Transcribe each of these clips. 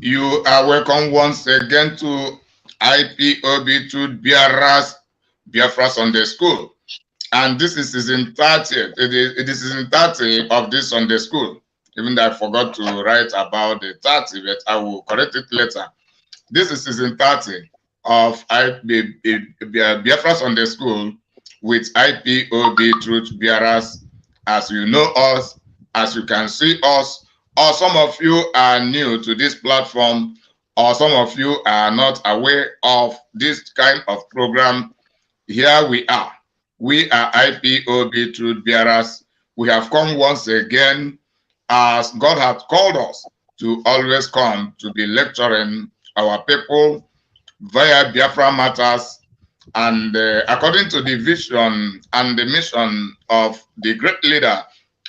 You are welcome once again to IPOB to Biafra Sunday School. And this is season 30. It is season 30 of this Sunday School. Even though I forgot to write about the 30, but I will correct it later. This is season 30 of Biafra Sunday School with IPOB Truth Bearers. As you know us, as you can see us, or some of you are new to this platform, or some of you are not aware of this kind of program. Here we are. We are IPOB Truth Bearers. We have come once again as God has called us to always come to be lecturing our people via Biafra matters, and according to the vision and the mission of the great leader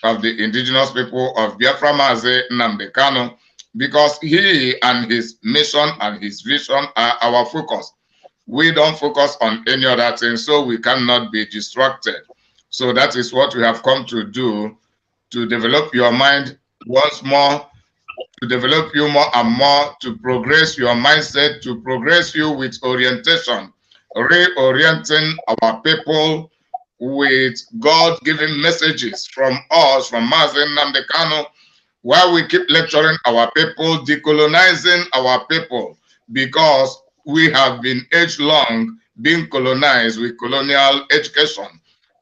of the indigenous people of Biafra, Mazi Nnamdi Kanu, because he and his mission and his vision are our focus. We don't focus on any other thing, so we cannot be distracted. So that is what we have come to do, to develop your mind once more, to develop you more and more, to progress your mindset, to progress you with orientation, reorienting our people with God-given messages from us, from Mazi Nnamdi Kanu, while we keep lecturing our people, decolonizing our people, because we have been age-long being colonized with colonial education.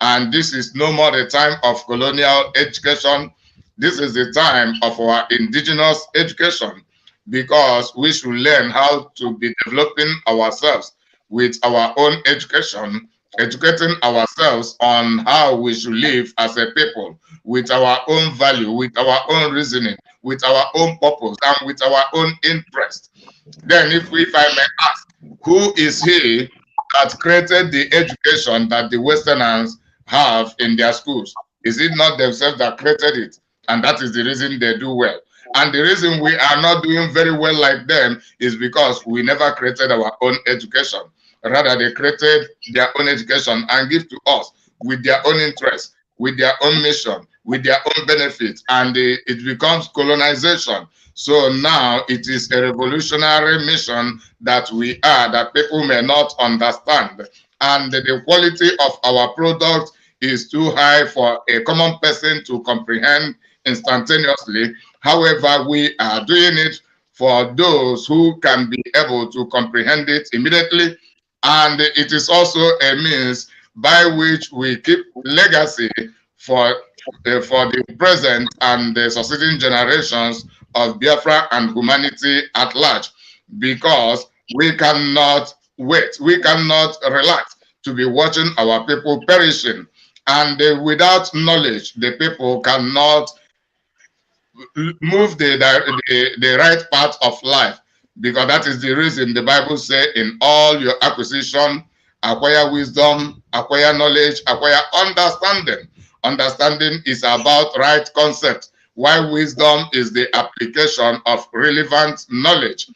And this is no more the time of colonial education. This is the time of our indigenous education, because we should learn how to be developing ourselves with our own education, educating ourselves on how we should live as a people, with our own value, with our own reasoning, with our own purpose, and with our own interest. Then if I may ask, who is he that created the education that the Westerners have in their schools? Is it not themselves that created it? And that is the reason they do well. And the reason we are not doing very well like them is because we never created our own education. Rather, they created their own education and give to us with their own interest, with their own mission, with their own benefits, and it becomes colonization. So now it is a revolutionary mission that we are, that people may not understand. And the quality of our product is too high for a common person to comprehend instantaneously. However, we are doing it for those who can be able to comprehend it immediately. And it is also a means by which we keep legacy for the present and the succeeding generations of Biafra and humanity at large, because we cannot wait, we cannot relax to be watching our people perishing. And without knowledge, the people cannot move the right path of life, because that is the reason the Bible says, in all your acquisition, acquire wisdom, acquire knowledge, acquire understanding. Understanding is about right concept, while wisdom is the application of relevant knowledge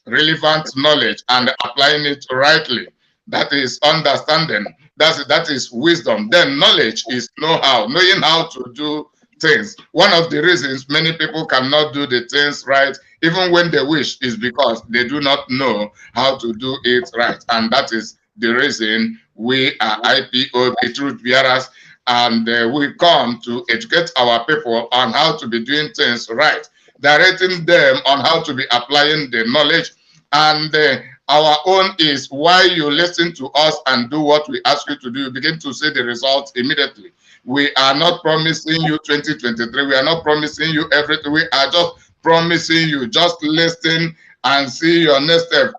and applying it rightly. That is understanding. That is wisdom. Then knowledge is know-how, knowing how to do things. One of the reasons many people cannot do the things right, even when they wish, is because they do not know how to do it right. And that is the reason we are IPOB Truth Bearers, and we come to educate our people on how to be doing things right, directing them on how to be applying the knowledge. And our own is, why you listen to us and do what we ask you to do, you begin to see the results immediately. We are not promising you 2023. We are not promising you everything. We are just promising you, just listen and see your next step.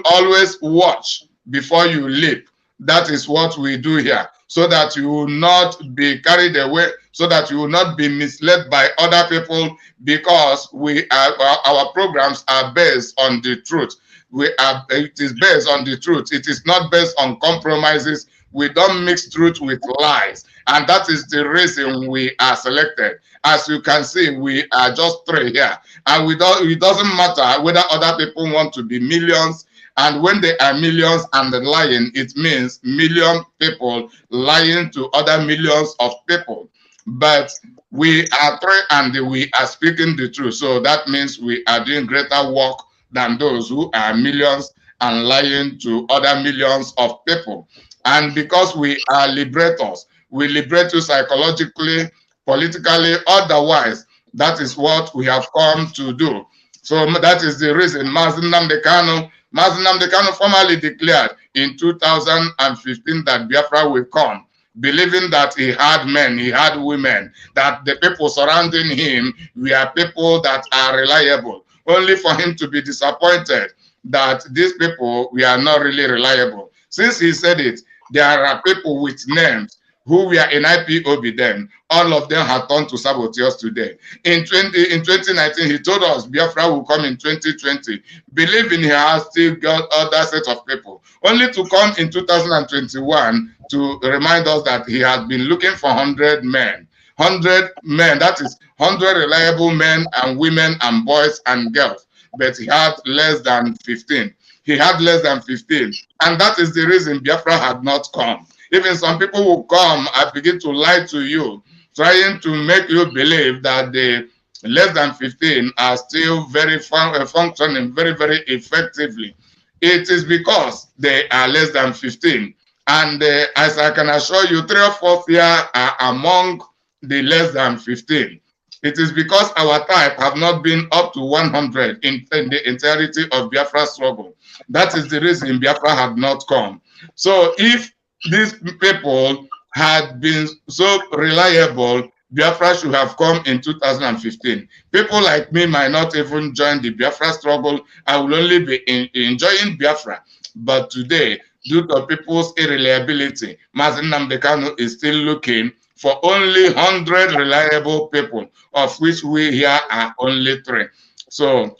Always watch before you leap. That is what we do here, so that you will not be carried away, so that you will not be misled by other people, because our programs are based on the truth. It is based on the truth. It is not based on compromises. We don't mix truth with lies. And that is the reason we are selected. As you can see, we are just three here. And it doesn't matter whether other people want to be millions. And when they are millions and lying, it means million people lying to other millions of people. But We are three and we are speaking the truth. So that means we are doing greater work than those who are millions and lying to other millions of people. And because we are liberators, we liberate you psychologically, politically, otherwise. That is what we have come to do. So that is the reason Mazi Nnamdi Kanu formally declared in 2015 that Biafra will come, believing that he had men, he had women, that the people surrounding him were people that are reliable, only for him to be disappointed that these people were not really reliable. Since he said it, there are people with names who were in IPOB then. All of them have turned to saboteurs today. In 2019, he told us Biafra will come in 2020, believing he has still got other set of people, only to come in 2021 to remind us that he has been looking for 100 men. 100 men, that is 100 reliable men and women and boys and girls, but he had less than 15. He had less than 15, and that is the reason Biafra had not come. Even some people will come and begin to lie to you, trying to make you believe that the less than 15 are still very functioning very, very effectively. It is because they are less than 15. And as I can assure you, 3 or 4 here are among the less than 15. It is because our type have not been up to 100 in the entirety of Biafra struggle. That is the reason Biafra had not come. So if these people had been so reliable, Biafra should have come in 2015. People like me might not even join the Biafra struggle. I will only be enjoying Biafra. But today, due to people's irreliability, Mazi Nnamdi Kanu is still looking for only 100 reliable people, of which we here are only 3. So,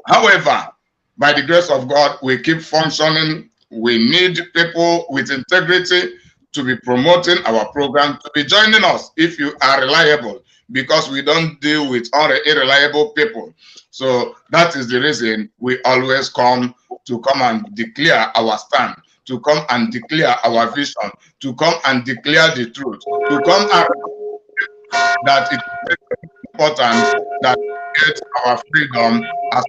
however, by the grace of God, we keep functioning. We need people with integrity to be promoting our program, to be joining us if you are reliable, because we don't deal with all the irreliable people. So that is the reason we always come and declare our stand, to come and declare our vision, to come and declare the truth, to come and that it is important that we get our freedom as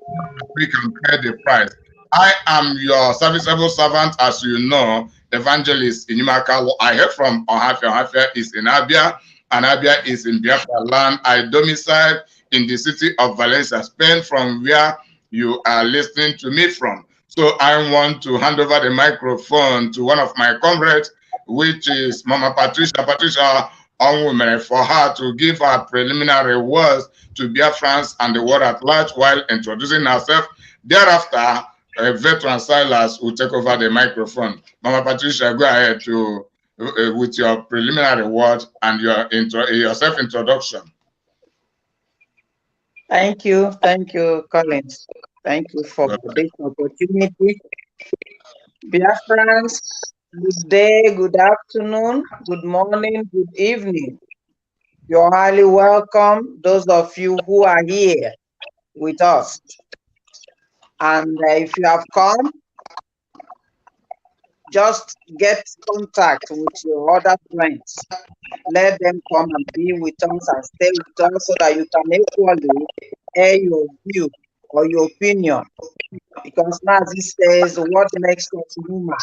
we can pay the price. I am your serviceable servant, as you know, Evangelist Inimaka. I heard from Ohafia. Ohafia is in Abia, and Abia is in Biafra land. I domicile in the city of Valencia, Spain, from where you are listening to me from. So I want to hand over the microphone to one of my comrades, which is Mama Patricia. Patricia Onwume, for her to give her preliminary words to Biafrans and the world at large while introducing herself. Thereafter, Veteran Silas will take over the microphone. Mama Patricia, go ahead to with your preliminary word and your self-introduction. Thank you, Collins. Thank you for this opportunity. Biafrans, good day, good afternoon, good morning, good evening. You're highly welcome, those of you who are here with us. And if you have come, just get contact with your other friends. Let them come and be with us and stay with us so that you can equally air your view or your opinion. Because Nazi says, what makes us human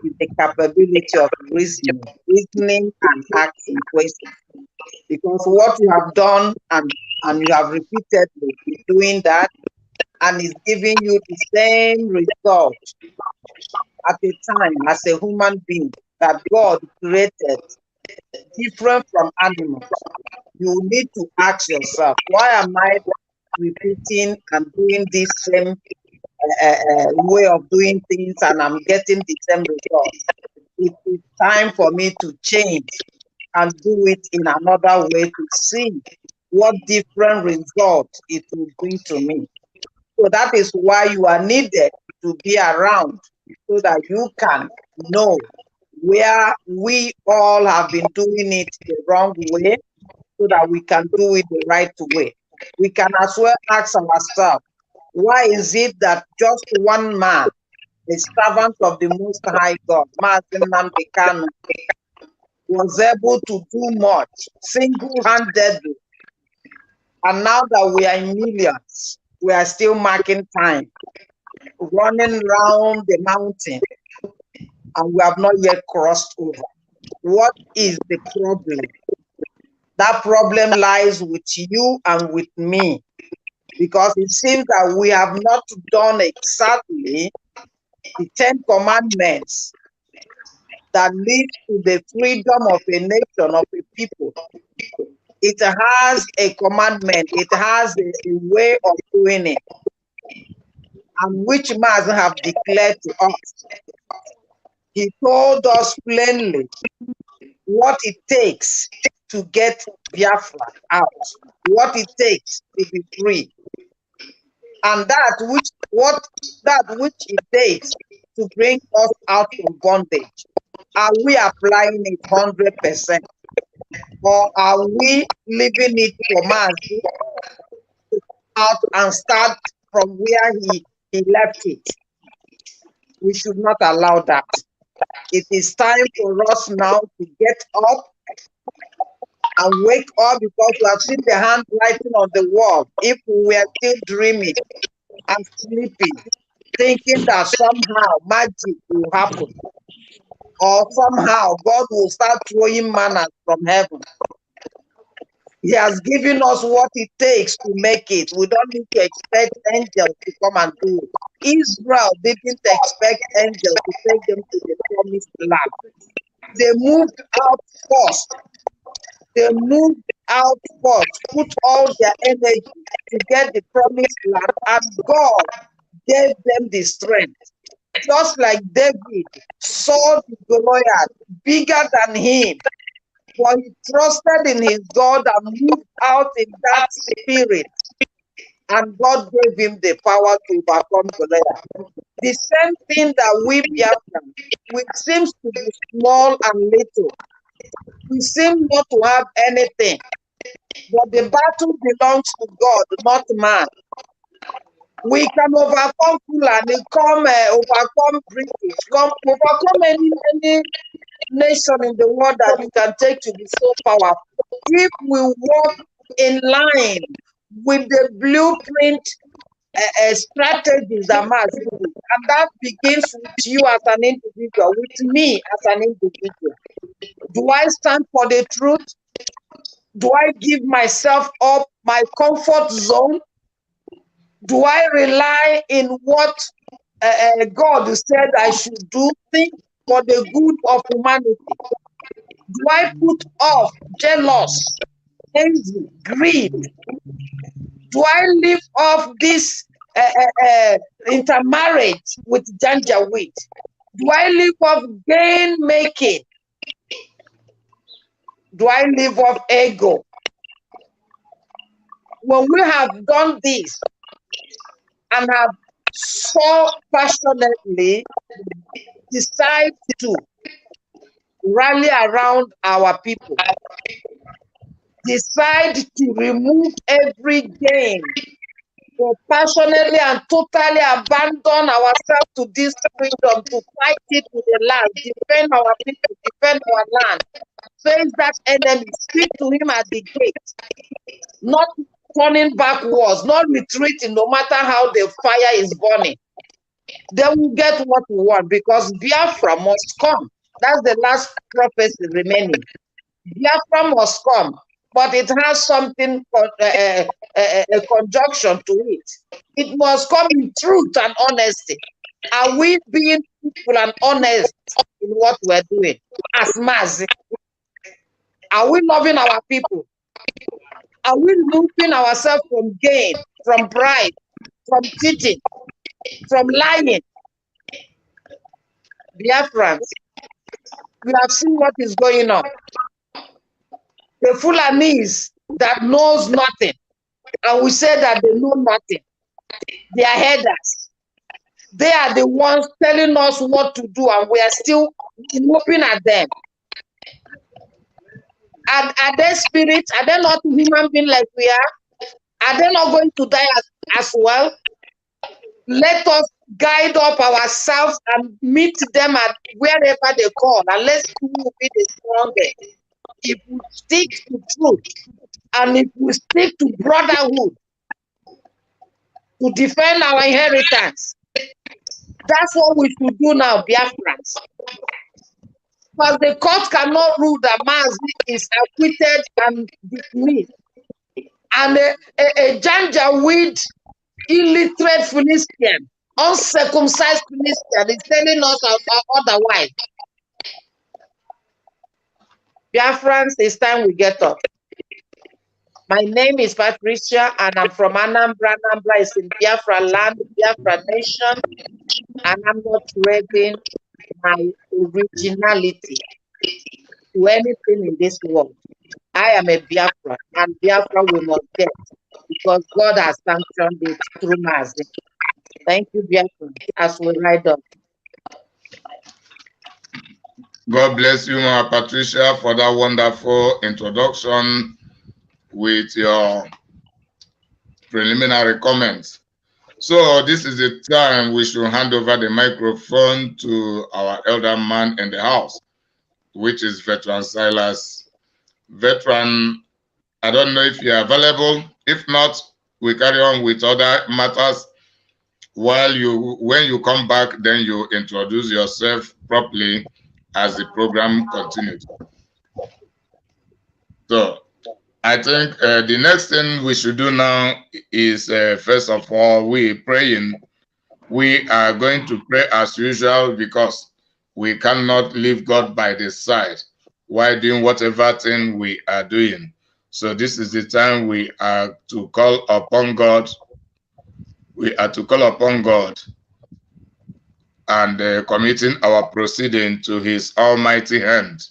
is the capability of reasoning and asking questions. Because what you have done and you have repeatedly been doing that, and is giving you the same result at a time as a human being that God created different from animals. You need to ask yourself, why am I repeating and doing this same way of doing things and I'm getting the same results? It is time for me to change and do it in another way to see what different results it will bring to me. So that is why you are needed to be around so that you can know where we all have been doing it the wrong way so that we can do it the right way. We can as well ask ourselves, why is it that just one man, the servant of the Most High God, Mazi Nnamdi Kanu, was able to do much single-handedly. And now that we are in millions, we are still marking time, running around the mountain, and we have not yet crossed over. What is the problem? That problem lies with you and with me, because it seems that we have not done exactly the 10 commandments that lead to the freedom of a nation, of a people. It has a commandment, it has a way of doing it, and which must have declared to us. He told us plainly what it takes to get Biafra out, what it takes to be free, and that which it takes to bring us out from bondage. Are we applying it 100%, or are we leaving it for man out and start from where he left it? We should not allow that. It is time for us now to get up and wake up, because we have seen the handwriting on the wall. If we were still dreaming and sleeping, thinking that somehow magic will happen, or somehow God will start throwing manna from heaven. He has given us what it takes to make it. We don't need to expect angels to come and do it. Israel didn't expect angels to take them to the promised land. They moved out first. They moved out first, put all their energy to get the promised land, and God gave them the strength. Just like David saw the Goliath bigger than him, but he trusted in his God and moved out in that spirit, and God gave him the power to overcome Goliath. The same thing that we Biafran, which seems to be small and little, we seem not to have anything, but the battle belongs to God, not man. We can overcome Fulani, overcome British, overcome any nation in the world that you can take to be so powerful, if we walk in line with the blueprint strategies that must do, and that begins with you as an individual, with me as an individual. Do I stand for the truth? Do I give myself up my comfort zone? Do I rely in what God said I should do, think for the good of humanity? Do I put off jealous, envy, greed? Do I live off this intermarriage with Janjaweed? Do I live off gain making? Do I live off ego? When we have done this and have so passionately decided to rally around our people, decide to remove every gain, to passionately and totally abandon ourselves to this freedom, to fight it to the last, defend our people, defend our land, face that enemy, speak to him at the gate, not turning backwards, not retreating, no matter how the fire is burning. Then we get what we want, because Biafra must come. That's the last prophecy remaining. Biafra must come, but it has something, a conjunction to it. It must come in truth and honesty. Are we being truthful and honest in what we're doing as Mazi? Are we loving our people? Are we removing ourselves from gain, from pride, from cheating, from lying? Biafrans, we have seen what is going on. The Fulanis that knows nothing, and we say that they know nothing. They are headers. They are the ones telling us what to do, and we are still whooping at them. Are they spirits? Are they not human beings like we are? Are they not going to die as well? Let us guide up ourselves and meet them at wherever they call, unless we will be the strongest. If we stick to truth and if we stick to brotherhood to defend our inheritance, that's what we should do now, Biafrans. Because the court cannot rule that Mazi is acquitted and dismissed. And a Janjaweed illiterate Philistine, uncircumcised Philistine, is telling us otherwise. Biafrans, it's time we get up. My name is Patricia, and I'm from Anambra. Anambra is in Biafra land, Biafra nation, and I'm not trading my originality to anything in this world. I am a Biafra, and Biafra we must get, because God has sanctioned it through Mazi. Thank you, Biafra, as we ride up. God bless you, Ma Patricia, for that wonderful introduction with your preliminary comments. So this is the time we should hand over the microphone to our elder man in the house, which is Veteran Silas. Veteran, I don't know if you're available. If not, we carry on with other matters. When you come back, then you introduce yourself properly as the program continues. So I think the next thing we should do now is, first of all, we praying. We are going to pray as usual, because we cannot leave God by the side while doing whatever thing we are doing. So this is the time we are to call upon God. We are to call upon God and committing our proceeding to His almighty hand.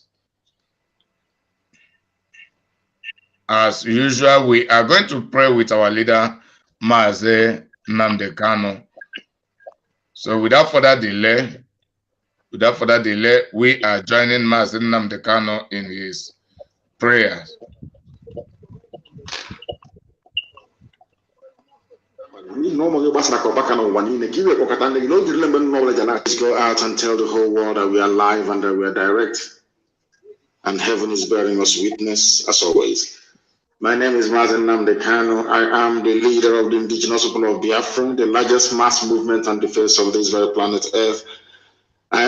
As usual, we are going to pray with our leader, Mazi Nnamdi Kanu. So without further delay, we are joining Mazi Nnamdi Kanu in his prayers. Let's go out and tell the whole world that we are live and that we are direct, and heaven is bearing us witness as always. My name is Mazi Nnamdi Kanu. I am the leader of the indigenous people of Biafra, the largest mass movement on the face of this very planet Earth. I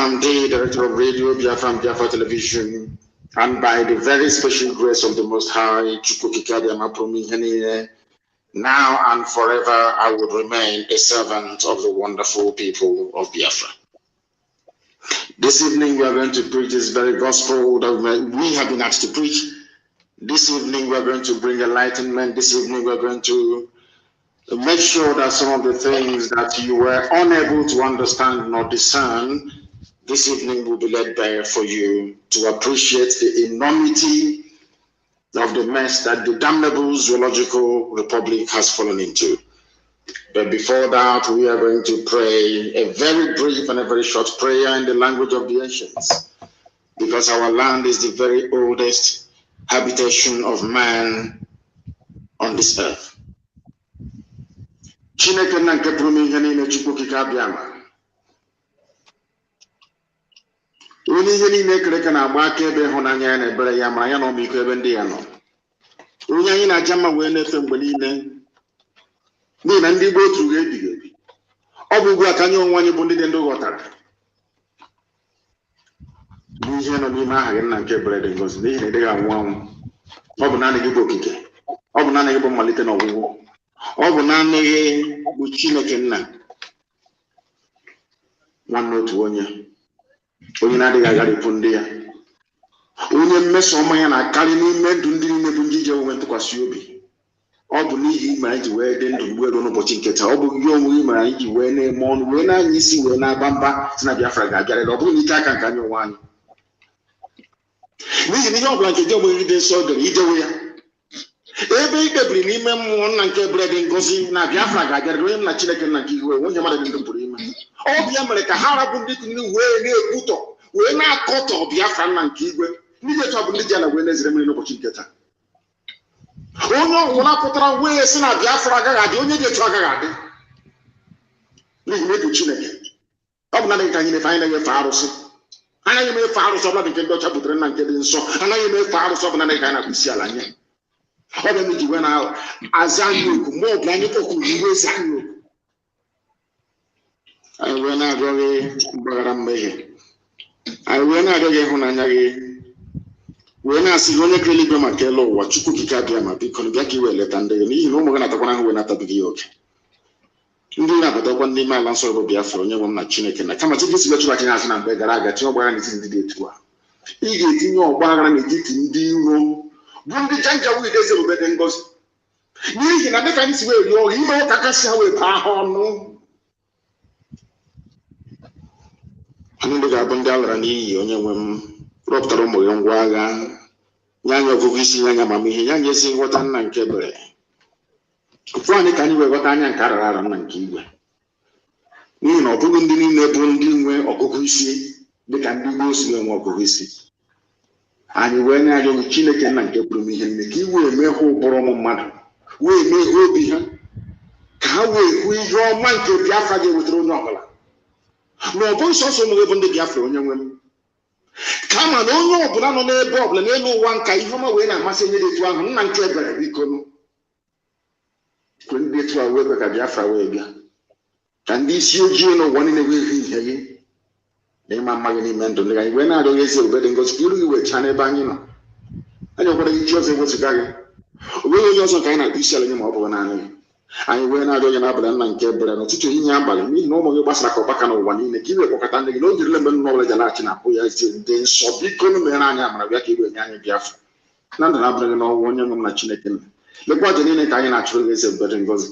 am the director of radio, Biafra and Biafra television, and by the very special grace of the Most High, now and forever, I would remain a servant of the wonderful people of Biafra. This evening, we are going to preach this very gospel that we have been asked to preach. This evening, we are going to bring enlightenment. This evening, we are going to make sure that some of the things that you were unable to understand nor discern, this evening will be laid bare for you to appreciate the enormity of the mess that the damnable zoological republic has fallen into. But before that, we are going to pray a very brief and a very short prayer in the language of the ancients, because our land is the very oldest habitation of man on this earth. Chineke na nke pụrụ ihe niile Chukwu okike abịa ma. Onye ihe niile kere ka na-agba aka ebe ịhụnanya ya na ebere ya mara ya na ọmịiko ebe ndị ya nọ. Onye anyị na-aja mma wee na-efe mgbe niile n'ihi na ndị Igbo otu ga-ebighị ebi. Ọ bụ ugbu a ka anyị onwe anyị bụ ndị dị ndụ ghọtara n'ihe nọ n'ime aha gị nna nke ebere dị ngọzi, n'ihi na ị dịghị anwụ anwụ. Ọ bụ naanị gị bụ okike, ọ bụ naanị gị bụ mmalite na ọgwụgwụ, ọ bụ naanị gị bụ Chineke nna nwanne otu onye na-adịghị agharịpụ ndị ya, onye mmeso ọma ya na-akarị n'ime ndụ ndị niile bụ ndị ije onwe ntụkwasị obi. Ọ bụ n'ihi ime anyị ji wee dị ndụ mgbe ruo n'ụbọchị nke taa. Ọ bụ gị onwe gị mere anyị ji wee na-eme ọnụ wee na-anya isi wee na-aba mba si na Biafra ga-abịarịrị. Ọ bụrụ na ike aka nke anyị onwe anyị, n'ihi na ihe ọ bụla nke gị onwe gị dị nsọ dere ijewe ya ebe ị kpebiri n'ime mmụọ nna nke ebere dị ngọzi na Biafra ga-abịarịrị. Onye nna Chineke nna nke iwe onye mmadụ dị ndụ pụrụ ime. Ọ bụ ya mere ka ha rapụ ndị kụnyere wee na-ekwutọ wee na-akọtọ Biafra nna nke igwe. Ndị dị etu ọ bụ ndị ji ala wee na-ezere mmiri n'ụbọchị nke taa. Onye ọbụla pụtara wee sị na Biafra agaghị adị, onye dị etu agaghị adị. n'ihi na Chineke ọ bụ naanị ka anyị na-efe anyị na-enyefe arụsị anaghị m efe arụsị ọbụla nke ndị ọcha butere na nke dị nsọ anaghị m efe arụsị ọbụla naanị ka anyị na-akpụ isi ala nye ọ bụ eji wee na-aza anyị oku mgbe ọ bụla anyị kpọkuru iwe ezi anyị oku anyị wee na-arịọghị mgbaghara mmehie anyị wee na-arịọghị ịhụnanya gị wee na-asị gị onye kere eluigwe maka elu ụwa Chukwu okike abịa ma biko bịa ka iwe leta ndị gị n'ihi na ụmụ gị na-atakwana ahụ wee na-atabighị ya oke ndị na-abatakwa n'ime ala nsọ bụ Biafra onye nwe m na Chineke na kama chi gị si wechụrụ aka azụ na mgbe gara aga tinye ọgbaghara n'etiti ndị dị etu a ị ga-etinye ọgbaghara n'etiti ndị iro bụ ndị janja wide eze ebube dị ngozi n'ihi na dịka anyị si wee rịọ ime ụka kasị ha wee baa ha ọnụ ndị ga-abụ ndị a lara n'iyi onye nwe m rọpụtara ụmụ gị ngwa agha nye anyị ọgụgụ isi nye anyị amamihe nye anyị ezi nghọta nna nke ebere ofu anyị ka anyị wee ghọta anya nke arara ara nna nke igwe n'ihi na ọ bụghị ndị niile bụ ndị nwe ọgụgụ isi dịka ndị gboo si enwe ọgụgụ isi anyị wee nye anyị Chineke nna nke pụrụ ihe niile ka i wee mee ha ụbụrụ ụmụ mmadụ wee mee ha obi ha ka ha wee hụ ihe ọma nke Biafra ga-ewetara onye ọbụla ma ọ bụ nsọsọ ụmụ gị bụ ndị Biafra onye nwe m kama na onye ọbụla nọ n'ebe ọbụla n'elu ụwa nka ihe ọma wee na-amasị onye dị etu ahụ nna nke ebere biko kwe ndị etu a wee kwe ka Biafra wee bịa ka ndị isi ojii n'ụwa niile wee hụ ihe gị na ịma mma gị n'ime ndụ ndị anyị wee na-arịọghị ezi ebube dị ngozi ka iru gị wechaa n'ebe anyị nọ anyị ọkwara gị chi ọzọ ewezụga gị o nweghị onye ọzọ ka anyị na-akpụ isi ala nye ma ọ bụrụ naanị gị anyị wee na-arịọ gị n'abalị nna nke ebere n'ụtụtụ ihe abalị n'ihi na ụmụ gị gbasara ka ọgbaka n'ụwa niile ka iwe kpọkọta ndị gị na oge ile mgbe nna ọbụla jalachi na-apụ ya ezi dị nsọ biko mere anyị amara bịa ka iwe nye anyị Biafra na ndụ na-abụrụ gị n'ọnwụ onye nwe m na Chineke nna lekwa aja niile ka anyị na-achụrụ gị ezi ebube dị ngozi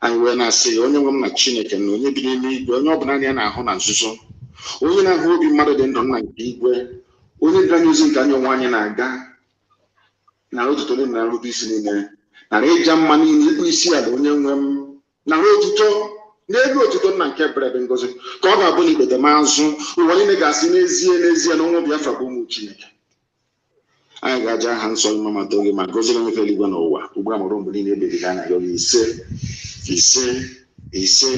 anyị wee na-asị onye nwe m na Chineke na onye bi n'ime igwe onye ọbụla anyị na-ahụ na nzuzo onye na-ahụ obi mmadụ dị ndụ nna nke igwe onye dịra anyị ozi nke anyị onwe anyị na-aga nara otuto niile na nrube isi niile nara ịja mma niile ịkpụ isi ala onye nwe m nara otuto n'elu otuto nna nke ebere dị ngozi ka ọ ga-abụ na ikpete m azụ ụwa niile ga-asị n'ezie na ụmụ Biafra bụ ụmụ Chineke anyị ga-aja aha nsọ gị ma too gị ma gọzie onye kere eluigwe n'ụwa ugbu a mụrụ mgbe niile ebebiga anya ya ise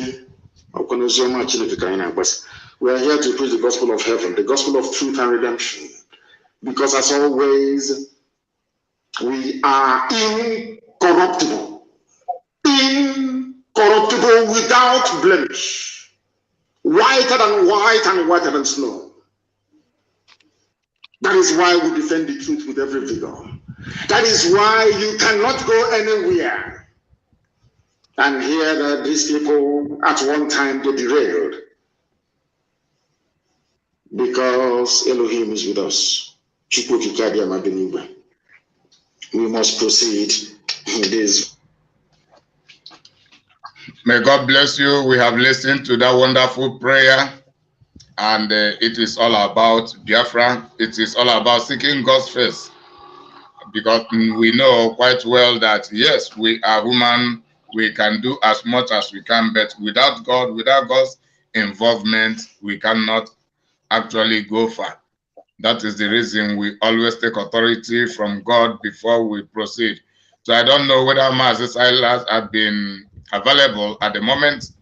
ọkwa n'ozi ọma Chineke ka anyị na-agbasa. We are here to preach the gospel of heaven, the gospel of truth and redemption, because as always we are incorruptible without blemish, whiter than white and whiter than snow. That is why we defend the truth with every vigor. That is why you cannot go anywhere and hear that these people at one time they derailed, because Elohim is with us. We must proceed with this. May God bless you. We have listened to that wonderful prayer, and it is all about Biafra. It is all about seeking God's face, because we know quite well that yes, we are human. We can do as much as we can, but without God, without God's involvement, we cannot actually go far. That is the reason we always take authority from God before we proceed. So I don't know whether Master Silas has been available at the moment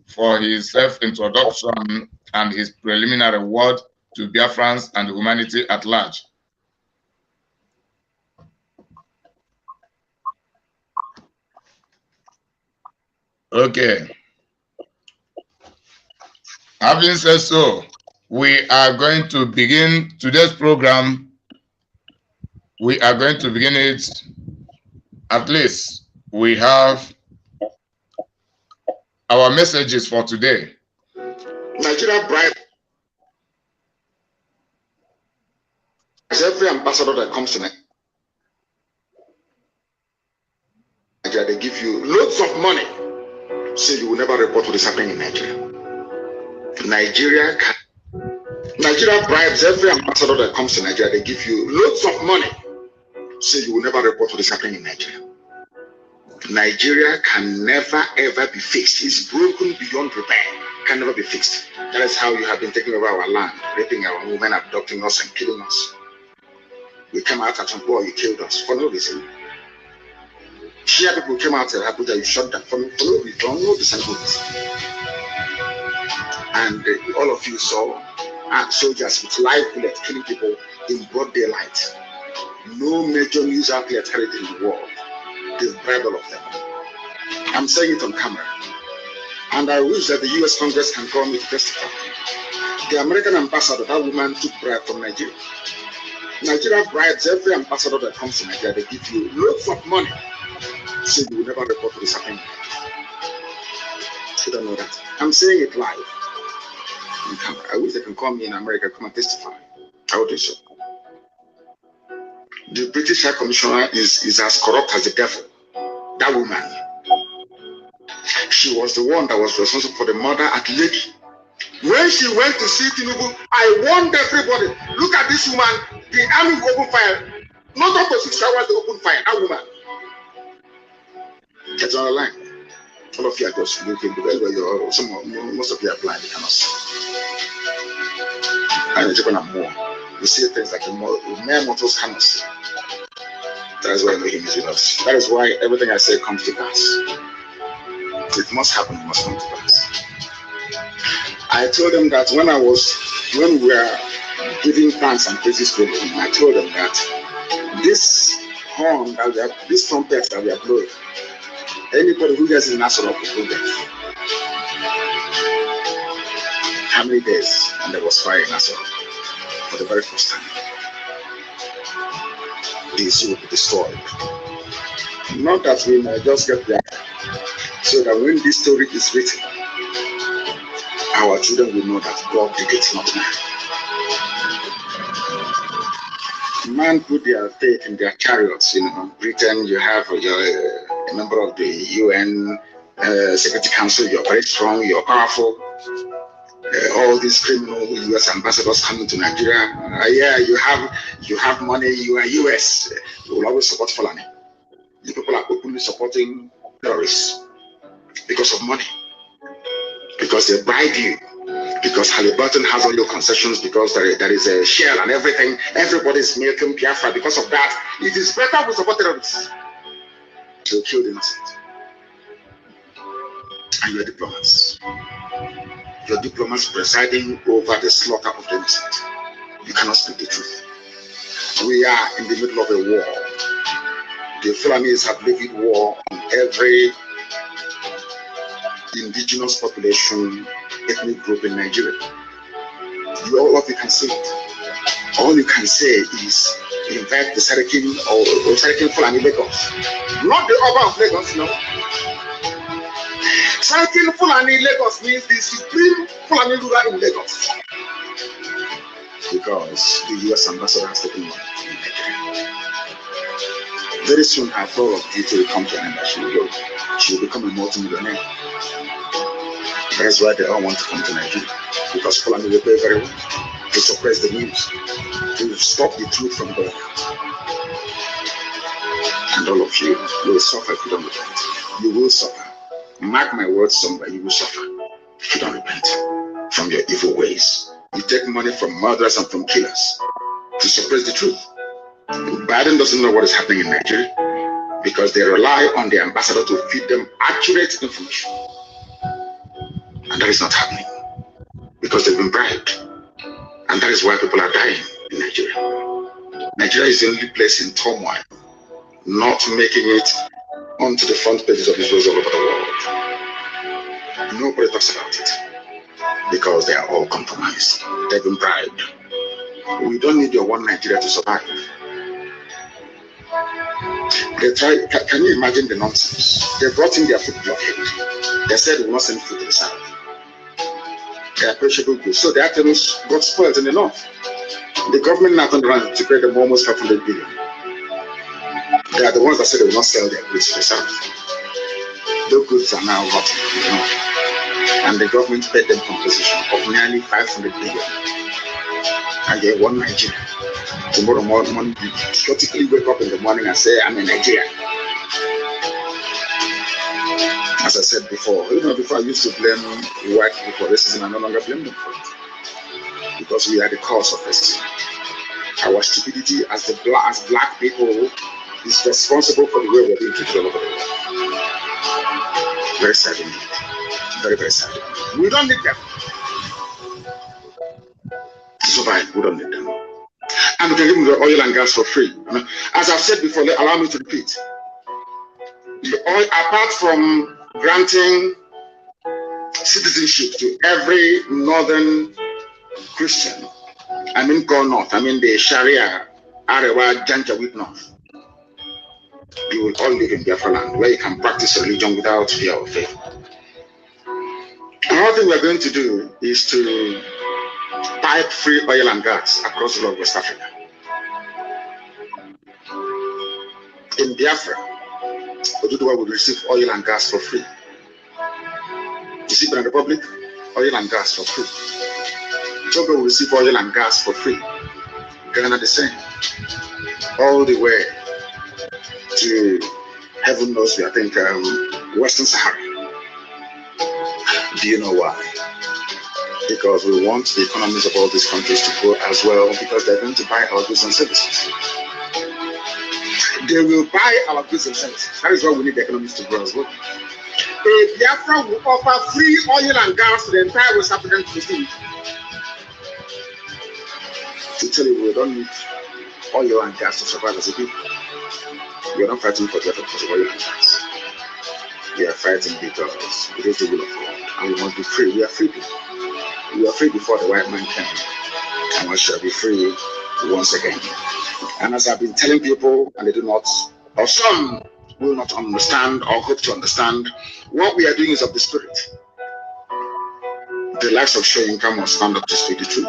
for his self-introduction and his preliminary word to Biafrans and humanity at large. Okay. Having said so, we are going to begin today's program. We are going to begin it. At least we have our messages for today. Nigeria bribe every ambassador that comes in Nigeria, they give you loads of money, so you will never report what is happening in Nigeria. Nigeria bribes every ambassador that comes to Nigeria. They give you loads of money, so you will never report what is happening in Nigeria. Nigeria can never ever be fixed. It's broken beyond repair. Can never be fixed. That is how you have been taking over our land, raping our women, abducting us, and killing us. We came out at some point, you killed us for no reason. Shia people came out at Abuja, you shot them for no reason, no reason. And all of you saw soldiers with live bullets killing people in broad daylight. No major news outlet carried it in the world. They've bribed all of them. I'm saying it on camera. And I wish that the US Congress can call me to testify. The American ambassador, that woman took bribe from Nigeria. Nigeria bribes every ambassador that comes to Nigeria. They give you loads of money. So you will never report what is happening. You don't know that. I'm saying it live. I wish they can call me in America, come and testify. I will do so. The British High Commissioner is as corrupt as the devil. That woman. She was the one that was responsible for the murder at Lekki. When she went to see Tinubu, I warned everybody, look at this woman, the army will open fire. Not up to 6 hours to open fire, that woman. Get on the line. All of you are just looking because most of you are blind, you cannot see. And you're taking more. You see things like mere mortals cannot see. That is why I know him is with us. That is why everything I say comes to pass. It must happen, it must come to pass. I told them that when we were giving thanks and praises to him, I told them that this horn that we are, this trumpet that we are blowing, anybody who gets in Nassau will go there. How many days? And there was fire in Nassau for the very first time. This will be destroyed. Not that we may just get there, so that when this story is written, our children will know that God did it, not man. Man put their faith in their chariots. Britain, you have a member of the UN Security Council. You're very strong. You're powerful. All these criminal US ambassadors coming to Nigeria. Yeah, you have money. You are US. You will always support Fulani. You people are openly supporting terrorists because of money. Because they bribe you, because Halliburton has all your concessions, because there is a shell and everything, everybody's milking Biafra. Because of that, it is better we support terrorists to kill the innocent. And your diplomats presiding over the slaughter of the innocent. You cannot speak the truth. We are in the middle of a war. The Fulanis have levied war on every indigenous population, ethnic group in Nigeria. All of you can say it. All you can say is invite the Serikin or Serikin Fulani Lagos. Not the Oba of Lagos, no. Serikin Fulani Lagos means the supreme Fulani ruler in Lagos. Because the US ambassador has taken money in Nigeria. Very soon her floor of duty will come to an end and she will become a multi-millionaire. That is why they all want to come to Nigeria, because Fulani will pay very well to suppress the news, to stop the truth from going out. And all of you will suffer if you don't repent. You will suffer. Mark my words, somewhere, you will suffer if you don't repent from your evil ways. You take money from murderers and from killers to suppress the truth. Biden doesn't know what is happening in Nigeria because they rely on the ambassador to feed them accurate information. And that is not happening because they've been bribed. And that is why people are dying in Nigeria. Nigeria is the only place in turmoil, not making it onto the front pages of newspapers all over the world. Nobody talks about it because they are all compromised. They've been bribed. We don't need your one Nigeria to survive. Can you imagine the nonsense? They brought in their food blockade. They said we will not send food to the south. They are perishable goods. So the items got spoiled in the north. The government now turned around to pay them almost 500 billion. They are the ones that said they will not sell their goods to the south. Those goods are now rotten in the north. And the government paid them compensation of nearly 500 billion. And they won Nigeria. Tomorrow morning, you chaotically wake up in the morning and say, I'm in Nigeria. As I said before, before I used to blame white people for racism, I no longer blame them for it. Because we are the cause of racism. Our stupidity as black people is responsible for the way we're being treated all over the world. Very sad indeed. very, very sad. We don't need them to survive. We don't need them. And we can give them the oil and gas for free. As I've said before, allow me to repeat. The oil, apart from granting citizenship to every northern Christian, I mean go north, I mean the Sharia, Arewa, Janjaweed north, you will all live in Biafra land where you can practice religion without fear or favor. Another thing we're going to do is to pipe free oil and gas across the whole of West Africa. In Biafra, Oduduwa will receive oil and gas for free. You see, Benin Republic, oil and gas for free. Togo will receive oil and gas for free. Ghana the same. All the way to heaven knows, I think, Western Sahara. Do you know why? Because we want the economies of all these countries to grow as well, because they're going to buy our goods and services. They will buy our goods and services. That is why we need the economies to grow as well. If Biafra will offer free oil and gas to the entire West African community, to tell you we don't need oil and gas to survive as a people. We are not fighting for Biafra because of oil and gas. We are fighting because it is the will of God, and we want to be free. We are free people. We were free before the white man came, and we shall be free once again. And as I've been telling people, and they do not, or some will not understand or hope to understand, what we are doing is of the spirit. The likes of Shoyinka must stand up to speak the truth.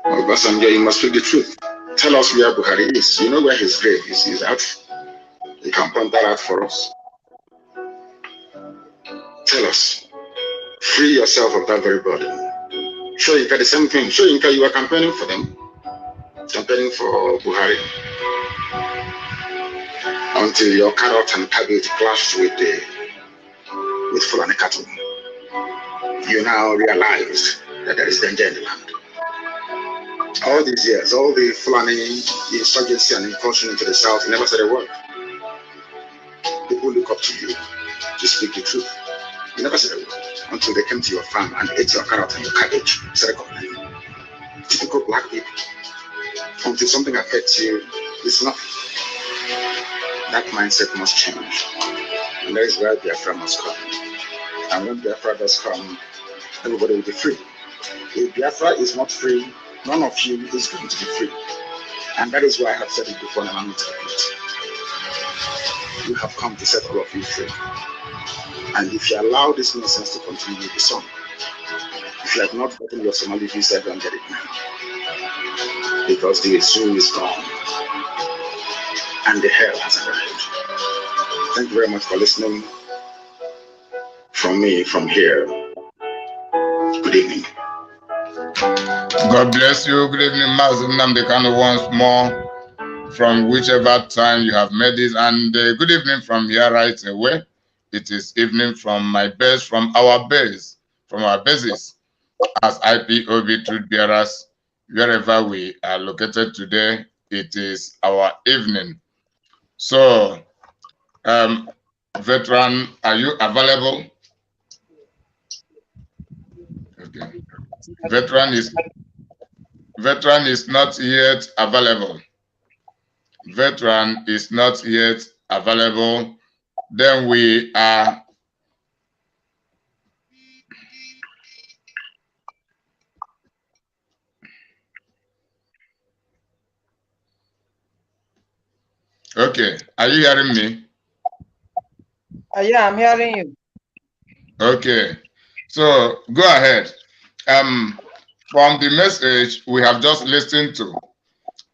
Obasanjo, you must speak the truth. Tell us where Buhari is. You know where his grave is. He's out. You can point that out for us. Tell us. Free yourself of that very burden. Shoyinka, the same thing. Shoyinka, you are campaigning for them. Campaigning for Buhari. Until your carrot and cabbage clashed with Fulani cattle. You now realize that there is danger in the land. All these years, all the Fulani insurgency and incursion into the south, you never said a word. People look up to you to speak the truth. You never said a word until they came to your farm and ate your carrot and your cabbage. Started complaining. Typical black people. Until something affects you, it's nothing. That mindset must change. And that is where Biafra must come. And when Biafra does come, everybody will be free. If Biafra is not free, none of you is going to be free. And that is why I have said it before, and I'm not to repeat. You have come to set all of you free. And if you allow this nonsense to continue, you'll be sung. If you have not gotten your Somali visa, don't get it now. Because the zoo is gone. And the hell has arrived. Thank you very much for listening. From me, from here. Good evening. God bless you. Good evening, Master Nnamdi Kanu, once more, from whichever time you have made this. And good evening from here right away. It is evening from my base, from our base, from our bases as IPOB Truth Bearers. Wherever we are located today, it is our evening. So, veteran, are you available? Okay. Veteran is not yet available. Veteran is not yet available. Then we are okay. Are you hearing me? Yeah, I'm hearing you. Okay. So go ahead. From the message we have just listened to,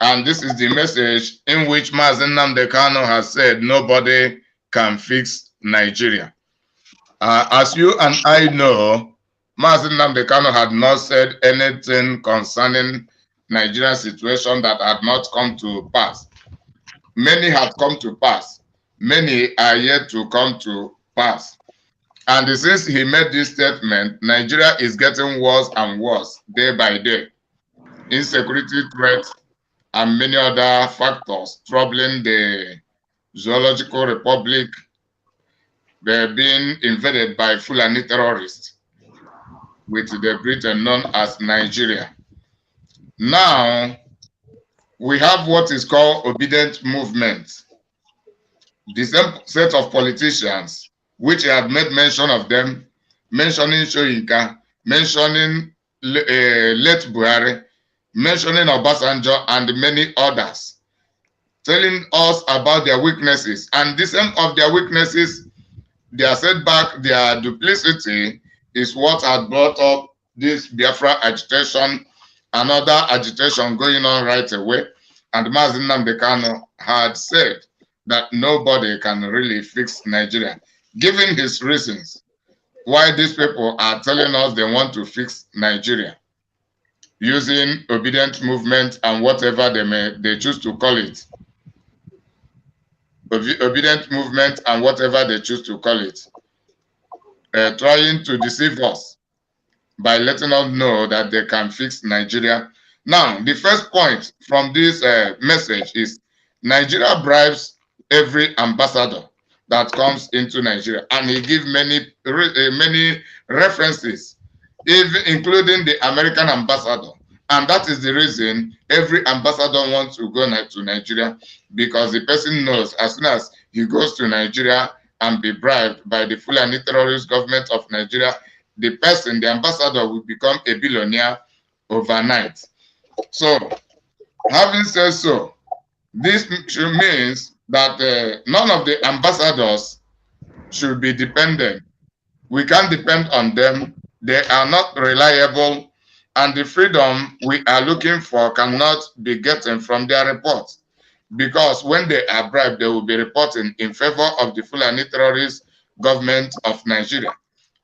and this is the message in which Mazen Nnamdi Kanu has said nobody can fix Nigeria. As you and I know, Mazen Nnamdi Kanu had not said anything concerning Nigeria's situation that had not come to pass. Many have come to pass. Many are yet to come to pass. And since he made this statement, Nigeria is getting worse and worse day by day. Insecurity threats and many other factors troubling the zoological republic they're being invaded by Fulani terrorists with the Britain known as Nigeria. Now, we have what is called obedient movement. The same set of politicians, which I had made mention of them, mentioning Shoyinka, mentioning late Buhari, mentioning Obasanjo, and many others, telling us about their weaknesses. And the same of their weaknesses, their setback, their duplicity, is what had brought up this Biafra agitation, another agitation going on right away. And Mazi Nnamdi Kanu had said that nobody can really fix Nigeria, given his reasons why these people are telling us they want to fix Nigeria, using obedient movement and whatever they choose to call it. Obedient movement and whatever they choose to call it, trying to deceive us by letting us know that they can fix Nigeria. Now, the first point from this message is Nigeria bribes every ambassador that comes into Nigeria, and he gives many references, even including the American ambassador. And that is the reason every ambassador wants to go to Nigeria, because the person knows as soon as he goes to Nigeria and be bribed by the Fulani terrorist government of Nigeria, the person, the ambassador, will become a billionaire overnight. So, having said so, this means that none of the ambassadors should be dependent. We can't depend on them. They are not reliable, and the freedom we are looking for cannot be gotten from their reports, because when they are bribed, they will be reporting in favor of the Fulani terrorist government of Nigeria.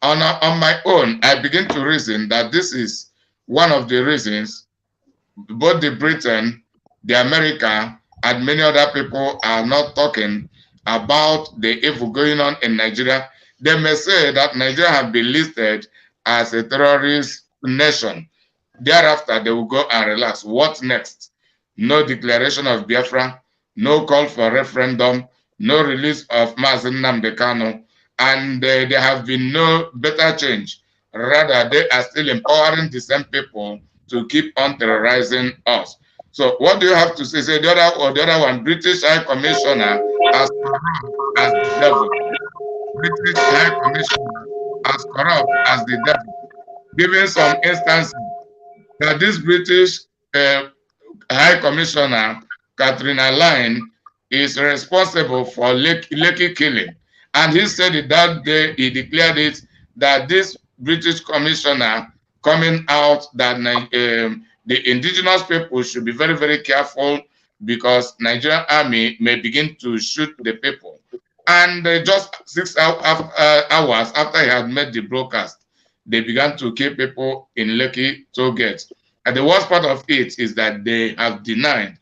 On my own, I begin to reason that this is one of the reasons both the Britain, the America, and many other people are not talking about the evil going on in Nigeria. They may say that Nigeria has been listed as a terrorist nation. Thereafter, they will go and relax. What next? No declaration of Biafra, no call for referendum, no release of Mazi Nnamdi Kanu, and there have been no better change. Rather, they are still empowering the same people to keep on terrorizing us. So what do you have to say? Say the other one, British High Commissioner as corrupt as the devil. British High Commissioner as corrupt as the devil. Giving some instances that this British High Commissioner, Katrina Lyne, is responsible for Lekki killing. And he said it that day, he declared it, that this British commissioner coming out that the indigenous people should be very, very careful, because Nigerian army may begin to shoot the people. And just 6 hours after he had made the broadcast, they began to kill people in Lekki toll gate. And the worst part of it is that they have denied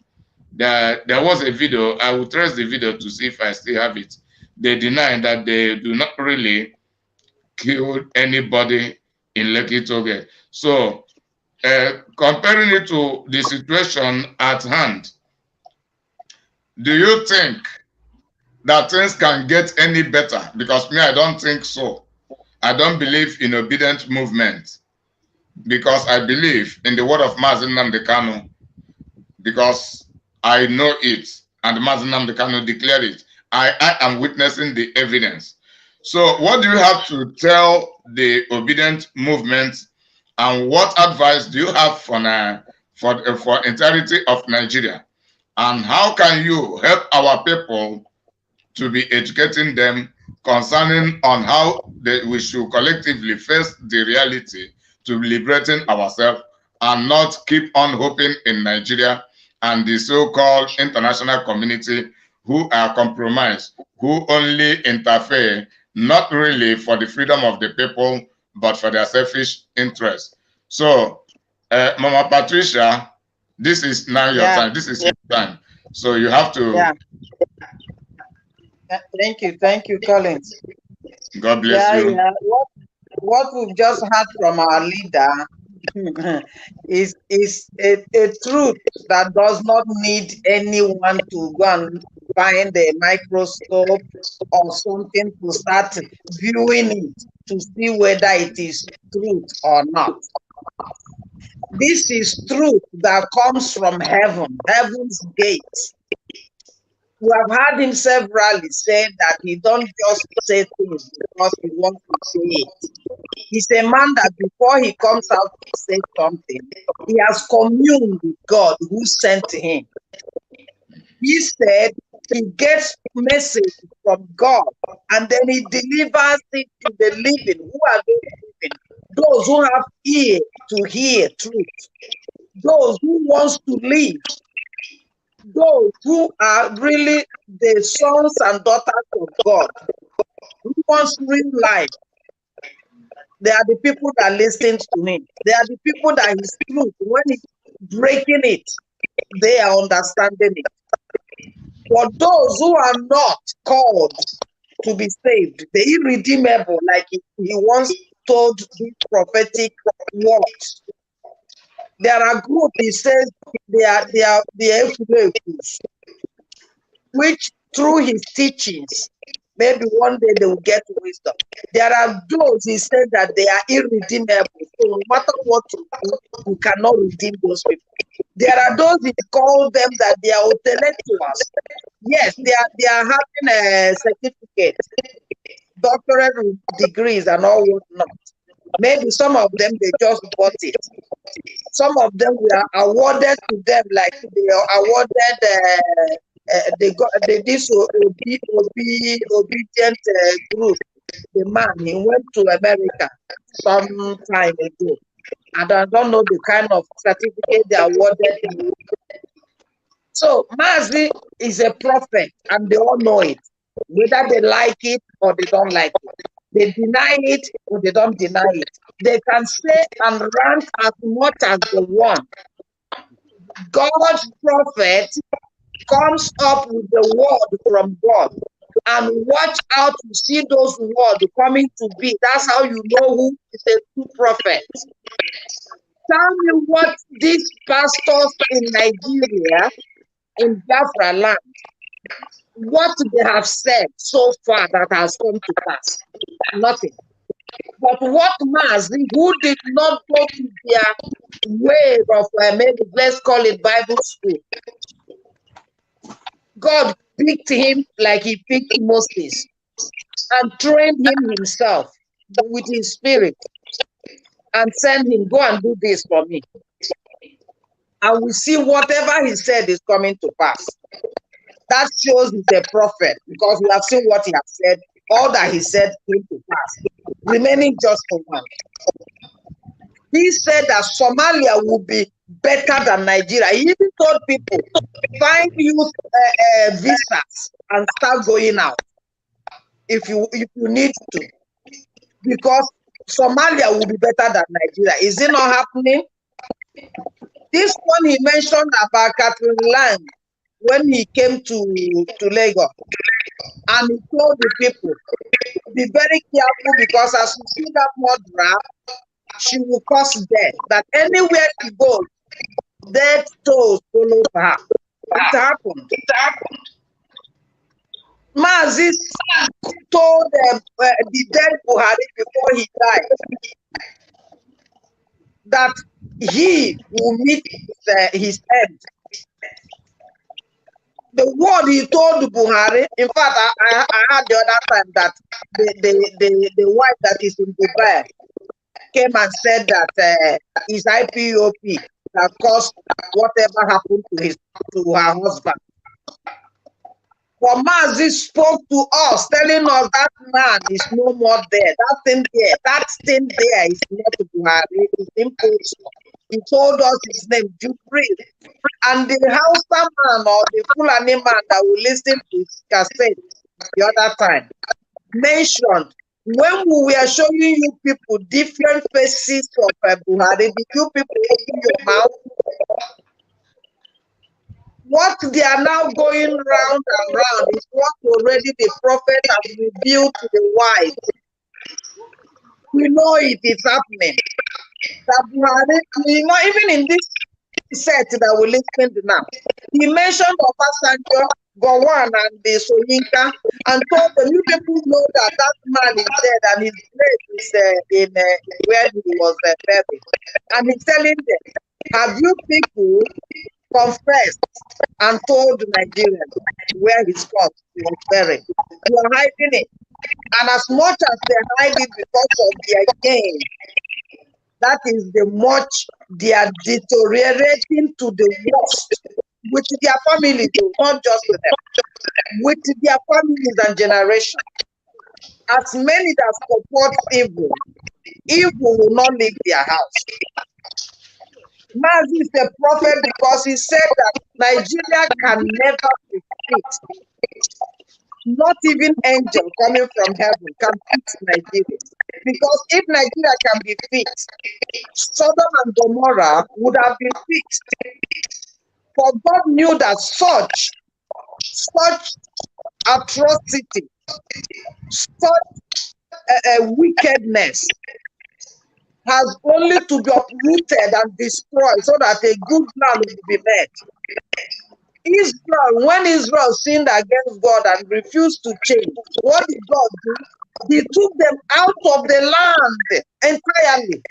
that there was a video. I will trace the video to see if I still have it. They deny that they do not really kill anybody in Lekki toll gate. So, comparing it to the situation at hand, do you think that things can get any better? Because me, I don't think so. I don't believe in obedient movement, because I believe in the word of Mazi Nnamdi Kanu, because I know it, and Mazi Nnamdi Kanu declared it. I am witnessing the evidence. So what do you have to tell the obedient movement, and what advice do you have for entirety of Nigeria? And how can you help our people to be educating them concerning on how we should collectively face the reality to liberating ourselves, and not keep on hoping in Nigeria and the so-called international community who are compromised, who only interfere, not really for the freedom of the people, but for their selfish interests. So, Mama Patricia, this is now your time. This is your time. So you have to. Yeah. Thank you, Collins. God bless you. Yeah. What we've just heard from our leader is a truth that does not need anyone to go and find a microscope or something to start viewing it to see whether it is truth or not. This is truth that comes from heaven, heaven's gates. We have heard him severally say that he don't just say things because he wants to say it. He's a man that before he comes out to say something, he has communed with God who sent him. He said he gets message from God and then he delivers it to the living. Who are those living? Those who have ear to hear truth. Those who wants to live. Those who are really the sons and daughters of God. Who wants real life. They are the people that listen to him. They are the people that his truth, when he's breaking it, they are understanding it. For those who are not called to be saved, the irredeemable, like he once told these prophetic words. There are groups, he says, they are the which through his teachings, maybe one day they will get wisdom. There are those, he said, that they are irredeemable. So no matter what you do, you cannot redeem those people. There are those, he called them that they are intellectuals. Yes, they are having a certificate, doctorate degrees and all whatnot. Maybe some of them, they just bought it. Some of them were awarded to them, like they are awarded, this obedient group. The man, he went to America some time ago. And I don't know the kind of certificate they awarded him. So Mazi is a prophet and they all know it. Whether they like it or they don't like it. They deny it or they don't deny it. They can say and rant as much as they want. God's prophet comes up with the word from God. And watch out to see those words coming to be. That's how you know who is a true prophet. Tell me what these pastors in Nigeria, in BIAFRA land, what they have said so far that has come to pass. Nothing. But what Mazi, who did not go to their way of maybe let's call it Bible school, God picked him like he picked Moses and trained him himself with his spirit and sent him, go and do this for me. And we see whatever he said is coming to pass. That shows he's a prophet because we have seen what he has said. All that he said came to pass, remaining just for one. He said that Somalia will be better than Nigeria. He even told people, find youth visas and start going out if you need to, because Somalia will be better than Nigeria. Is it not happening? This one he mentioned about Catherine Lang when he came to Lagos, and he told the people, be very careful because as you see that murderer, she will cause death. That anywhere she goes, death toll follows her. It happened. Mazi told the dead Buhari before he died that he will meet his end. The word he told Buhari, in fact, I heard the other time that the wife that is in Dubai came and said that his IPOB that caused whatever happened to her husband. For Mazi spoke to us, telling us that man is no more there. That thing there is not Buhari, it's impossible. He told us his name, Jupri. And the Hausa man or the Fulani man that will listen to his cassette the other time mentioned, when we were showing you people different faces of Buhari, did you people open your mouth? What they are now going round and round is what already the prophet has revealed to the wise. We know it is happening. That Buhari, you know, even in this set that we're listening to now, he mentioned Obasanjo Gowon and the Soyinka and told them, you people know that that man is dead and his grave is in where he was buried. And he's telling them, have you people confessed and told Nigerians where his corpse was buried? You are hiding it. And as much as they hide it because of their gain, that is the much they are deteriorating to the worst with their families, not just with them, with their families and generations. As many that support evil, evil will not leave their house. Mazi is a prophet because he said that Nigeria can never be fixed. Not even angel coming from heaven can fix Nigeria. Because if Nigeria can be fixed, Sodom and Gomorrah would have been fixed. For God knew that such atrocity, such wickedness has only to be uprooted and destroyed so that a good plan will be made. Israel, when Israel sinned against God and refused to change, what did God do? He took them out of the land entirely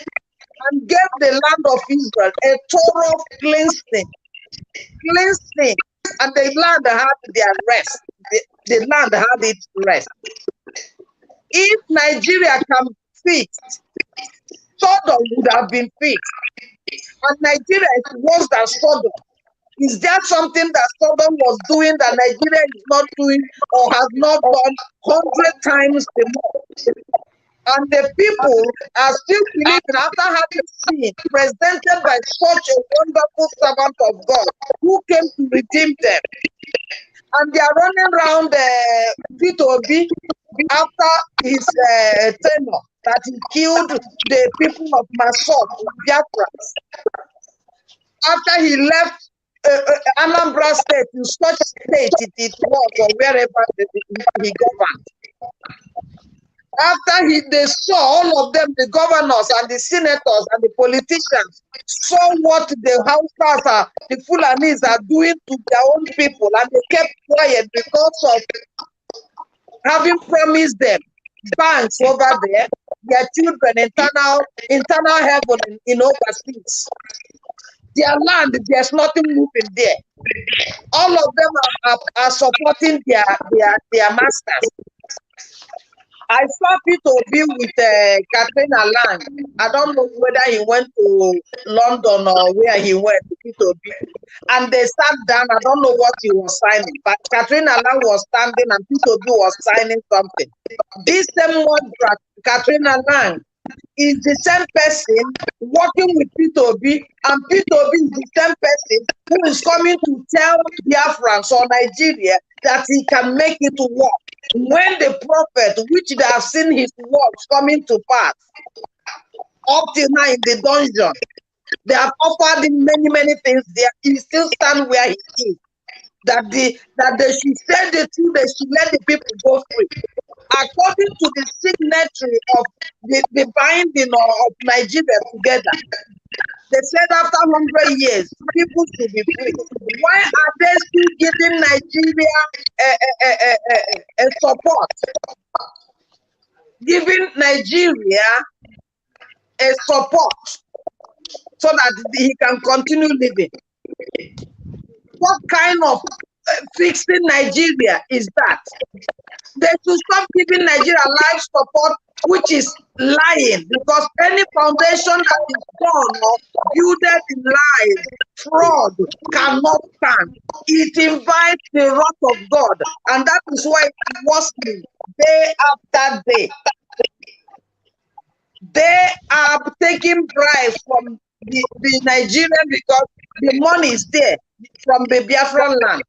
and gave the land of Israel a thorough cleansing. And the land had their rest. The land had its rest. If Nigeria can fix, Sodom would have been fixed. And Nigeria is worse than Sodom. Is there something that Sodom was doing that Nigeria is not doing or has not done 100 times the more? And the people are still believing after having seen presented by such a wonderful servant of God who came to redeem them. And they are running around Peter Obi after his tenure that he killed the people of Masot, Biafra. After he left Anambra State, in such state it was, or wherever he governed. After they saw all of them, the governors and the senators and the politicians, saw what the Hausas, the Fulanis are doing to their own people, and they kept quiet because of having promised them banks over there, their children, internal heaven in overseas. Their land, there's nothing moving there. All of them are supporting their masters. I saw Peter Obi with Katrina Lang. I don't know whether he went to London or where he went, Peter Obi. And they sat down. I don't know what he was signing, but Katrina Lang was standing and Peter Obi was signing something. This same one, Katrina Lang, is the same person working with Peter Obi, and Peter Obi is the same person who is coming to tell Biafrans or Nigeria that he can make it work. When the prophet, which they have seen his works coming to pass, up till now in the dungeon, they have offered him many things there. He still stands where he is. That they should say the truth, they should let the people go free. According to the signatory of the binding of Nigeria together, they said after 100 years, people should be free. Why are they still giving Nigeria a support? Giving Nigeria a support so that he can continue living. What kind of fixing Nigeria is that? They should stop giving Nigeria life support, which is lying, because any foundation that is done or built in lies, fraud, cannot stand. It invites the wrath of God, and that is why it was day after day. They are taking bribes from the Nigerian because the money is there from the Biafran land.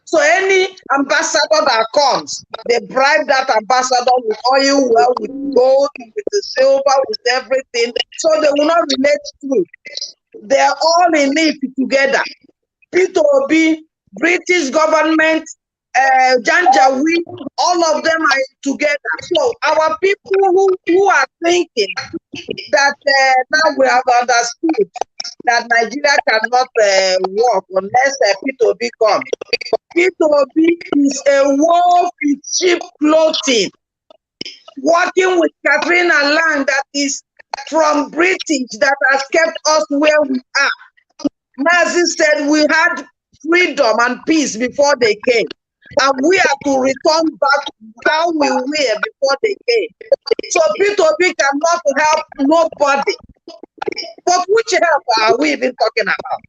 So any ambassador that comes, they bribe that ambassador with oil, well, with gold, with the silver, with everything. So they will not relate to it. They are all in it together. Peter Obi, British government, Janjaweed, all of them are together. So our people who are thinking that now we have understood that Nigeria cannot work unless P2B comes. P2B is a wolf in cheap clothing, working with Katrina Lang that is from British, that has kept us where we are. Mazi said we had freedom and peace before they came, and we have to return back how we were before they came. So P2B cannot help nobody. But which help are we even talking about?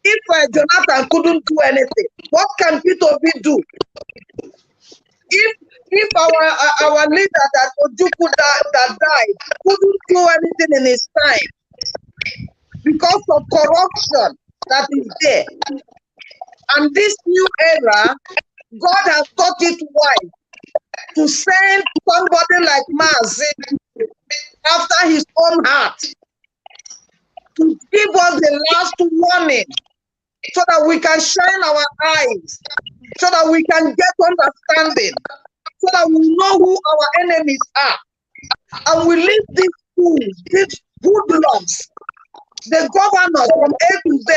If Jonathan couldn't do anything, what can P2B do? If our leader that Ojukwu that died couldn't do anything in his time because of corruption that is there, and this new era, God has thought it wise to send somebody like Mazi after his own heart to give us the last warning, so that we can shine our eyes, so that we can get understanding, so that we know who our enemies are. And we leave these fools, these hoodlums, the governors from A to Z,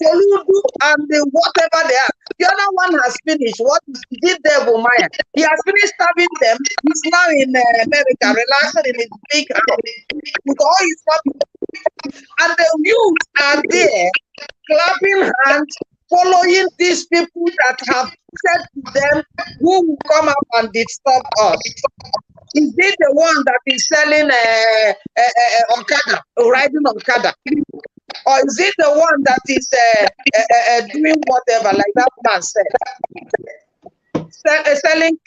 Soludo and the whatever they are. The other one has finished. What did Devil Maya? He has finished stabbing them. He's now in America, relaxing in his big house with all his family. And the youth are there, clapping hands, following these people that have said to them who will come up and disturb us. Is it the one that is selling Okada, riding Okada? Or is it the one that is doing whatever, like that man said, selling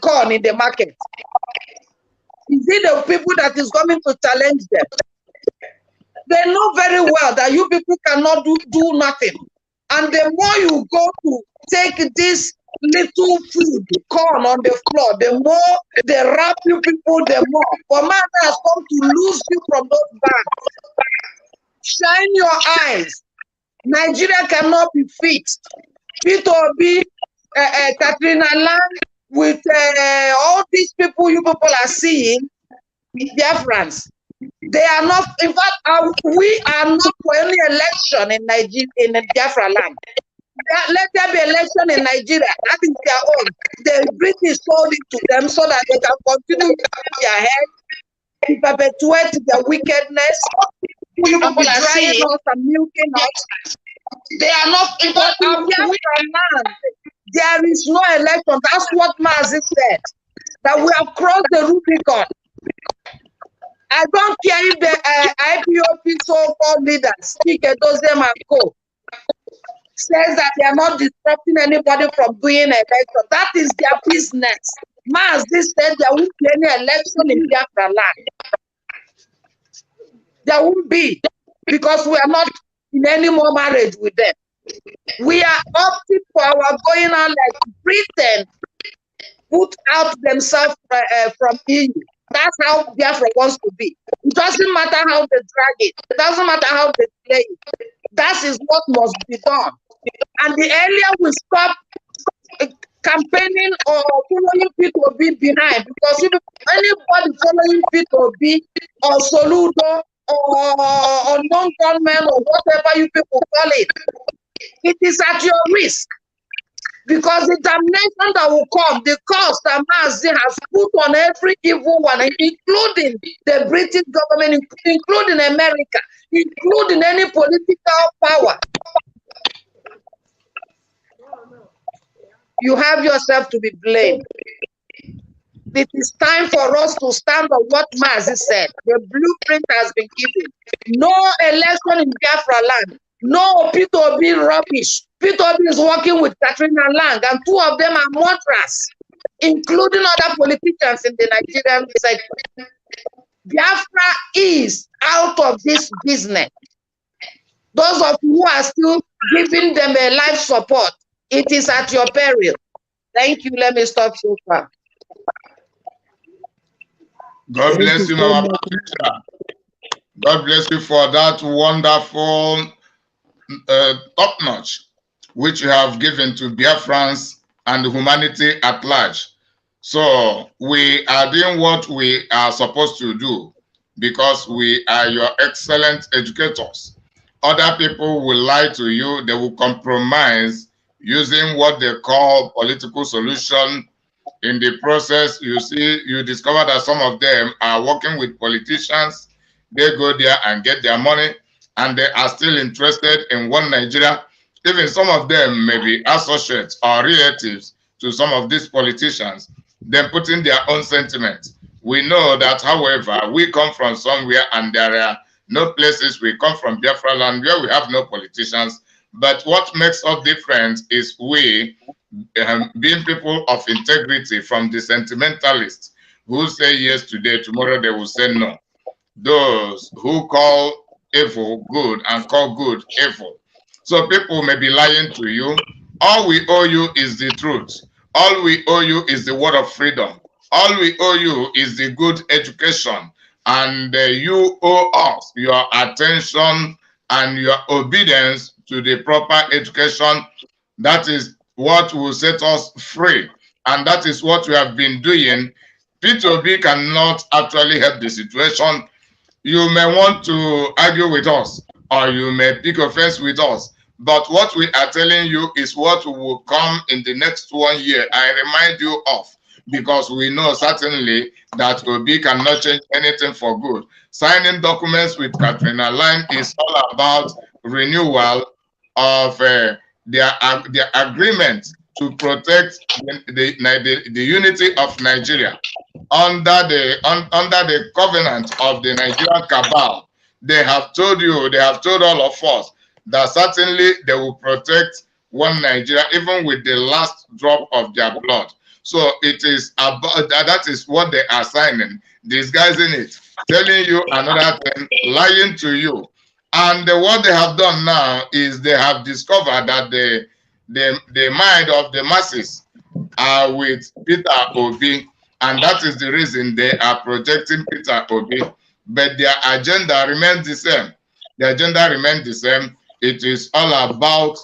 corn in the market? Is it the people that is coming to challenge them? They know very well that you people cannot do nothing. And the more you go to take this little food, corn on the floor, the more they wrap you people, the more. For man has come to lose you from those banks. Shine your eyes. Nigeria cannot be fixed. P2B, Katrina Lang, with all these people you people are seeing, Biafrans. They are not, in fact, we are not for any election in Nigeria, in Biafra land. Let there be election in Nigeria. That is their own. The British sold it to them so that they can continue to their head, to perpetuate their wickedness. You people are drying us and milking us. They are not, in fact, in Biafra land, there is no election. That's what Mazi said. That we have crossed the Rubicon. I don't care if the IPOB so-called leaders, speak Edozem and Co, says that they are not disrupting anybody from doing an election. That is their business. Mazi said there won't be any election in Biafra land. There won't be, because we are not in any more marriage with them. We are opting for our going on like Britain put out themselves from EU. That's how Biafra wants to be. It doesn't matter how they drag it. It doesn't matter how they play it. That is what must be done. And the earlier we stop campaigning or following P2B behind, because if anybody following P2B or Soludo or non-gunmen or whatever you people call it, it is at your risk. Because the damnation that will come, the cost that Mazi has put on every evil one, including the British government, including America, including any political power. You have yourself to be blamed. It is time for us to stand on what Mazi said. The blueprint has been given. No election in Biafra land. No P2B rubbish. P2B is working with Katrina Lang, and two of them are murderers, including other politicians in the Nigerian sector. Biafra is out of this business. Those of you who are still giving them a life support, it is at your peril. Thank you. Let me stop so far. God bless you, Mama Patricia. God bless you for that wonderful top-notch which you have given to Biafrans and humanity at large. So we are doing what we are supposed to do. because we are your excellent educators. Other people will lie to you. They will compromise using what they call political solution. In the process, you discover that some of them are working with politicians. They go there and get their money, and they are still interested in one Nigeria. Even some of them may be associates or relatives to some of these politicians, then putting their own sentiments. We know that, however, we come from somewhere and there are no places. We come from Biafra land where we have no politicians. But what makes us different is we, being people of integrity, from the sentimentalists who say yes today, tomorrow they will say no. Those who call evil good and call good evil. So people may be lying to you. All we owe you is the truth. All we owe you is the word of freedom. All we owe you is the good education. And you owe us your attention and your obedience to the proper education. That is what will set us free. And that is what we have been doing. P2B cannot actually help the situation. You may want to argue with us, or you may pick offense with us. But what we are telling you is what will come in the next 1 year. I remind you of, because we know certainly that Obi cannot change anything for good. Signing documents with Katrina Line is all about renewal of their agreement to protect the unity of Nigeria under the covenant of the Nigerian cabal. They have told you, they have told all of us that certainly they will protect one Nigeria, even with the last drop of their blood. So it is about that is what they are signing, disguising it, telling you another thing, lying to you. And what they have done now is they have discovered that the mind of the masses are with Peter Obi, and that is the reason they are protecting Peter Obi. But their agenda remains the same. The agenda remains the same. It is all about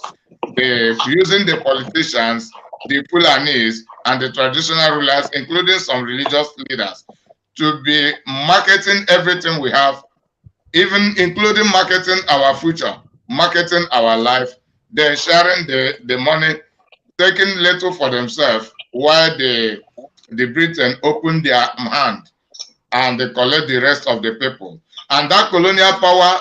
using the politicians, the Fulanis, and the traditional rulers, including some religious leaders, to be marketing everything we have, even including marketing our future, marketing our life, then sharing the money, taking little for themselves, while the Britain open their hand and they collect the rest of the people. And that colonial power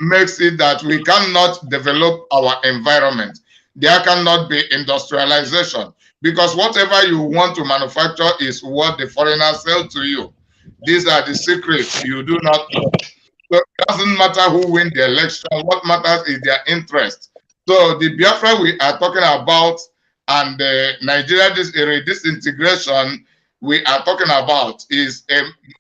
makes it that we cannot develop our environment. There cannot be industrialization, because whatever you want to manufacture is what the foreigners sell to you. These are the secrets you do not know. So it doesn't matter who wins the election. What matters is their interest. So the Biafra we are talking about and the Nigeria disintegration we are talking about is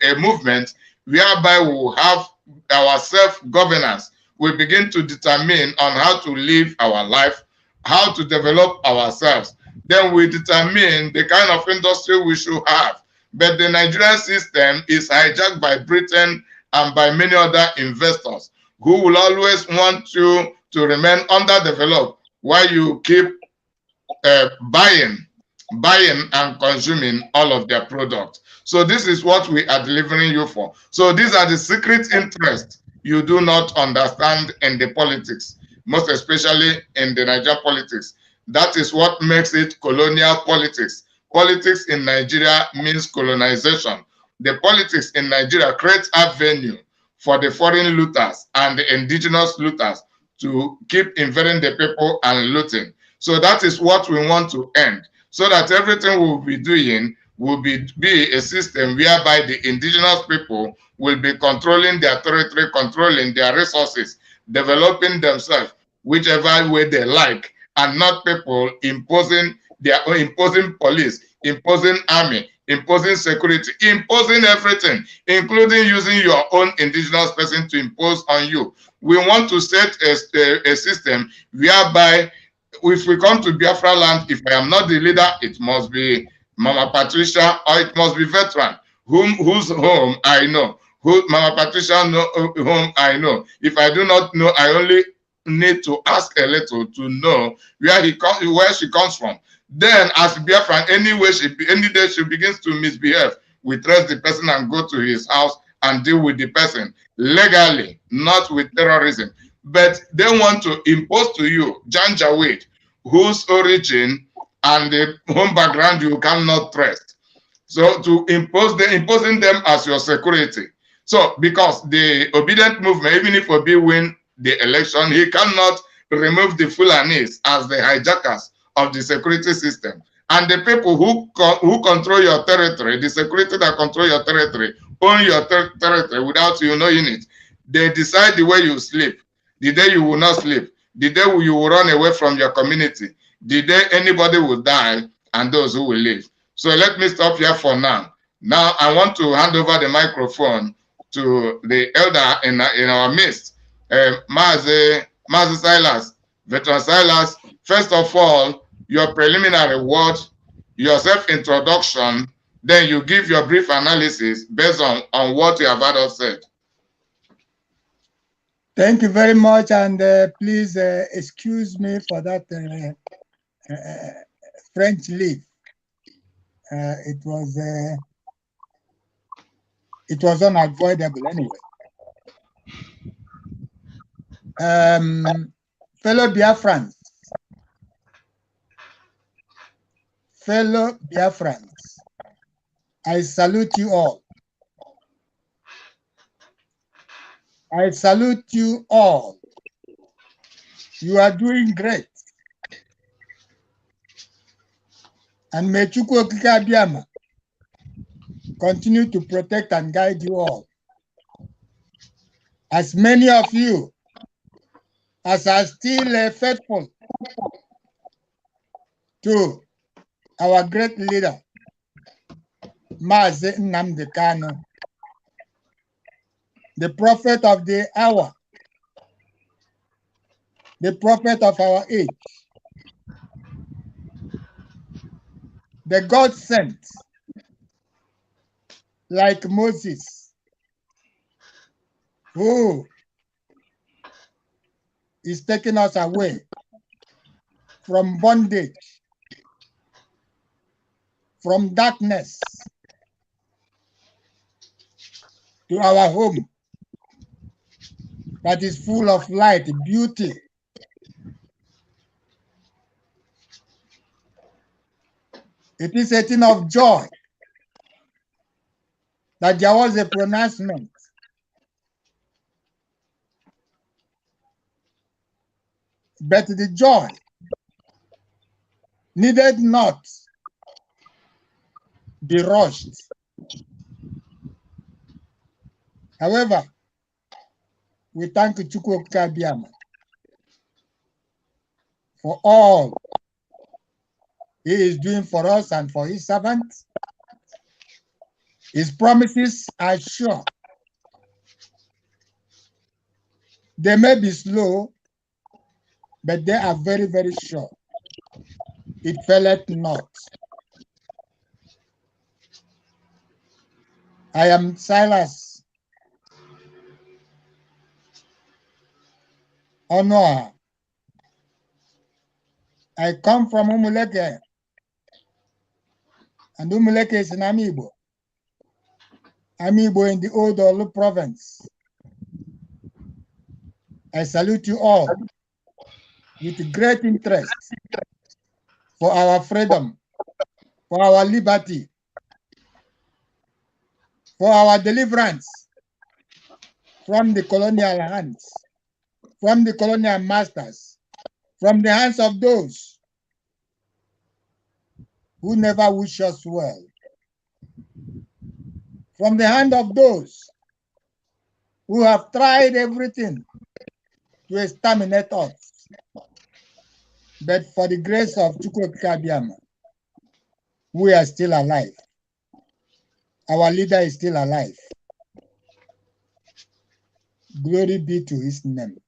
a movement whereby we will have our self-governance. We begin to determine on how to live our life, how to develop ourselves. Then we determine the kind of industry we should have. But the Nigerian system is hijacked by Britain and by many other investors who will always want you to remain underdeveloped while you keep buying and consuming all of their products. So this is what we are delivering you for. So these are the secret interests you do not understand in the politics, most especially in the Nigerian politics. That is what makes it colonial politics. Politics in Nigeria means colonization. The politics in Nigeria creates avenue for the foreign looters and the indigenous looters to keep invading the people and looting. So that is what we want to end, so that everything we'll be doing will be a system whereby the indigenous people will be controlling their territory, controlling their resources, developing themselves whichever way they like, and not people imposing police, imposing army, imposing security, imposing everything, including using your own indigenous person to impose on you. We want to set a system whereby if we come to Biafra land, if I am not the leader, it must be Mama Patricia, or it must be veteran, whose home I know, who Mama Patricia know, whom I know. If I do not know, I only need to ask a little to know where she comes from. Then, as Biafran, any day she begins to misbehave, we trace the person and go to his house and deal with the person legally, not with terrorism. But they want to impose to you Janjaweed, whose origin and the home background you cannot trust. So to imposing them as your security. So because the obedient movement, even if Obi win the election, he cannot remove the Fulanis as the hijackers of the security system. And the people who control your territory, the security that control your territory, own your territory without you knowing it. They decide the way you sleep, the day you will not sleep, the day you will run away from your community, the day anybody will die, and those who will live. So let me stop here for now. Now I want to hand over the microphone to the elder in our midst, Mazi Silas, Veteran Silas. First of all, your preliminary word, your self-introduction, then you give your brief analysis based on what you have had us said. Thank you very much, and please excuse me for that French leaf. It was unavoidable anyway. Fellow Biafrans, I salute you all. I salute you all. You are doing great. And may Chukwu Okike Abiyama continue to protect and guide you all. As many of you as are still faithful to our great leader, Mazi Nnamdi Kanu, the prophet of the hour, the prophet of our age, the God sent, like Moses, who is taking us away from bondage, from darkness, to our home that is full of light, beauty. It is a thing of joy that there was a pronouncement but the joy needed not be rushed. However, we thank Chukwu Okike Abiyama for all he is doing for us and for his servants. His promises are sure. They may be slow, but they are very, very sure. It faileth not. I am Silas Onoa. I come from Umuleke, and Umuleke is in Amibo. Amibo in the Old Olu province. I salute you all with great interest for our freedom, for our liberty, for our deliverance from the colonial hands, from the colonial masters, from the hands of those who never wish us well, from the hand of those who have tried everything to exterminate us. But for the grace of Chukwu Okike Abiyama, we are still alive. Our leader is still alive. Glory be to his name.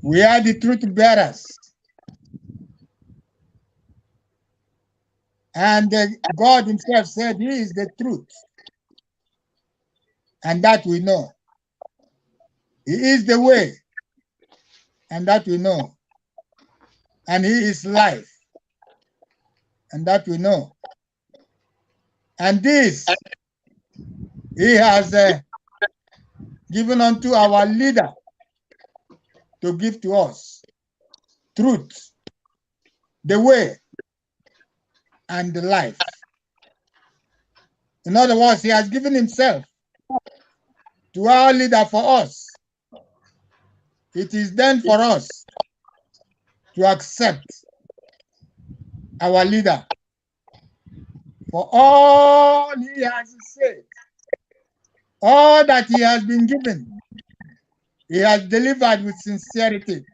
We are the truth bearers. And God himself said he is the truth. And that we know. He is the way. And that we know. And he is life. And that we know. And this He has given unto our leader to give to us truth, the way, and the life. In other words, he has given himself to our leader for us. It is then for us to accept our leader for all he has said, all that he has been given. He has delivered with sincerity,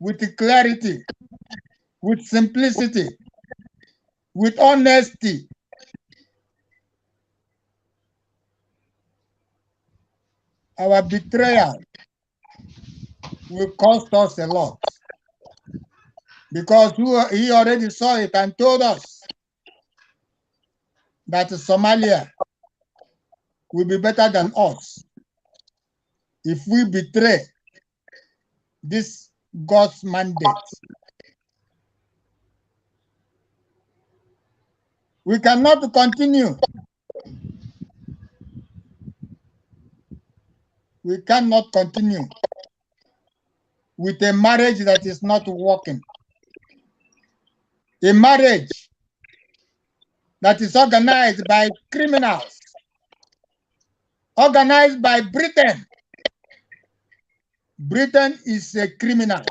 with clarity, with simplicity, with honesty. Our betrayal will cost us a lot, because he already saw it and told us that Somalia will be better than us if we betray this God's mandate. We cannot continue. We cannot continue with a marriage that is not working. A marriage that is organized by criminals, organized by Britain. Britain is a criminal.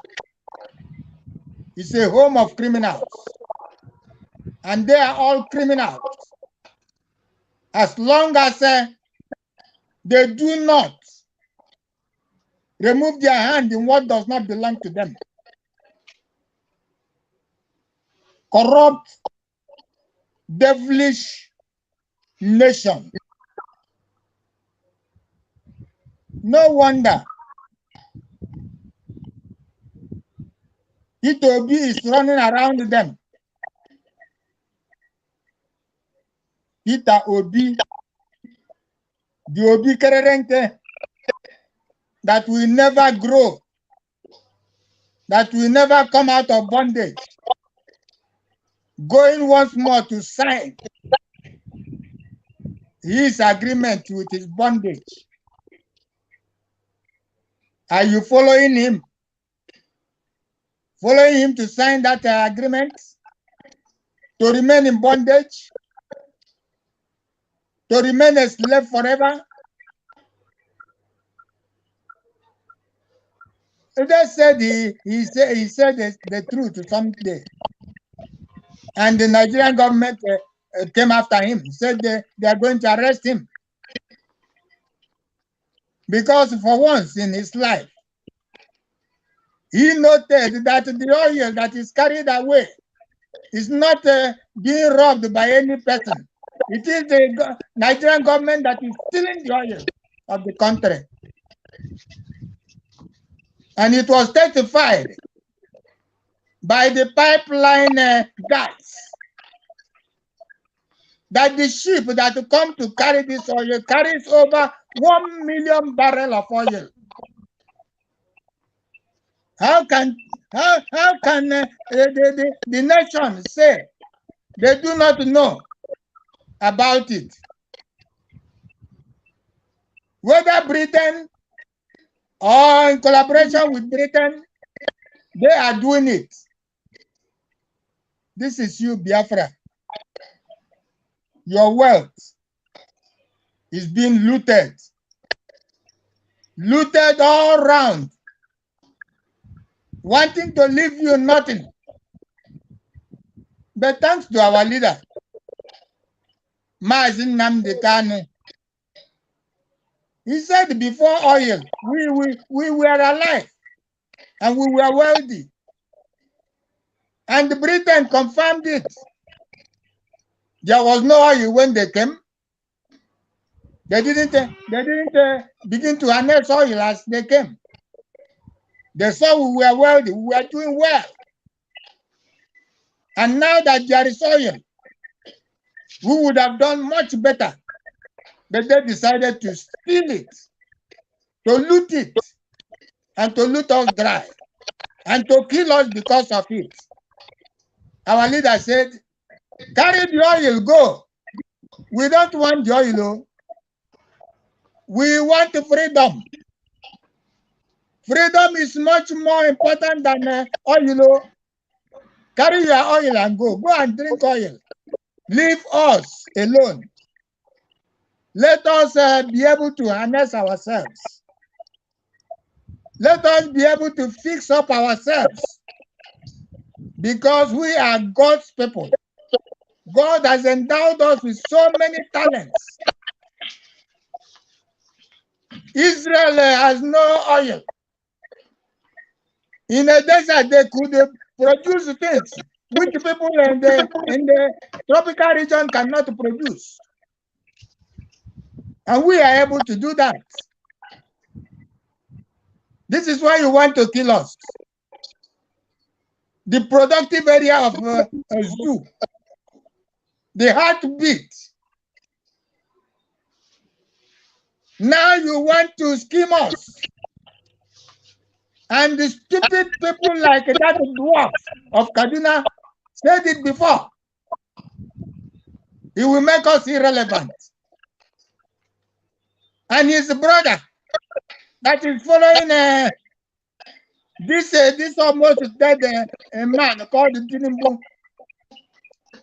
It's a home of criminals. And they are all criminals. As long as they do not remove their hand in what does not belong to them. Corrupt, devilish nation. No wonder IPOB is running around them. Peter Obi, the Obi Kererente, that will never grow, that will never come out of bondage, going once more to sign his agreement with his bondage. Are you following him? Following him to sign that agreement? To remain in bondage? To remain a slave forever? They said he said the truth someday. And the Nigerian government came after him, said they are going to arrest him. Because for once in his life, he noted that the oil that is carried away is not being robbed by any person. It is the Nigerian government that is stealing the oil of the country. And it was testified by the pipeline guys that the ship that come to carry this oil carries over 1 million barrels of oil. How can the nation say they do not know about it? Whether Britain or in collaboration with Britain, they are doing it. This is you, Biafra. Your wealth is being looted. Looted all around. Wanting to leave you nothing. But thanks to our leader, Mazin Nnamdi Kanu, he said before oil, we were alive and we were wealthy. And Britain confirmed it. There was no oil when they came. They didn't begin to annex oil as they came. They saw we were wealthy, we were doing well. And now that there is oil, we would have done much better. But they decided to steal it, to loot it, and to loot us dry, and to kill us because of it. Our leader said, carry the oil, go. We don't want the oil. We want freedom. Freedom is much more important than oil. Carry your oil and go. Go and drink oil. Leave us alone. Let us be able to harness ourselves. Let us be able to fix up ourselves. Because we are God's people. God has endowed us with so many talents. Israel has no oil. In a desert, they could produce things which people in the tropical region cannot produce. And we are able to do that. This is why you want to kill us. The productive area of a zoo, the heartbeat. Now you want to scheme us. And the stupid people like that dwarf of Kaduna said it before. He will make us irrelevant. And his brother that is following this almost dead man called Tinubu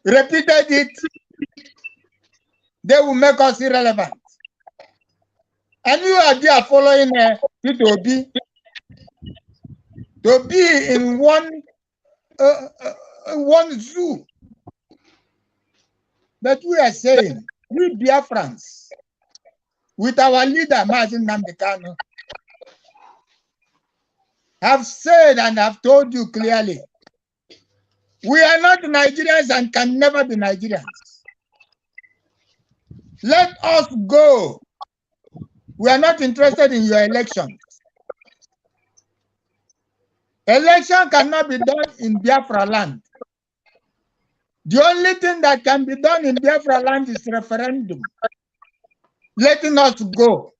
repeated it. They will make us irrelevant. And you are there following IPOB to be in one zoo. But we are saying, we Biafrans, with our leader, Mazin Namdekano, have said and have told you clearly, we are not Nigerians and can never be Nigerians. Let us go. We are not interested in your elections. Election cannot be done in Biafra land. The only thing that can be done in Biafra land is referendum. Letting us go.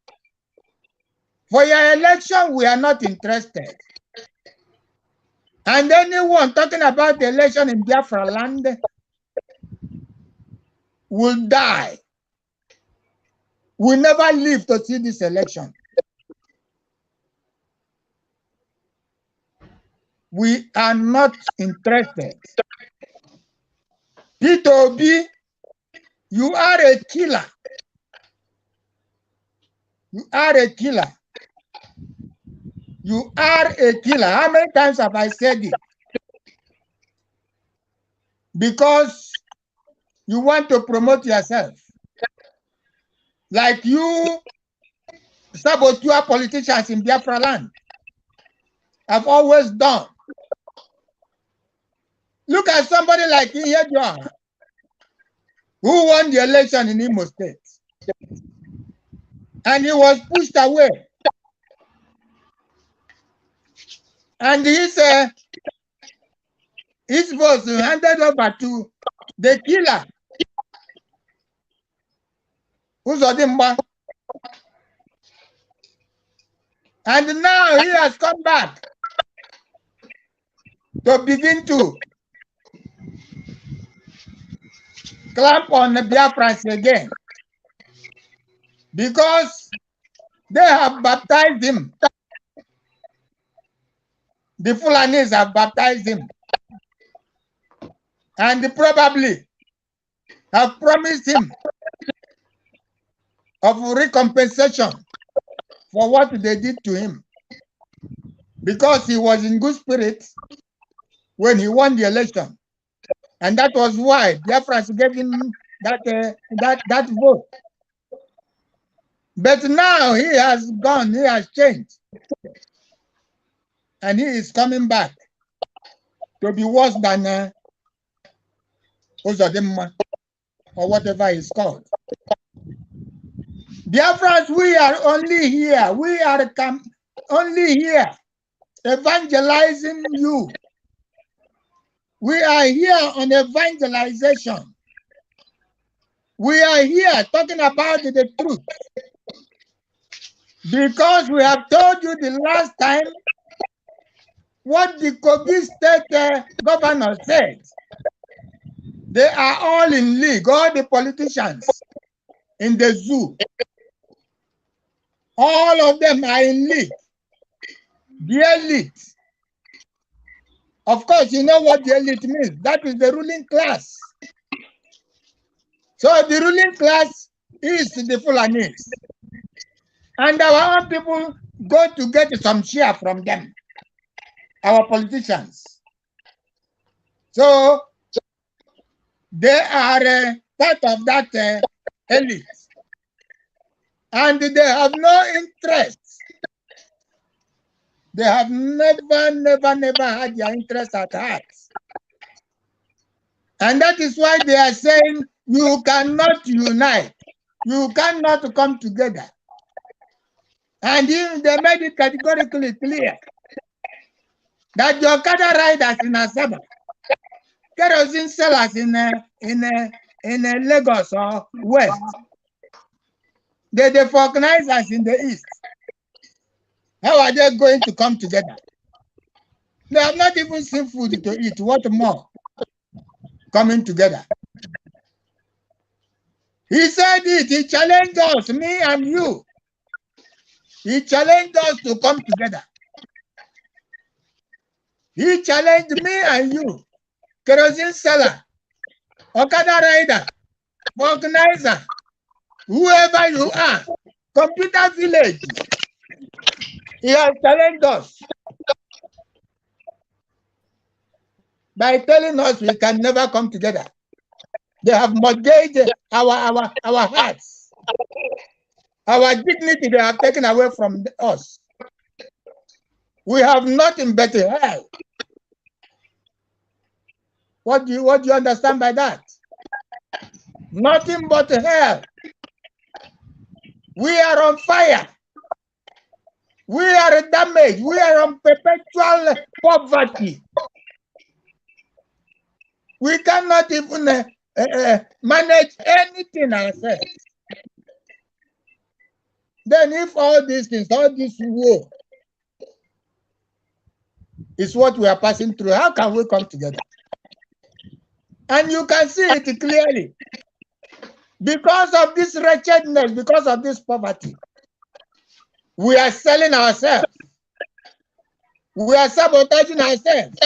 For your election, we are not interested. And anyone talking about the election in Biafra land will die. Will never live to see this election. We are not interested. IPOB, you are a killer. You are a killer. You are a killer. How many times have I said it? Because you want to promote yourself. Like you saboteur politicians in Biafra land have always done. Look at somebody like Ihejuaha, who won the election in Imo State. And he was pushed away. And his votes handed over to the killer, Uzodimba. And now he has come back to begin to clamp on the Biafrans again. Because they have baptized him. The Fulanis have baptized him. And they probably have promised him of recompensation for what they did to him. Because he was in good spirits when he won the election. And that was why Biafrans gave him that vote. But now he has gone, he has changed. And he is coming back to be worse than Uzodimma, or whatever he's called. Biafrans, we are only here. We are only here evangelizing you. We are here on evangelization. We are here talking about the truth. Because we have told you the last time what the Kogi State governor said. They are all in league, all the politicians in the zoo. All of them are in league. The elite. Of course, you know what the elite means. That is the ruling class. So the ruling class is the Fulanis. And our own people go to get some share from them, our politicians. So they are part of that elite. And they have no interest. They have never had their interest at heart. And that is why they are saying you cannot unite. You cannot come together. And even they made it categorically clear that your Okada riders in Asaba, kerosene sellers in Lagos or West, the vulcanizers in the East, how are they going to come together? They have not even seen food to eat. What more? Coming together. He said it. He challenged us, me and you. He challenged us to come together. He challenged me and you, kerosene seller, Okada rider, organizer, whoever you are, computer village. He has challenged us by telling us we can never come together. They have mortgaged our hearts. Our dignity they have taken away from us. We have nothing but hell. What do you understand by that? Nothing but hell. We are on fire. We are damaged. We are on perpetual poverty. We cannot even manage anything ourselves. Then if all these things, all this war is what we are passing through, how can we come together? And you can see it clearly. Because of this wretchedness, because of this poverty, we are selling ourselves. We are sabotaging ourselves.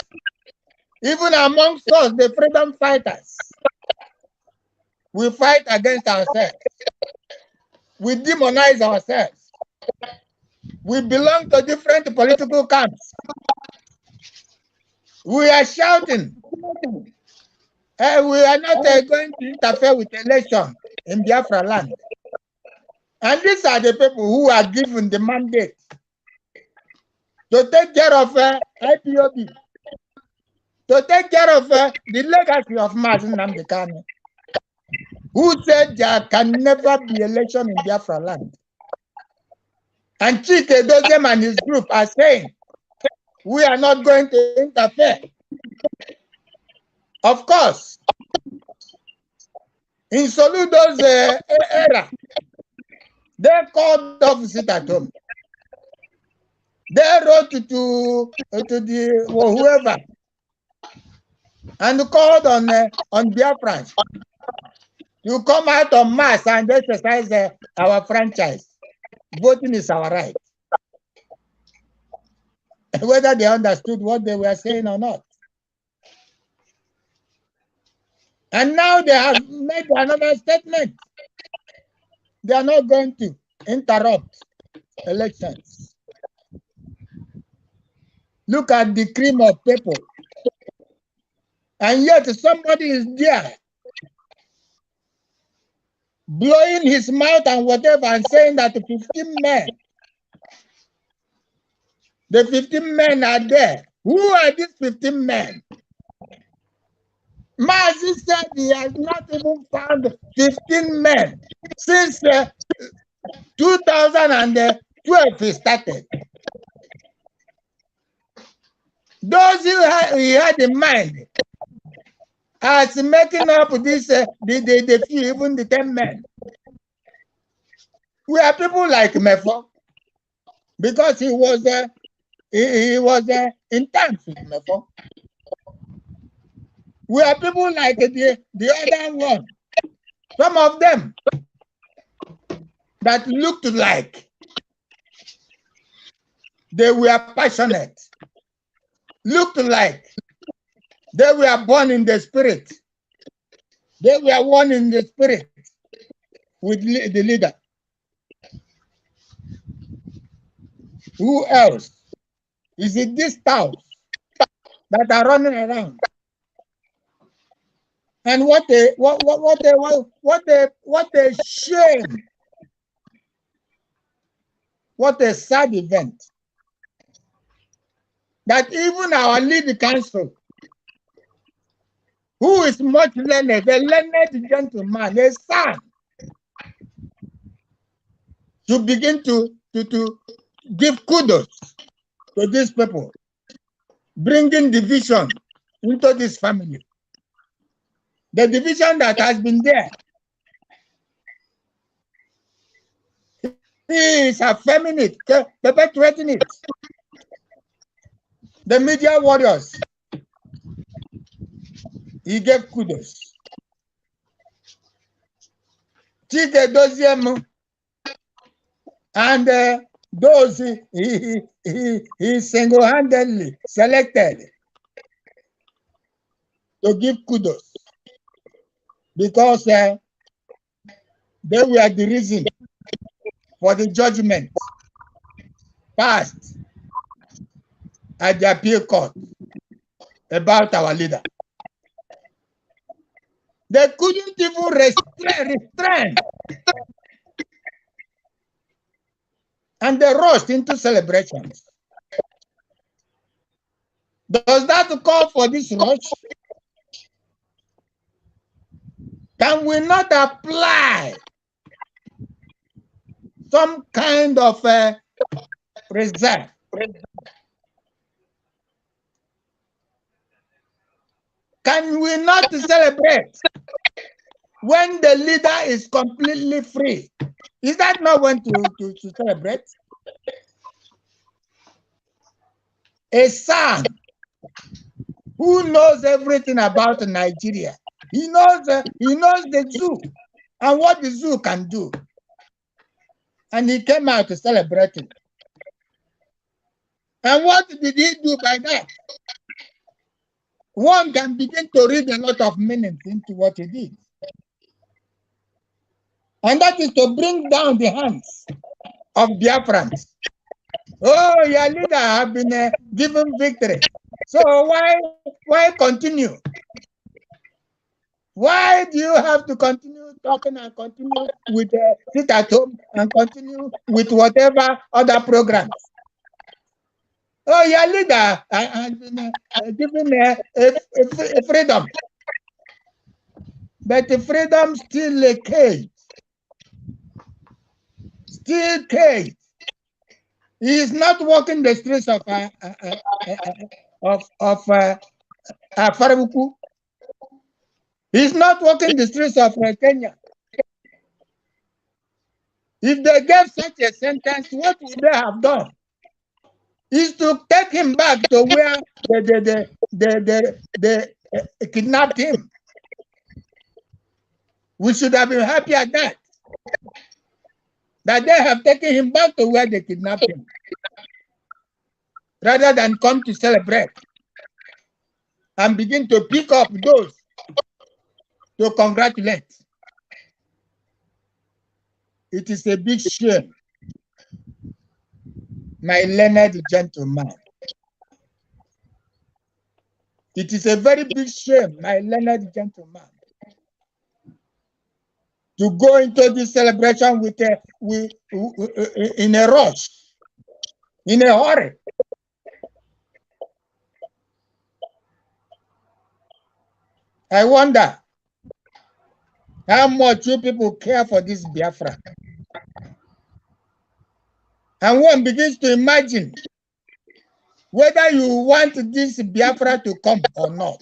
Even amongst us, the freedom fighters, we fight against ourselves. We demonize ourselves. We belong to different political camps. We are shouting. We are not going to interfere with election in Biafra land. And these are the people who are given the mandate to take care of IPOB, to take care of the legacy of Mazin Nnamdi Kanu, who said there can never be election in Biafra land. And Chike Dozem and his group are saying, we are not going to interfere. Of course, in Soludo's era, they called off sit at home. They wrote to the whoever and called on Biafrans to come out en mass and exercise our franchise. Voting is our right. Whether they understood what they were saying or not. And now they have made another statement. They are not going to interrupt elections. Look at the cream of people. And yet somebody is there blowing his mouth and whatever and saying that the 15 men are there. Who are these 15 men? Mazi said he has not even found 15 men since 2012 he started. Those he had in mind as making up this, the few, even the 10 men. We are people like Mefo, because he was intense with Mefo. We are people like the other one. Some of them that looked like They were passionate. Looked like they were born in the spirit. They were one in the spirit with the leader. Who else? Is it these touts that are running around? And what a shame! What a sad event! That even our lead council, who is much learned, a learned gentleman, a son, to begin to give kudos to these people, bringing division into this family. The division that has been there. He is effeminate, perpetuating it. The media warriors, he gave kudos. Chike Doziem and those he single-handedly selected to give kudos because they were the reason for the judgment passed at the appeal court about our leader. They couldn't even restrain. And they rushed into celebrations. Does that call for this rush? Can we not apply some kind of reserve? Can we not celebrate when the leader is completely free? Is that not when to celebrate? A son who knows everything about Nigeria. He knows the zoo and what the zoo can do. And he came out to celebrate it. And what did he do by that? One can begin to read a lot of meaning into what he did. And that is to bring down the hands of Biafrans. Oh, your leader have been given victory. So why continue? Why do you have to continue talking and continue with sit at home and continue with whatever other programs? Oh, your leader has been given a freedom. But the freedom still a cage. Still cage. He is not walking the streets of Farabuku. He's not walking the streets of Kenya. If they gave such a sentence, what would they have done? Is to take him back to where they kidnapped him. We should have been happy at that. That they have taken him back to where they kidnapped him. Rather than come to celebrate and begin to pick up those to congratulate. It is a big shame, my learned gentleman. It is a very big shame, my learned gentleman, to go into this celebration in a rush, in a hurry. I wonder how much you people care for this Biafra. And one begins to imagine whether you want this Biafra to come or not.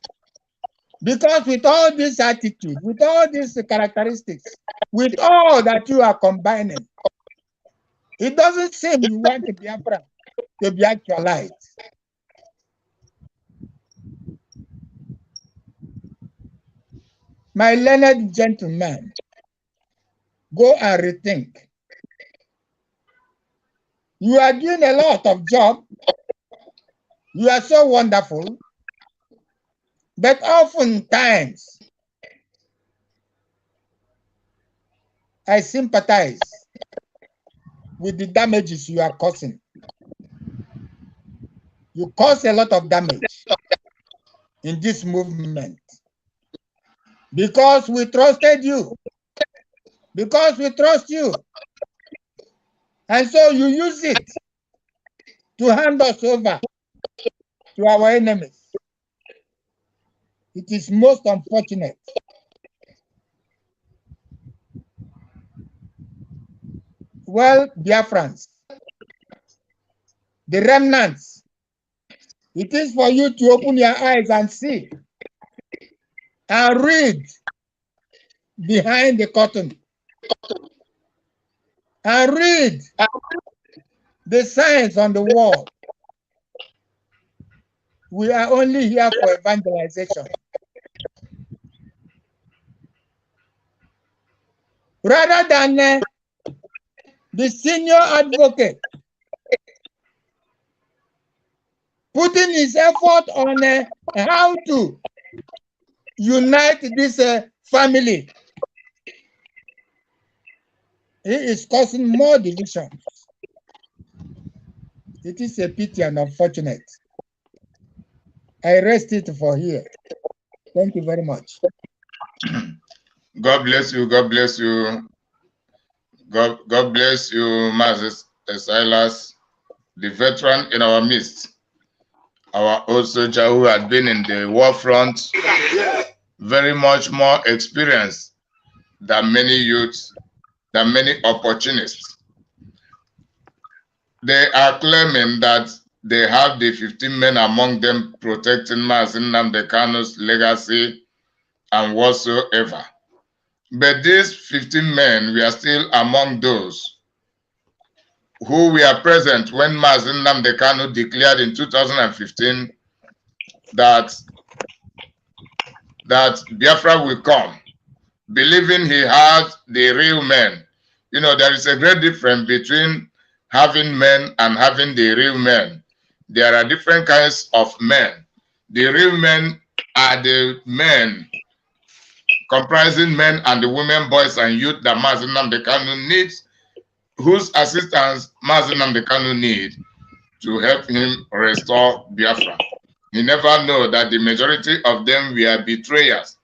Because with all this attitude, with all these characteristics, with all that you are combining, it doesn't seem you want the Biafra to be actualized. My learned gentleman, go and rethink. You are doing a lot of job. You are so wonderful. But oftentimes, I sympathize with the damages you are causing. You cause a lot of damage in this movement because we trusted you, because we trust you. And so you use it to hand us over to our enemies. It is most unfortunate. Well, Biafrans, the remnants, it is for you to open your eyes and see and read behind the curtain and read the signs on the wall. We are only here for evangelization. Rather than the senior advocate putting his effort on how to unite this family, he is causing more divisions. It is a pity and unfortunate. I rest it for here. Thank you very much. God bless you. God bless you. God bless you, Master Silas, the veteran in our midst, our old soldier who had been in the war front, very much more experienced than many youths, than many opportunists. They are claiming that they have the 15 men among them protecting Mazi Nnamdi Kanu's legacy and whatsoever. But these 15 men were still among those who were present when Mazi Nnamdi Kanu declared in 2015 that Biafra will come, believing he had the real men. You know, there is a great difference between having men and having the real men. There are different kinds of men. The real men are the men comprising men and the women, boys and youth that Mazi Nnamdi Kanu needs, whose assistance Mazi Nnamdi Kanu needs to help him restore Biafra. He never knew that the majority of them were betrayers,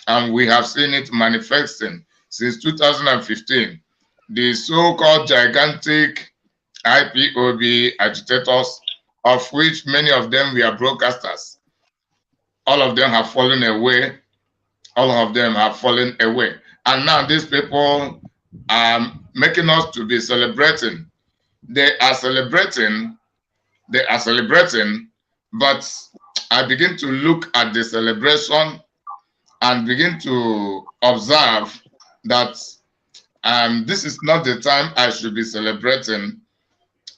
and we have seen it manifesting since 2015. The so-called gigantic IPOB agitators, of which many of them were broadcasters, all of them have fallen away. All of them have fallen away. And now these people are making us to be celebrating. They are celebrating, but I begin to look at the celebration and begin to observe that this is not the time I should be celebrating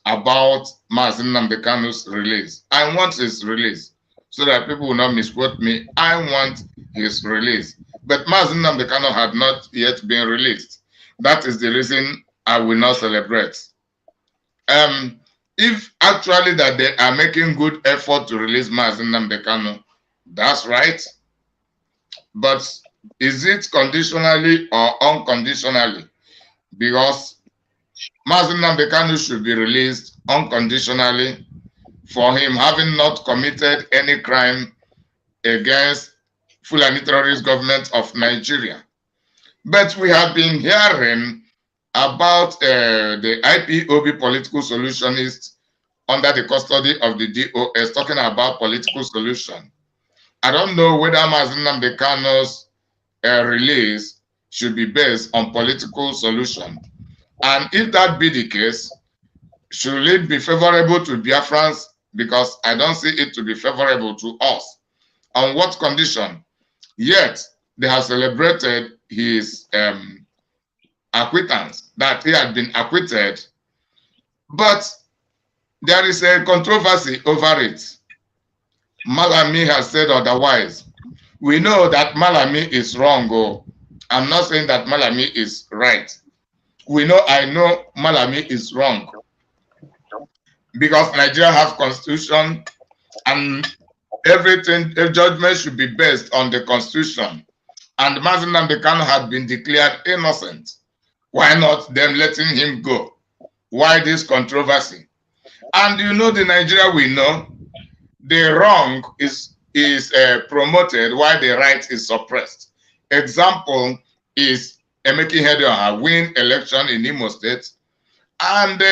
about Mazi Nnamdi Kanu's release. I want his release so that people will not misquote me. I want his release. But Mazi Nnamdi Kanu had not yet been released. That is the reason I will not celebrate. If actually that they are making good effort to release Mazi Nnamdi Kanu, that's right. But is it conditionally or unconditionally? Because Mazi Nnamdi Kanu should be released unconditionally for him having not committed any crime against Fulani terrorist government of Nigeria. But we have been hearing about the IPOB political solutionists under the custody of the DOS talking about political solution. I don't know whether Mazi Nnamdi Kanu's release should be based on political solution. And if that be the case, should it be favorable to Biafrans? Because I don't see it to be favorable to us. On what condition? Yet, they have celebrated his acquittance, that he had been acquitted. But there is a controversy over it. Malami has said otherwise. We know that Malami is wrong. Oh, I'm not saying that Malami is right. I know Malami is wrong. because Nigeria has constitution and everything, judgment should be based on the constitution. And Mazi Nnamdi Kanu had been declared innocent. Why not them letting him go? Why this controversy? And you know, the Nigeria we know, the wrong is promoted while the right is suppressed. Example is Emeki Hedioha win election in Imo State, and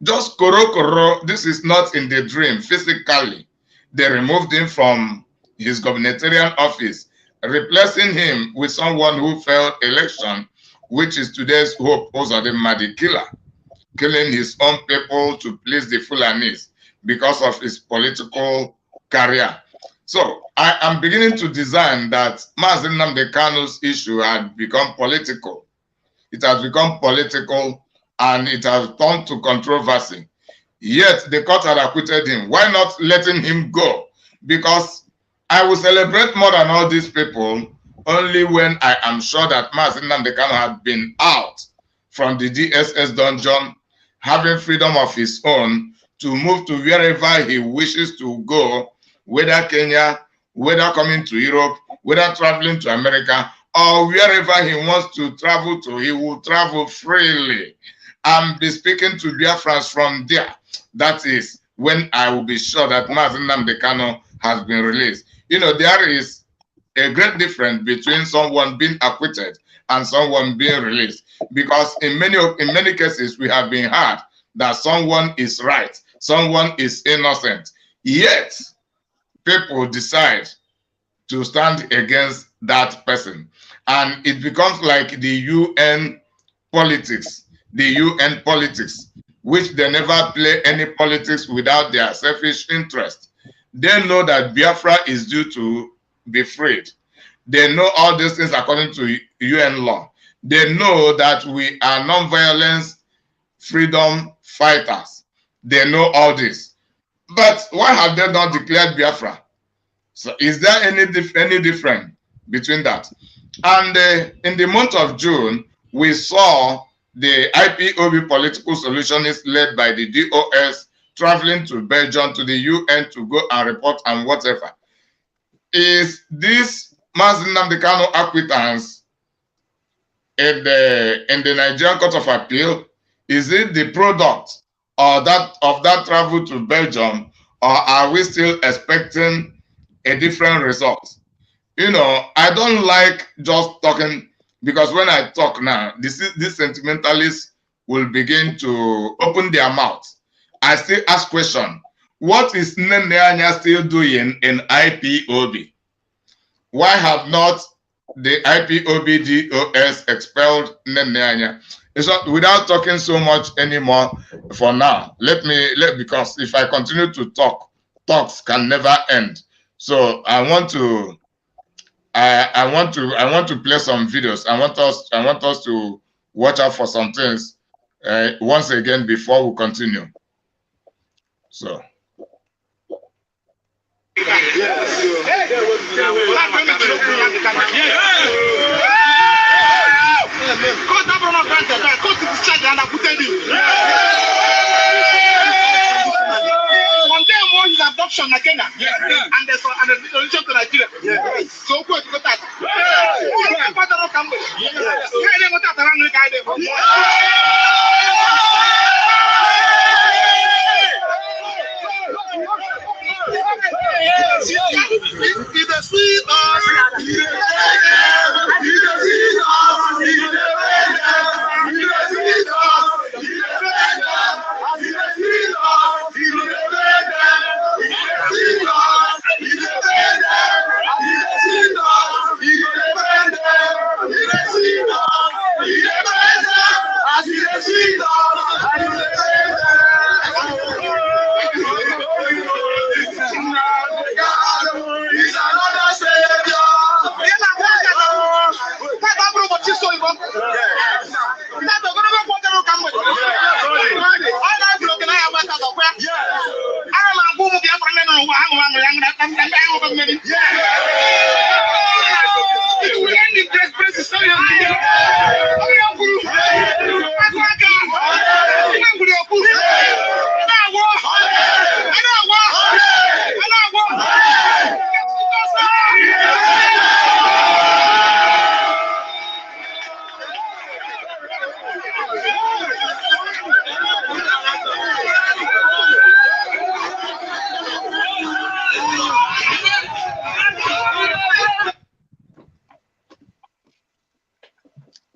just koro, this is not in the dream physically. They removed him from his gubernatorial office, replacing him with someone who failed election, which is today's Hope Uzodimma, the killer, killing his own people to please the Fulanis because of his political career. So I am beginning to design that Mazi Nnamdi Kanu's issue had become political. It has become political and it has turned to controversy. Yet the court had acquitted him. Why not letting him go? Because I will celebrate more than all these people only when I am sure that Mazi Nnamdi Kanu had been out from the DSS dungeon, having freedom of his own to move to wherever he wishes to go, whether Kenya, whether coming to Europe, whether traveling to America, or wherever he wants to travel to, he will travel freely and be speaking to Biafrans from there. That is when I will be sure that Mazi Nnamdi Kanu has been released. You know, there is a great difference between someone being acquitted and someone being released, because in many cases we have been heard that someone is right, someone is innocent, yet people decide to stand against that person, and it becomes like the UN politics, which they never play any politics without their selfish interest. They know that Biafra is due to be freed. They know all these things according to UN law. They know that we are non-violence freedom fighters. They know all this. But why have they not declared Biafra? So is there any difference between that? And in the month of June, we saw the IPOB political solutionists led by the DOS traveling to Belgium, to the UN to go and report and whatever. Is this Mazi Nnamdi Kanu acquittance in the Nigerian Court of Appeal, is it the product of that travel to Belgium, or are we still expecting a different result? You know, I don't like just talking, because when I talk now, these sentimentalists will begin to open their mouths. I still ask question. What is Nneanya still doing in IPOB? Why have not the IPOB DOS expelled Nneanya? It's not, without talking so much anymore for now. Because if I continue to talk, talks can never end. So I want to play some videos. I want us to watch out for some things once again before we continue. So. His adoption in Kenya, and the resolution to Nigeria. So good, go that.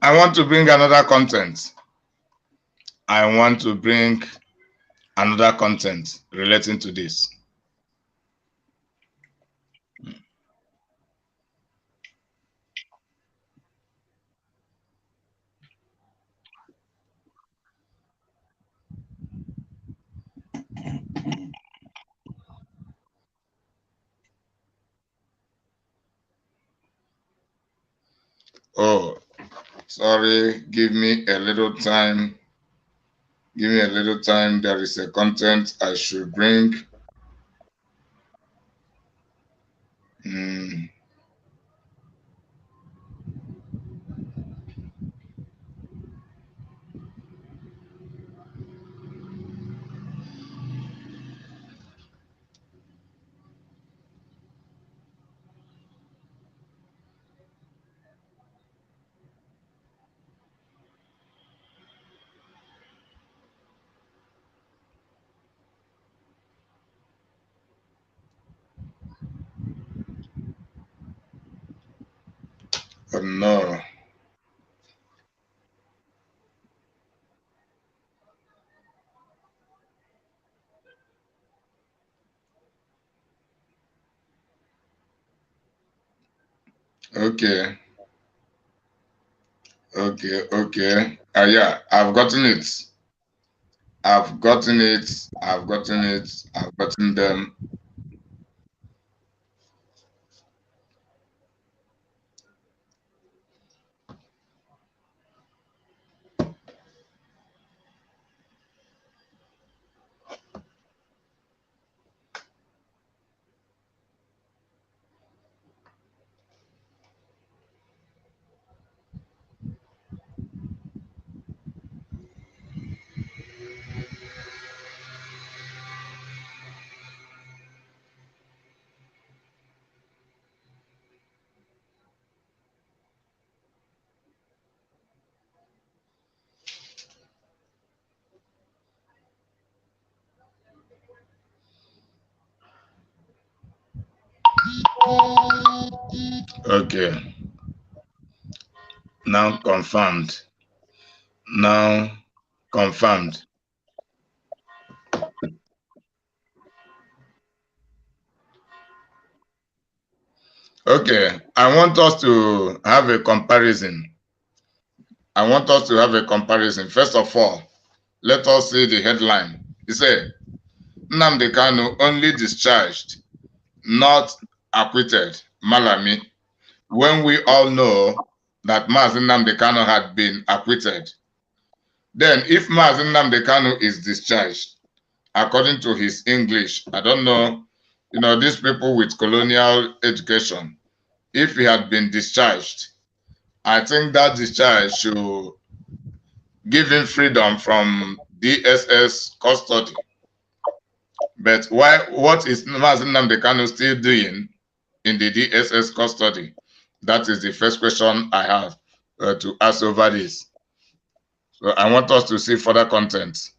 I want to bring another content. I want to bring another content relating to this. Oh, sorry, give me a little time. Give me a little time. There is a content I should bring. Oh, no. Okay. Okay. Yeah, I've gotten it. I've gotten it. I've gotten them. Okay. Now confirmed. Now confirmed. Okay. I want us to have a comparison. First of all, let us see the headline. It said, Nnamdi Kanu only discharged, not acquitted, Malami, when we all know that Mazi Nnamdi Kanu had been acquitted. Then if Mazi Nnamdi Kanu is discharged, according to his English, I don't know, these people with colonial education, if he had been discharged, I think that discharge should give him freedom from DSS custody. But what is Mazi Nnamdi Kanu still doing in the DSS custody? That is the first question I have to ask over this. So I want us to see further content.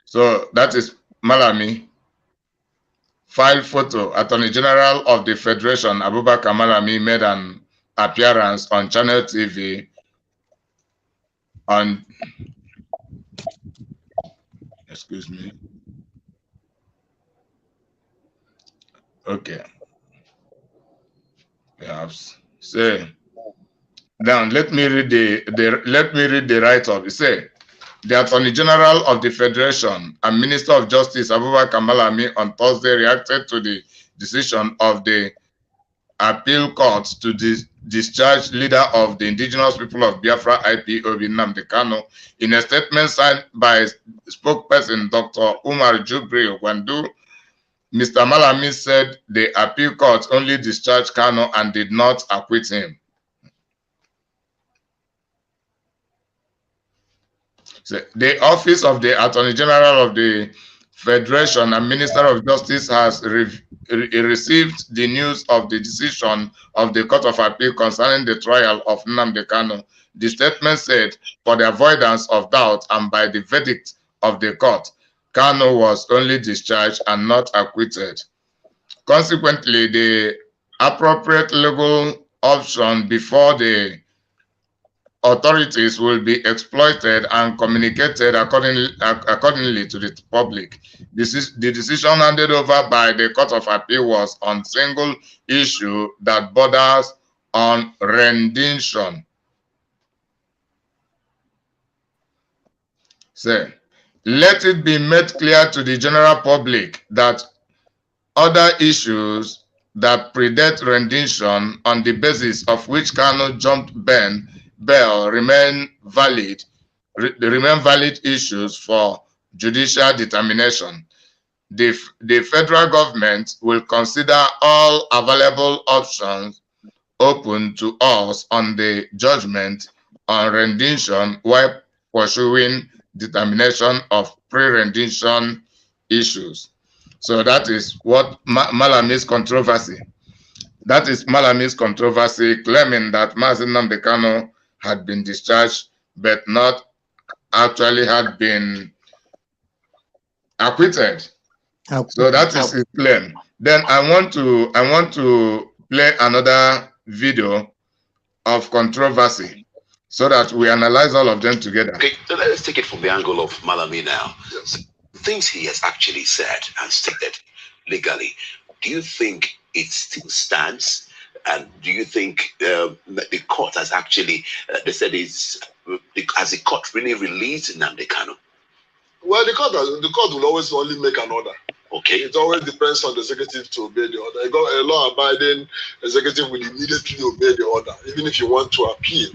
So that is Malami. File photo. Attorney General of the Federation, Abubakar Malami, made an appearance on Channel TV on, excuse me. Okay. Perhaps. Say, now let me read the write-up. It say, the Attorney General of the Federation and Minister of Justice Abubakar Malami on Thursday reacted to the decision of the appeal court to discharge leader of the indigenous people of Biafra IPOB Nnamdi Kanu. In a statement signed by spokesperson Dr. Umar Jubril Gwandu, Mr. Malami said the appeal court only discharged Kanu and did not acquit him. So the office of the Attorney General of the Federation and Minister of Justice has received the news of the decision of the Court of Appeal concerning the trial of Nnamdi Kanu. The statement said, for the avoidance of doubt and by the verdict of the court, Kanu was only discharged and not acquitted. Consequently, the appropriate legal option before the authorities will be exploited and communicated accordingly to the public. The decision handed over by the Court of Appeal was on single issue that borders on rendition. So, let it be made clear to the general public that other issues that predate rendition on the basis of which Kanu jumped bail remain valid issues for judicial determination. The federal government will consider all available options open to us on the judgment on rendition while pursuing determination of pre-rendition issues. So that is what Malami's controversy. That is Malami's controversy, claiming that Mazi Nnamdi Kanu had been discharged, but not actually had been acquitted. So that is his claim. Then I want to play another video of controversy so that we analyze all of them together. Okay, so let's take it from the angle of Malami now. Yes. Things he has actually said and stated legally, do you think it still stands? And do you think the court has actually, they said has the court really released Nnamdi Kanu? Well, the court will always only make an order. Okay. It always depends on the executive to obey the order. A law-abiding executive will immediately obey the order. Even if you want to appeal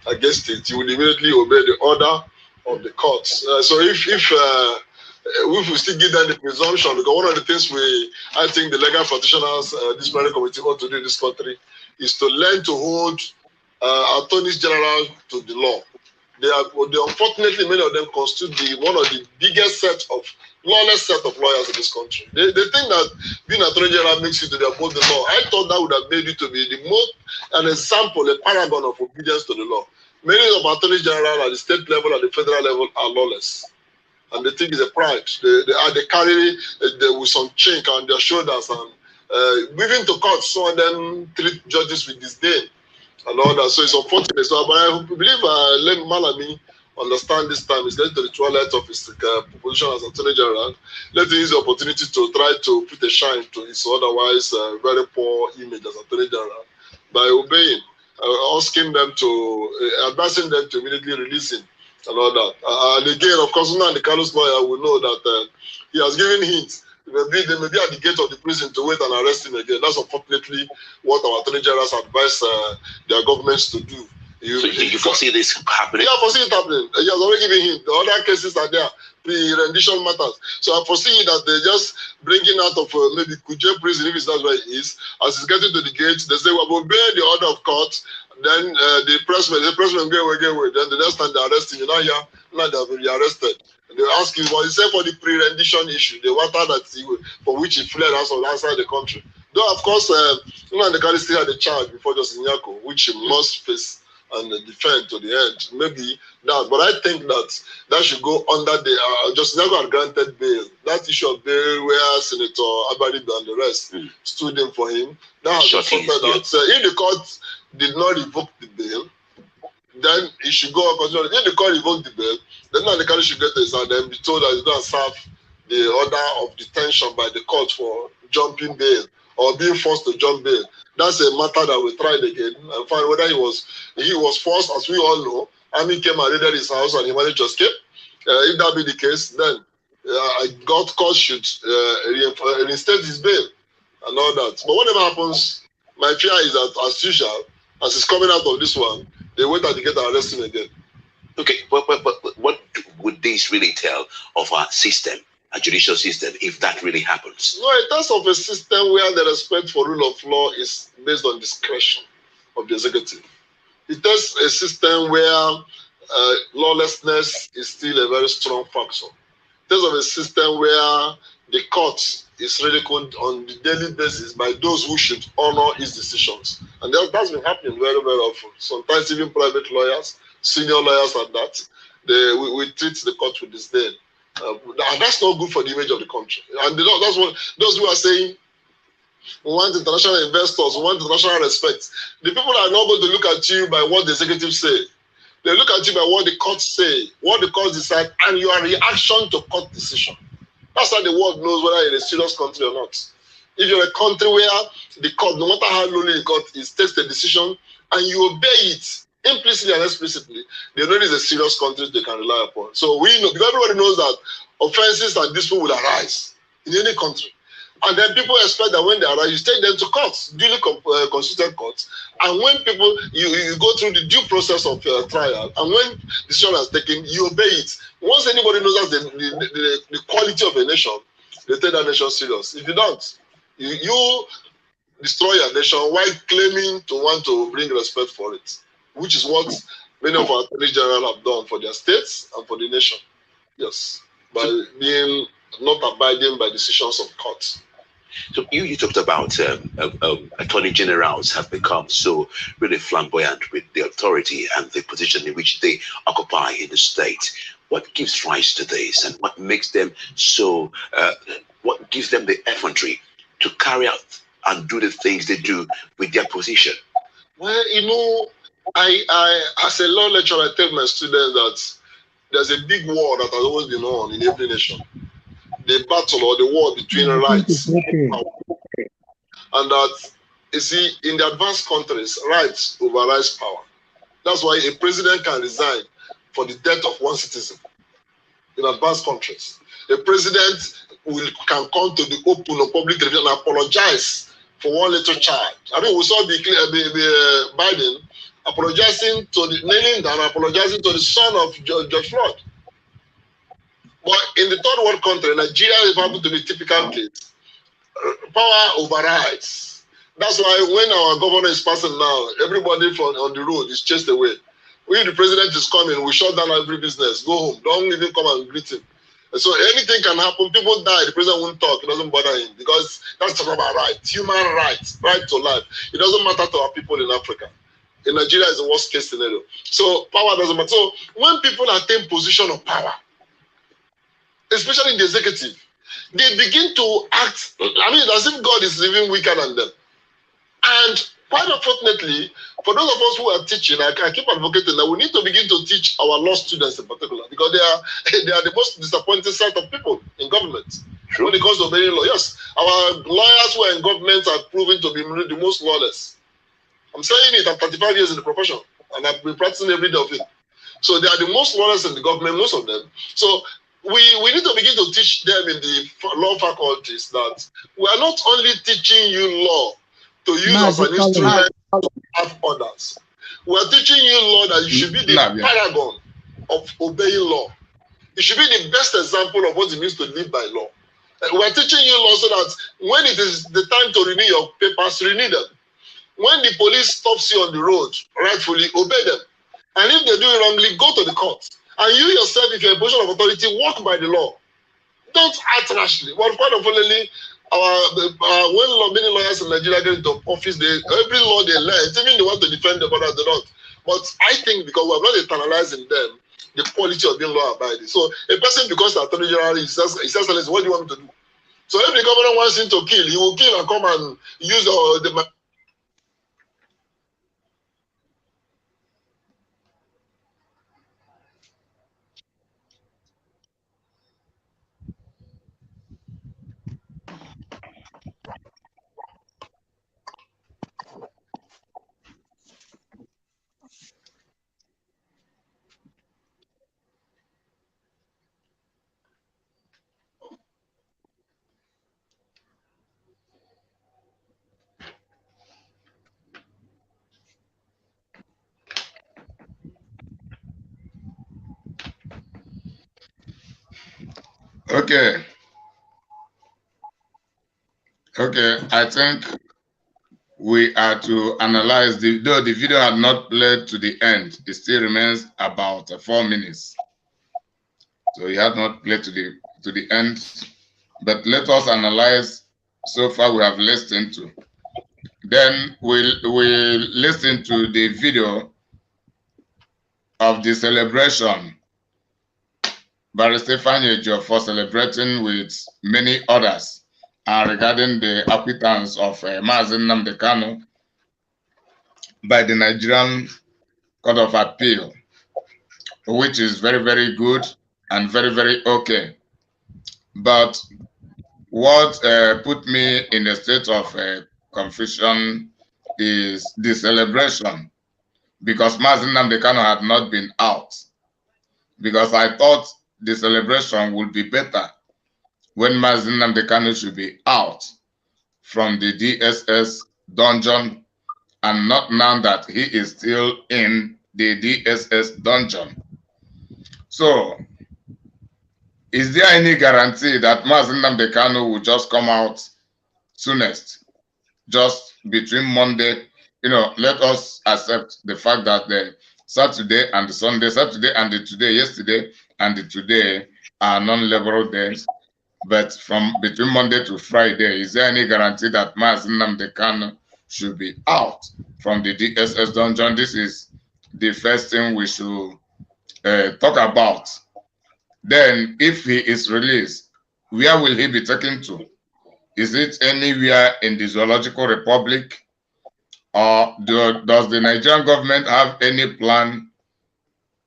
against it, you will immediately obey the order of the courts. So if we still give them the presumption, because one of the things I think the legal practitioners, disciplinary committee ought to do in this country is to learn to hold attorneys general to the law. Unfortunately, many of them constitute one of the biggest lawless set of lawyers in this country. They think that being attorney general makes you to above the law. I thought that would have made you to be an example, a paragon of obedience to the law. Many of our attorney general at the state level and the federal level are lawless. And the thing is a pride. They carry with some chink on their shoulders and moving to court, some of them treat judges with disdain and all that. So it's unfortunate. So I believe let Malami understand this time. He's getting to the toilet of his position as Attorney General. Let him use the opportunity to try to put a shine to his otherwise very poor image as Attorney General by obeying, asking them to, advising them to immediately release him and all that. And again, of course, Nnamdi Kanu's lawyer will know that he has given hints. They may be at the gate of the prison to wait and arrest him again. That's unfortunately what our attorney generals advise their governments to do. So you foresee this happening? Yeah, I foresee it happening. He has already given him. The other cases are there, pre-rendition matters. So I foresee that they're just bringing out of maybe Kuje prison, if it's not where he is. As he's getting to the gate, they say, well, obey the order of court. Then the pressman get away. Then the next time they arrest him, now they've been arrested. They ask him, well, he said for the pre-rendition issue, the water for which he fled outside the country. Though, of course, Nnamdi Kanu still had a charge before Justice Nyako, which he must face and defend to the end. Maybe that, but I think that should go under the Justice Nyako had granted bail. That issue of bail where Senator Abari and the rest stood in for him. That has been sorted out. If the court did not revoke the bail, then he should go on continue. If the court revoked the bail, then Nnamdi Kanu should get this and then be told that he's going to serve the order of detention by the court for jumping bail or being forced to jump bail. That's a matter that we tried again and find whether he was forced, as we all know. Army came and raided his house and he managed to escape. If that be the case, then court should reinstate his bail and all that. But whatever happens, my fear is that, as usual, as he's coming out of this one, they wait at the gate and arrest him again. Okay, but what would this really tell of our system, a judicial system, if that really happens? No, in terms of a system where the respect for rule of law is based on discretion of the executive. It is a system where lawlessness is still a very strong factor. terms of a system where the court is ridiculed on the daily basis by those who should honor his decisions. And that's been happening very, very often. Sometimes even private lawyers, senior lawyers at that, we treat the court with disdain. And that's not good for the image of the country. And that's what those who are saying, we want international investors, we want international respect. The people are not going to look at you by what the executive say. They look at you by what the courts say, what the courts decide, and your reaction to court decision. That's how the world knows whether you're a serious country or not. If you're a country where the court, no matter how lowly the court is, takes the decision and you obey it implicitly and explicitly, they know it's a serious country they can rely upon. So we know, because everybody knows that offenses and disputes will arise in any country. And then people expect that when they arise, you take them to courts, duly constituted courts. And when people, you go through the due process of trial, and when decision is taken, you obey it. Once anybody knows that the quality of a nation, they take that nation serious. If you don't, you destroy your nation while claiming to want to bring respect for it, which is what many of our attorney general have done for their states and for the nation. Yes, by being not abiding by decisions of courts. So you talked about attorney generals have become so really flamboyant with the authority and the position in which they occupy in the state. What gives rise to this, and what makes them so? What gives them the effrontery to carry out and do the things they do with their position? Well, you know, I as a law lecturer, I tell my students that there's a big war that has always been on in every nation. The battle or the war between rights and power. And that, you see, in the advanced countries, rights overrides power. That's why a president can resign for the death of one citizen in advanced countries. A president can come to the open or public television and apologize for one little child. I mean, we saw the Biden apologizing to the, kneeling down, apologizing to the son of George Floyd. But in the third world country, Nigeria is happened to be a typical case. Power overrides. That's why when our governor is passing now, everybody on the road is chased away. When the president is coming, we shut down every business. Go home. Don't even come and greet him. And so anything can happen. People die. The president won't talk. It doesn't bother him because that's about rights, human rights, right to life. It doesn't matter to our people in Africa. In Nigeria, is the worst case scenario. So power doesn't matter. So when people attain position of power, especially in the executive, they begin to act, I mean, as if God is even weaker than them. And quite unfortunately, for those of us who are teaching, I keep advocating that we need to begin to teach our law students in particular, because they are the most disappointing set of people in government. True. When it comes to obeying law. Yes, our lawyers who are in government are proven to be the most lawless. I'm saying it, I'm 35 years in the profession, and I've been practicing every day of it. So they are the most lawless in the government, most of them. So we need to begin to teach them in the law faculties that we are not only teaching you law to use as an instrument to have others. We are teaching you law that you should be the paragon of obeying law. You should be the best example of what it means to live by law. We are teaching you law so that when it is the time to renew your papers, renew them. When the police stops you on the road, rightfully obey them. And if they do it wrongly, go to the court. And you yourself, if you're in a position of authority, walk by the law. Don't act rashly. But quite unfortunately, when many lawyers in Nigeria get into office, every law they learn, even they want to defend them, but they don't. But I think because we have not internalized in them the quality of being law abiding. So a person, because the attorney general is says, what do you want me to do? So if the governor wants him to kill, he will kill and come and use the. Okay. Okay, I think we are to analyze though the video had not played to the end, it still remains about 4 minutes. So it had not played to the to the end, but let us analyze so far we have listened to. Then we'll listen to the video of the celebration by Stephanie Ejo for celebrating with many others regarding the acquittance of Mazen Nnamdi Kanu by the Nigerian Court of Appeal, which is very, very good and very, very okay. But what put me in a state of confusion is the celebration, because Mazen Nnamdi Kanu had not been out. Because I thought the celebration would be better when Mazen Nnamdi Kanu should be out from the DSS dungeon, and not now that he is still in the DSS dungeon. So, is there any guarantee that Mazen Nnamdi Kanu will just come out soonest, just between Monday? You know, let us accept the fact that the Saturday and the Sunday, Saturday and the today, yesterday and the today are non-labor days. But from between Monday to Friday, is there any guarantee that Mazen Nnamdi Kanu should be out from the DSS dungeon? This is the first thing we should talk about. Then, if he is released, where will he be taken to? Is it anywhere in the Zoological Republic? Or does the Nigerian government have any plan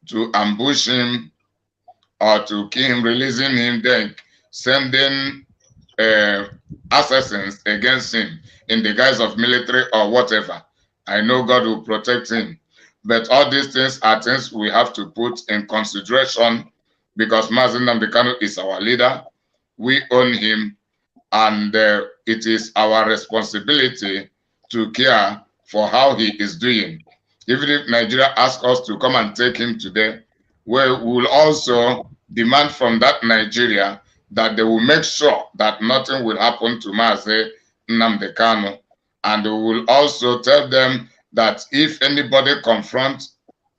to ambush him or to kill him, releasing him, then sending assassins against him in the guise of military or whatever? I know God will protect him. But all these things are things we have to put in consideration, because Mazen Nnamdi Kanu is our leader. We own him, and it is our responsibility to care for how he is doing. Even if Nigeria asks us to come and take him today, we will also demand from that Nigeria that they will make sure that nothing will happen to Mazen Nnamdi Kanu. And we will also tell them that if anybody confronts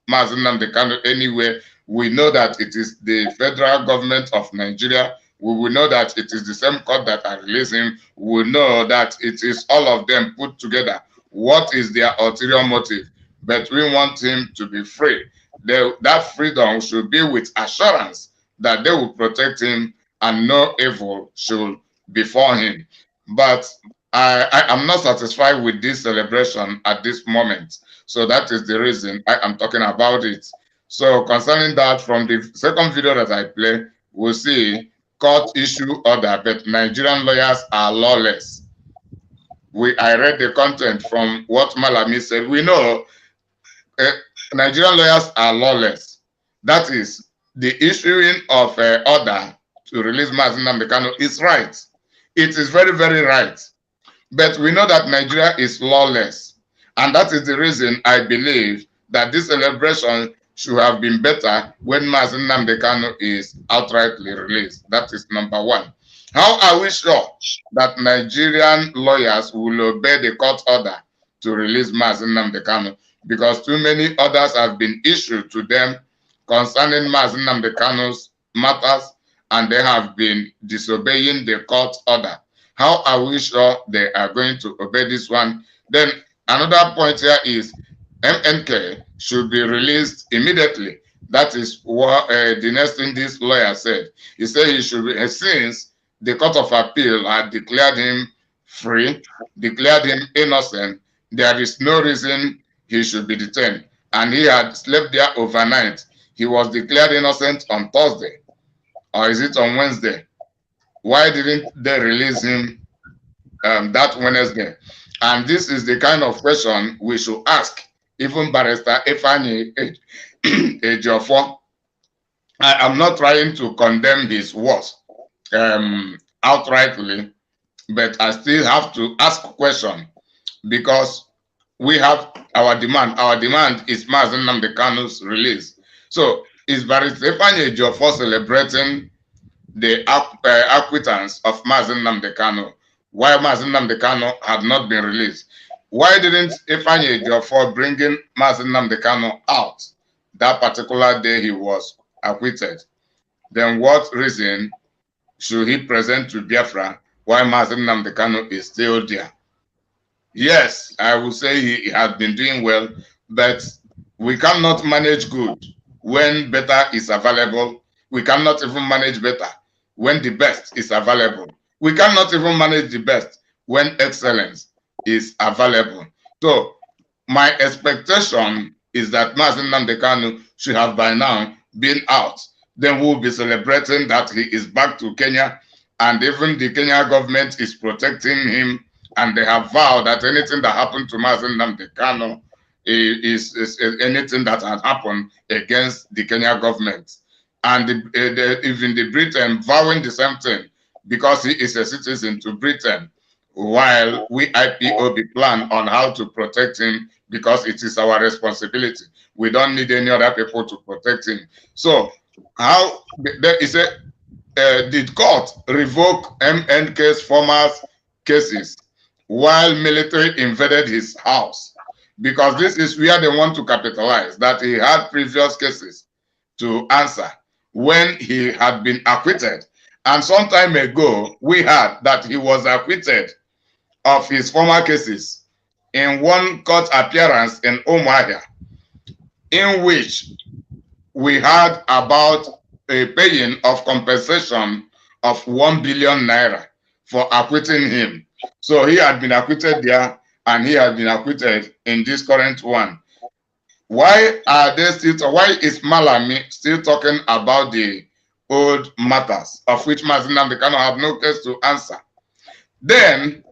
Mazen Nnamdi Kanu anywhere, we know that it is the federal government of Nigeria. We will know that it is the same court that are releasing him. We will know that it is all of them put together. What is their ulterior motive? But we want him to be free. That freedom should be with assurance that they will protect him and no evil should befall him. But I am not satisfied with this celebration at this moment. So that is the reason I am talking about it. So concerning that, from the second video that I play, we'll see court issue order, but Nigerian lawyers are lawless. I read the content from what Malami said. We know Nigerian lawyers are lawless. That is, the issuing of order to release Mazen Nnamdi Kanu is right. It is very, very right. But we know that Nigeria is lawless. And that is the reason I believe that this celebration should have been better when Mazen Nnamdi Kanu is outrightly released. That is number one. How are we sure that Nigerian lawyers will obey the court order to release Mazen Nnamdi Kanu? Because too many orders have been issued to them concerning Mazen Nnamdi Kanu's matters, and they have been disobeying the court order. How are we sure they are going to obey this one? Then another point here is MNK should be released immediately. That is what the next thing this lawyer said. He said he should be, since the Court of Appeal had declared him free, declared him innocent, there is no reason he should be detained. And he had slept there overnight. He was declared innocent on Thursday. Or is it on Wednesday? Why didn't they release him that Wednesday? And this is the kind of question we should ask even Barrister Ifeanyi Ejiofor. I am not trying to condemn his words outrightly, but I still have to ask a question, because we have our demand. Our demand is Mazen Nnamdi Kanu's release. So is Barrister Ifeanyi Ejiofor celebrating the acquittance of Mazen Nnamdi Kanu while Mazen Nnamdi Kanu had not been released? Why didn't Ifeanyi Ejiofor bring in Mazen Nnamdi Kanu out that particular day he was acquitted? Then what reason should he present to Biafra while Mazen Nnamdi Kanu is still there? Yes, I will say he has been doing well, but we cannot manage good when better is available. We cannot even manage better when the best is available. We cannot even manage the best when excellence is available. So my expectation is that Mazen Nnamdi Kanu should have by now been out. Then we'll be celebrating that he is back to Kenya, and even the Kenya government is protecting him, and they have vowed that anything that happened to Mazen Nnamdi Kanu is anything that had happened against the Kenya government. And even the Britain vowing the same thing because he is a citizen to Britain, while we IPOB plan on how to protect him because it is our responsibility. We don't need any other people to protect him. So how there is a did court revoke MNK's former cases while military invaded his house? Because this is where they want to capitalize, that he had previous cases to answer when he had been acquitted. And some time ago, we heard that he was acquitted of his former cases in one court appearance in Umuahia, in which we had about a paying of compensation of 1 billion naira for acquitting him. So he had been acquitted there, and he has been acquitted in this current one. Why are they still? Why is Malami still talking about the old matters of which Mazen Nnamdi Kanu have no case to answer? Then,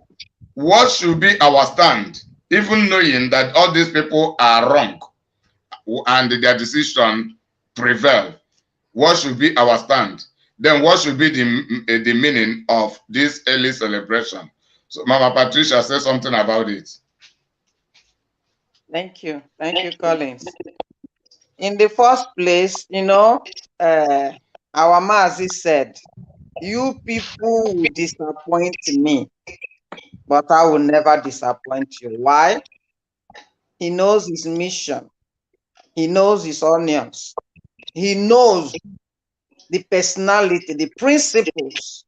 what should be our stand, even knowing that all these people are wrong and their decision prevail? What should be our stand? Then, what should be the meaning of this early celebration? So, Mama Patricia, say something about it. Thank you, Collins. In the first place, you know, our Mazi said, "You people will disappoint me, but I will never disappoint you." Why? He knows his mission. He knows his onions. He knows the personality, the principles,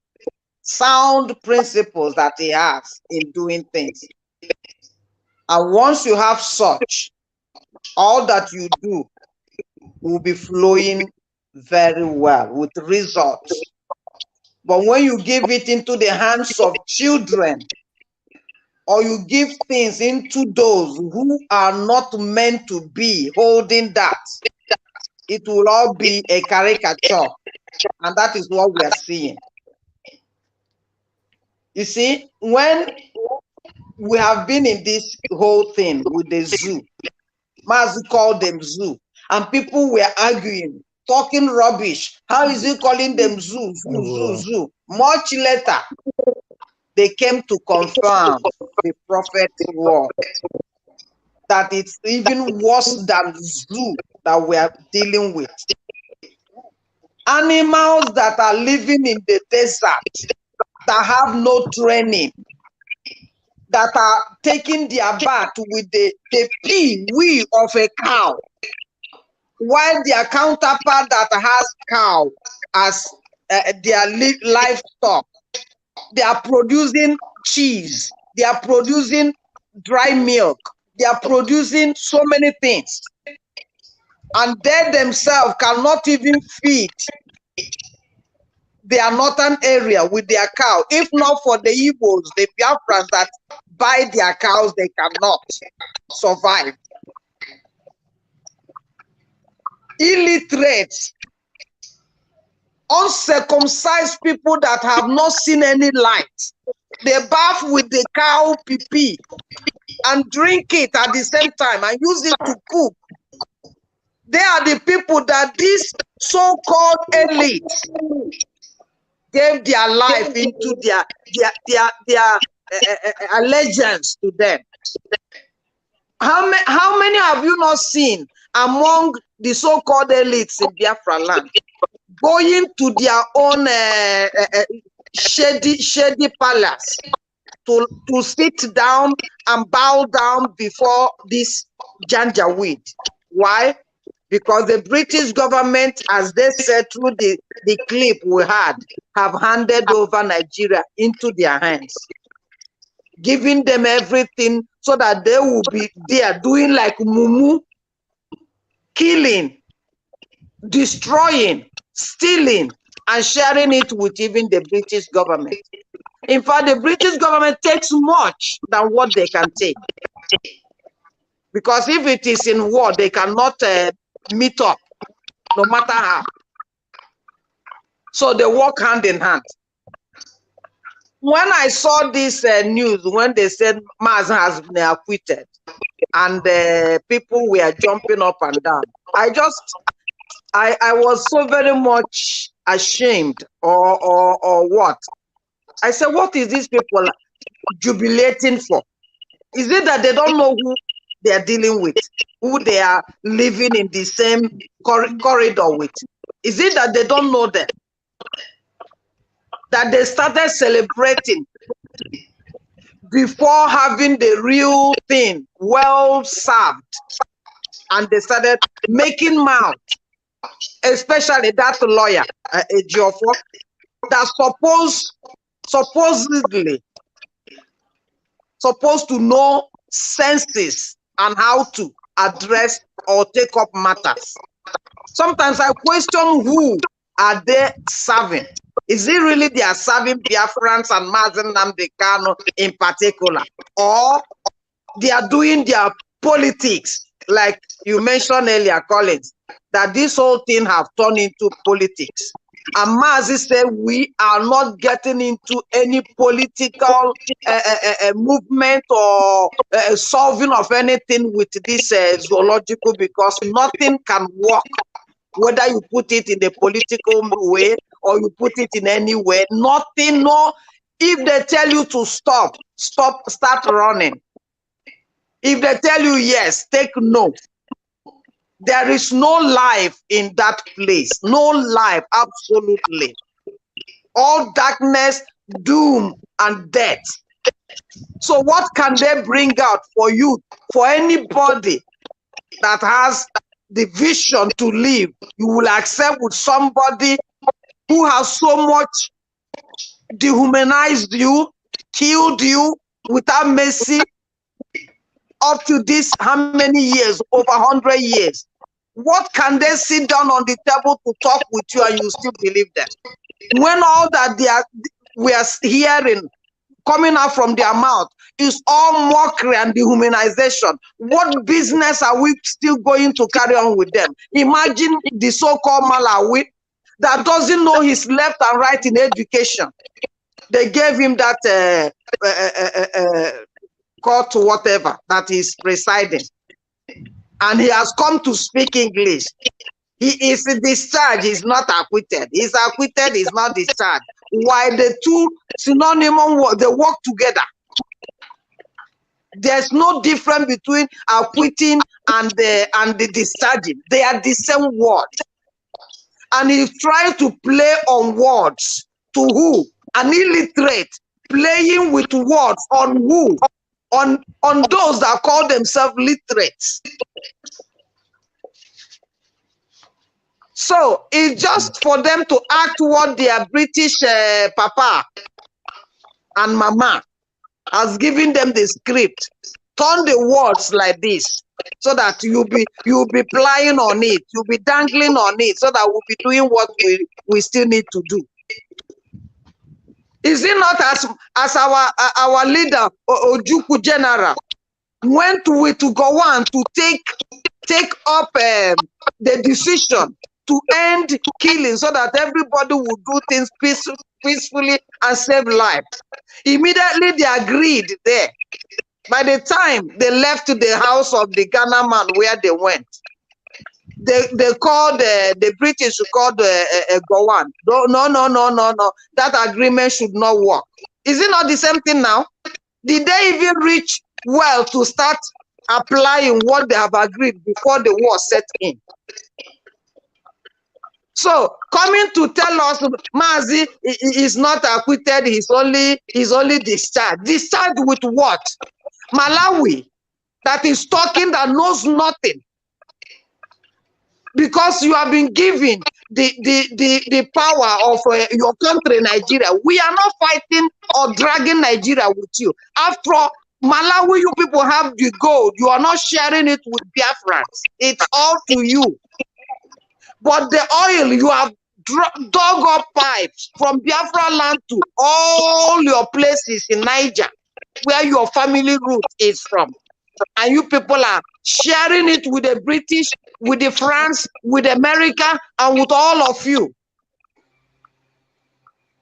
sound principles that he has in doing things. And once you have such, all that you do will be flowing very well with results. But when you give it into the hands of children, or you give things into those who are not meant to be holding that, it will all be a caricature. And that is what we are seeing. You see, when we have been in this whole thing with the zoo, Mazi called them zoo, and people were arguing, talking rubbish. How is he calling them zoo, zoo, zoo? Much later, they came to confirm the prophet's word, that it's even worse than zoo that we are dealing with. Animals that are living in the desert, that have no training, that are taking their bath with the pee-wee of a cow, while their counterpart that has cow as their livestock, they are producing cheese, they are producing dry milk, they are producing so many things, and they themselves cannot even feed their northern area with their cow. If not for the Igbos, the Biafrans that buy their cows, they cannot survive. Illiterate, uncircumcised people that have not seen any light, they bath with the cow pee and drink it at the same time and use it to cook. They are the people that this so-called elite gave their life into their allegiance to them. How many have you not seen among the so-called elites in Biafra land going to their own shady palace to sit down and bow down before this janjaweed? Why? because the British government, as they said through the clip we had, have handed over Nigeria into their hands, giving them everything so that they will be there doing like mumu, killing, destroying, stealing, and sharing it with even the British government. In fact, the British government takes much than what they can take. Because if it is in war, they cannot meet up, no matter how. So they work hand in hand. When I saw this news, when they said Maz has been acquitted, and people were jumping up and down, I was so very much ashamed, or what? I said, what is these people jubilating for? Is it that they don't know who they are dealing with, who they are living in the same corridor with? Is it that they don't know them? That they started celebrating before having the real thing well served, and they started making mouth, especially that lawyer, Ejiofor, that supposedly supposed to know senses and how to address or take up matters. Sometimes I question, who are they serving? Is it really they are serving Biafrans and Mazen Nnamdi Kanu in particular? Or they are doing their politics, like you mentioned earlier, Collins, that this whole thing have turned into politics. And Mazi said, we are not getting into any political movement or solving of anything with this zoological, because nothing can work, whether you put it in a political way or you put it in any way. Nothing, no. If they tell you to stop, start running. If they tell you yes, take no. There is no life in that place. No life, absolutely. All darkness, doom, and death. So what can they bring out for you, for anybody that has the vision to live? You will accept with somebody who has so much dehumanized you, killed you without mercy, up to this, how many years? Over 100 years. What can they sit down on the table to talk with you and you still believe them? When all that we are hearing coming out from their mouth is all mockery and dehumanization, what business are we still going to carry on with them? Imagine the so-called Malawi that doesn't know his left and right in education. They gave him that court, whatever, that he's presiding. And he has come to speak English. He is discharged, he's not acquitted. He's acquitted, he's not discharged. Why the two synonymous, they work together. There's no difference between acquitting and the discharging. They are the same word. And he's trying to play on words. To who? An illiterate playing with words on who? On those that call themselves literates. So it's just for them to act what their British papa and mama has given them the script. Turn the words like this, so that you'll be plying on it, you'll be dangling on it, so that we'll be doing what we still need to do. Is it not as our leader, Ojukwu General, went with Gowon to take up the decision to end killing, so that everybody would do things peacefully and save lives? Immediately they agreed there. By the time they left the house of the Ghana man where they went, they called the British called Gowon. No. That agreement should not work. Is it not the same thing now? Did they even reach well to start applying what they have agreed before the war set in? So coming to tell us Mazi is not acquitted, he's only discharged. Discharged with what? Malawi, that is talking, that knows nothing. because you have been given the power of your country, Nigeria. We are not fighting or dragging Nigeria with you. After all, Malawi, you people have the gold. You are not sharing it with Biafrans. It's all to you. But the oil, you have dug up pipes from Biafra land to all your places in Niger, where your family root is from. And you people are sharing it with the British, with the France, with America, and with all of you.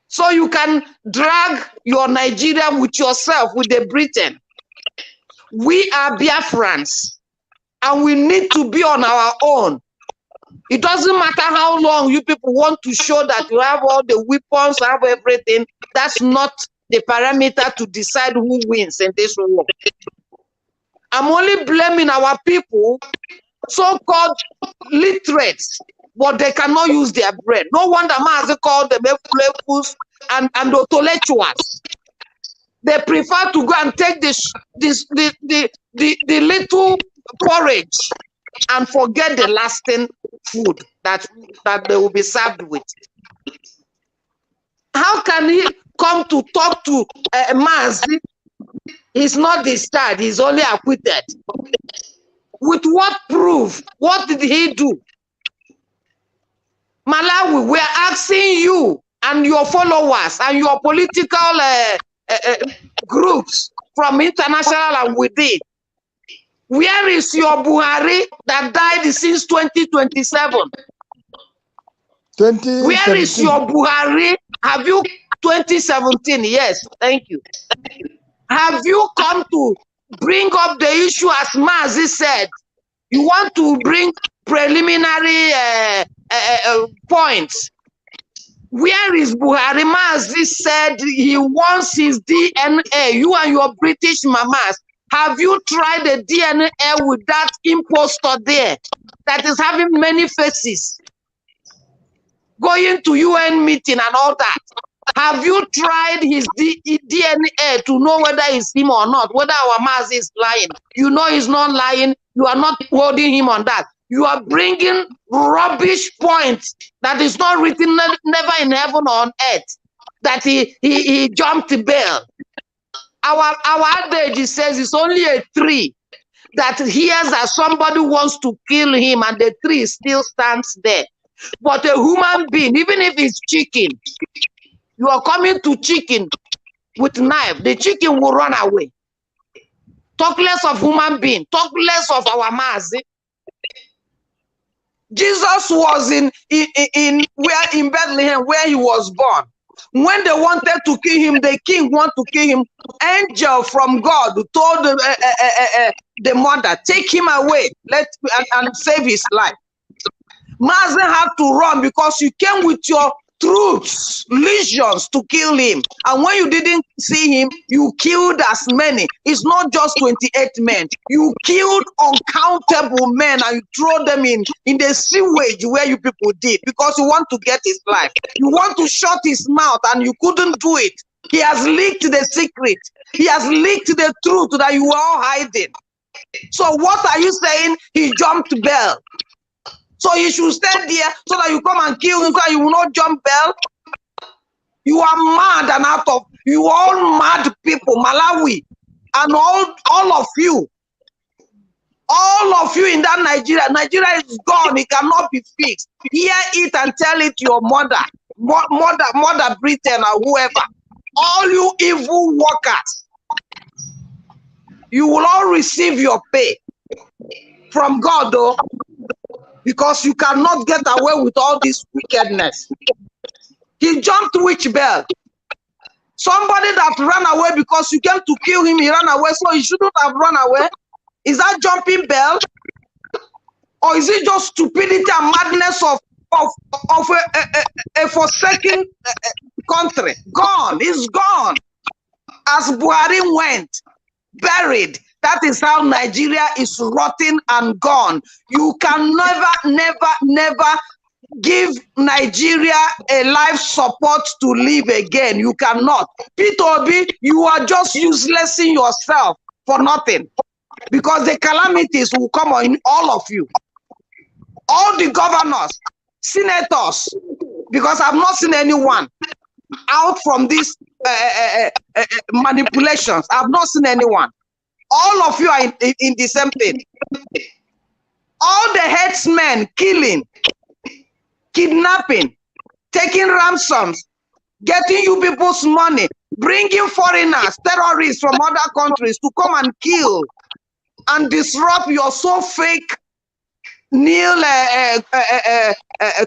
So you can drag your Nigeria with yourself, with the Britain. We are Biafrans, and we need to be on our own. It doesn't matter how long you people want to show that you have all the weapons, have everything. That's not the parameter to decide who wins in this war. I'm only blaming our people, so-called literates, but they cannot use their brain. No wonder Mazi called them efulefus and intellectuals. They prefer to go and take the little porridge and forget the lasting food that they will be served with. How can he come to talk to Mazi? He's not discharged, he's only acquitted. With what proof? What did he do? Malawi, we are asking you and your followers and your political groups from international and within. Where is your Buhari that died since 2027? Where is your Buhari? Have you 2017? Yes, thank you. Have you come to bring up the issue as Mazi said? You want to bring preliminary points. Where is Buhari? Mazi said he wants his DNA. You and your British mamas, have you tried the DNA with that impostor there that is having many faces? Going to UN meeting and all that. Have you tried his DNA to know whether it's him or not, whether our Mazi is lying? You know he's not lying. You are not holding him on that. You are bringing rubbish points that is not written never in heaven or on earth, that he jumped bail. Our adage says it's only a tree that hears that somebody wants to kill him and the tree still stands there. But a human being, even if it's chicken, you are coming to chicken with knife, the chicken will run away. Talk less of human being, talk less of our Mazi. Jesus was in Bethlehem, where he was born. When they wanted to kill him, the king wanted to kill him. Angel from God told the mother, take him away, and save his life. Mazi had to run because you came with your troops, legions to kill him. And when you didn't see him, you killed as many. It's not just 28 men. You killed uncountable men and you throw them in the sewage where you people did because you want to get his life. You want to shut his mouth and you couldn't do it. He has leaked the secret. He has leaked the truth that you are all hiding. So what are you saying? He jumped bail. So you should stand there so that you come and kill him so you will not jump bail. You are mad and out of, you all mad people, Malawi, and all of you in that Nigeria is gone, it cannot be fixed. Hear it and tell it to your mother Britain or whoever. All you evil workers, you will all receive your pay from God though. Because you cannot get away with all this wickedness. He jumped which bell? Somebody that ran away because you came to kill him, he ran away, so he shouldn't have run away. Is that jumping bell? Or is it just stupidity and madness of a forsaken country? Gone, it's gone. As Buhari went, buried. That is how Nigeria is rotting and gone. You can never give Nigeria a life support to live again. You cannot. Peter Obi, you are just useless in yourself for nothing. Because the calamities will come on all of you. all the governors, senators, because I've not seen anyone out from these manipulations. I've not seen anyone. All of you are in the same thing. All the headsmen killing, kidnapping, taking ransoms, getting you people's money, bringing foreigners, terrorists from other countries to come and kill and disrupt your so fake nil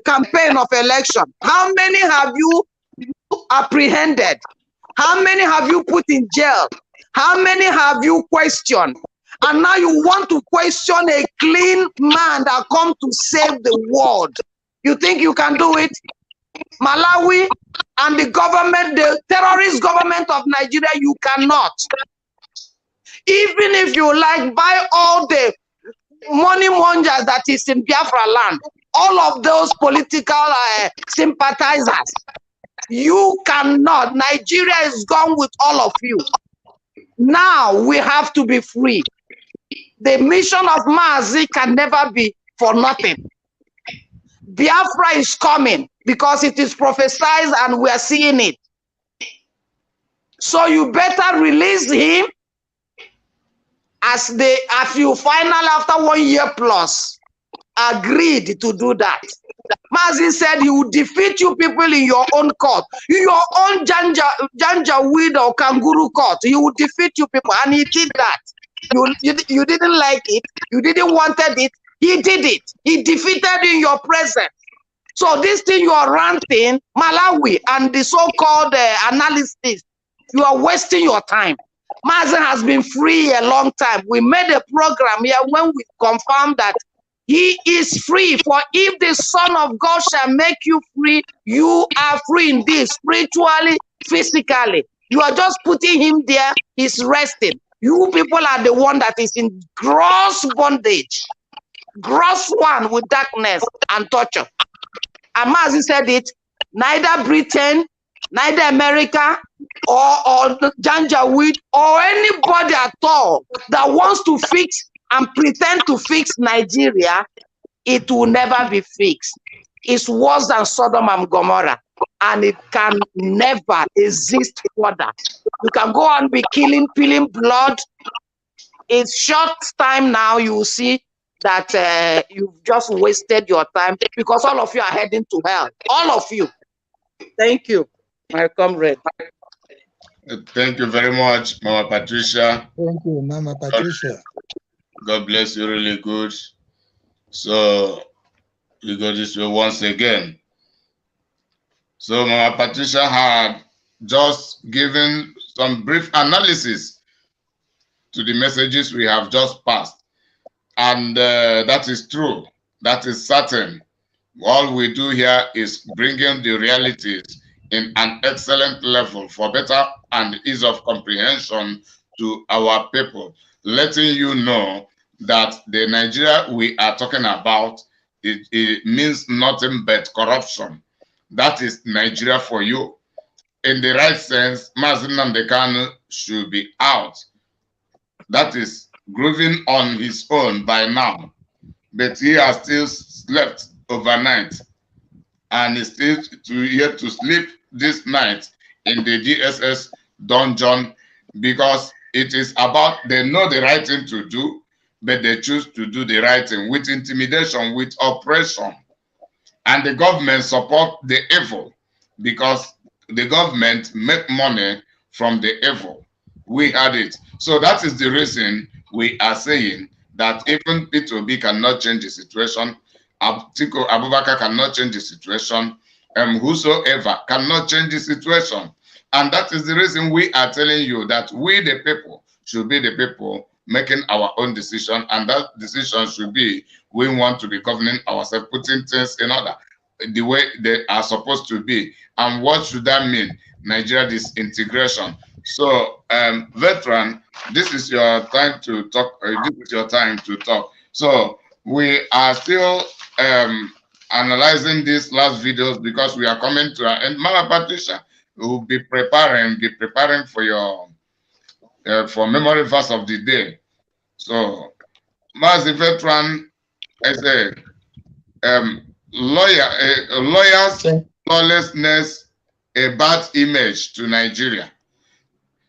campaign of election. How many have you apprehended? How many have you put in jail? How many have you questioned? And now you want to question a clean man that come to save the world. You think you can do it? Malawi and the government, the terrorist government of Nigeria, you cannot. Even if you like buy all the money mongers that is in Biafra land, all of those political sympathizers, you cannot. Nigeria is gone with all of you. Now we have to be free. The mission of Mazi can never be for nothing. Biafra is coming because it is prophesied and we are seeing it. So you better release him as you finally, after 1 year plus, agreed to do that. Mazi said he would defeat you people in your own court, in your own Janjaweed or Kangaroo court. He would defeat you people, and he did that. You didn't like it, you didn't wanted it, he did it. He defeated you in your presence. So this thing you are ranting, Malawi and the so-called analysts, you are wasting your time. Mazi has been free a long time. We made a program here when we confirmed that he is free. For if the Son of God shall make you free, you are free indeed, spiritually, physically. You are just putting him there, he's resting. You people are the one that is in gross bondage, gross one with darkness and torture. And Mazi said it, neither Britain, neither America, or Janjaweed, or anybody at all that wants to fix and pretend to fix Nigeria, it will never be fixed. It's worse than Sodom and Gomorrah, and it can never exist further. You can go on be killing, peeling blood. It's short time now, you will see that you've just wasted your time because all of you are heading to hell. All of you. Thank you, my comrade. Thank you very much, Mama Patricia. Thank you, Mama Patricia. God bless you, really good. So we go this way once again. So Mama Patricia had just given some brief analysis to the messages we have just passed. And that is true. That is certain. All we do here is bringing the realities in an excellent level for better and ease of comprehension to our people, letting you know that the Nigeria we are talking about, it means nothing but corruption. That is Nigeria for you. In the right sense, Mazi Nnamdi Kanu should be out. That is grooving on his own by now. But he has still slept overnight and is still yet to sleep this night in the DSS dungeon, because it is about, they know the right thing to do, but they choose to do the right thing with intimidation, with oppression. And the government support the evil because the government make money from the evil. We had it. So that is the reason we are saying that even IPOB cannot change the situation, Atiku Abubakar cannot change the situation, whosoever cannot change the situation. And that is the reason we are telling you that we, the people, should be the people making our own decision, and that decision should be, we want to be governing ourselves, putting things in order the way they are supposed to be. And what should that mean? Nigeria disintegration. So, veteran, this is your time to talk. This is your time to talk. So we are still analyzing these last videos because we are coming to and Mama Patricia will be preparing for your for memory verse of the day. So, Mazi veteran, I say, lawyers' lawlessness a bad image to Nigeria.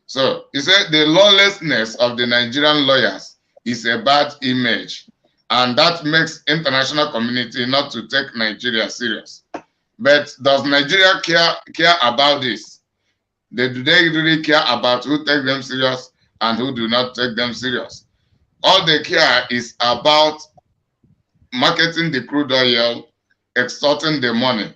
So he said the lawlessness of the Nigerian lawyers is a bad image, and that makes international community not to take Nigeria serious. But does Nigeria care about this? Do they really care about who take them serious and who do not take them serious? All they care is about marketing the crude oil, extorting the money,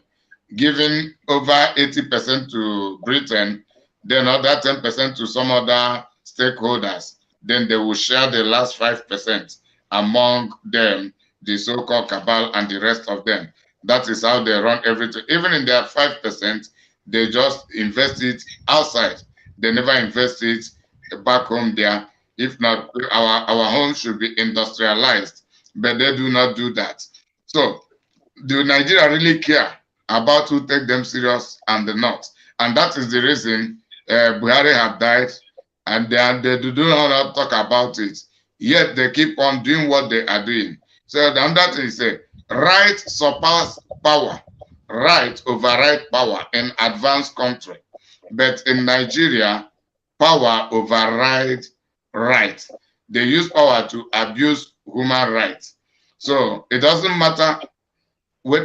giving over 80% to Britain, then other 10% to some other stakeholders. Then they will share the last 5% among them, the so-called cabal and the rest of them. That is how they run everything. Even in their 5%, they just invest it outside. They never invest it back home there. If not, our home should be industrialized, but they do not do that. So do Nigeria really care about who take them serious and the not? And that is the reason Buhari have died, and they do not talk about it. Yet they keep on doing what they are doing. So that is a right surpass power, right override power in advanced country. But in Nigeria, power override right. They use power to abuse human rights. So it doesn't matter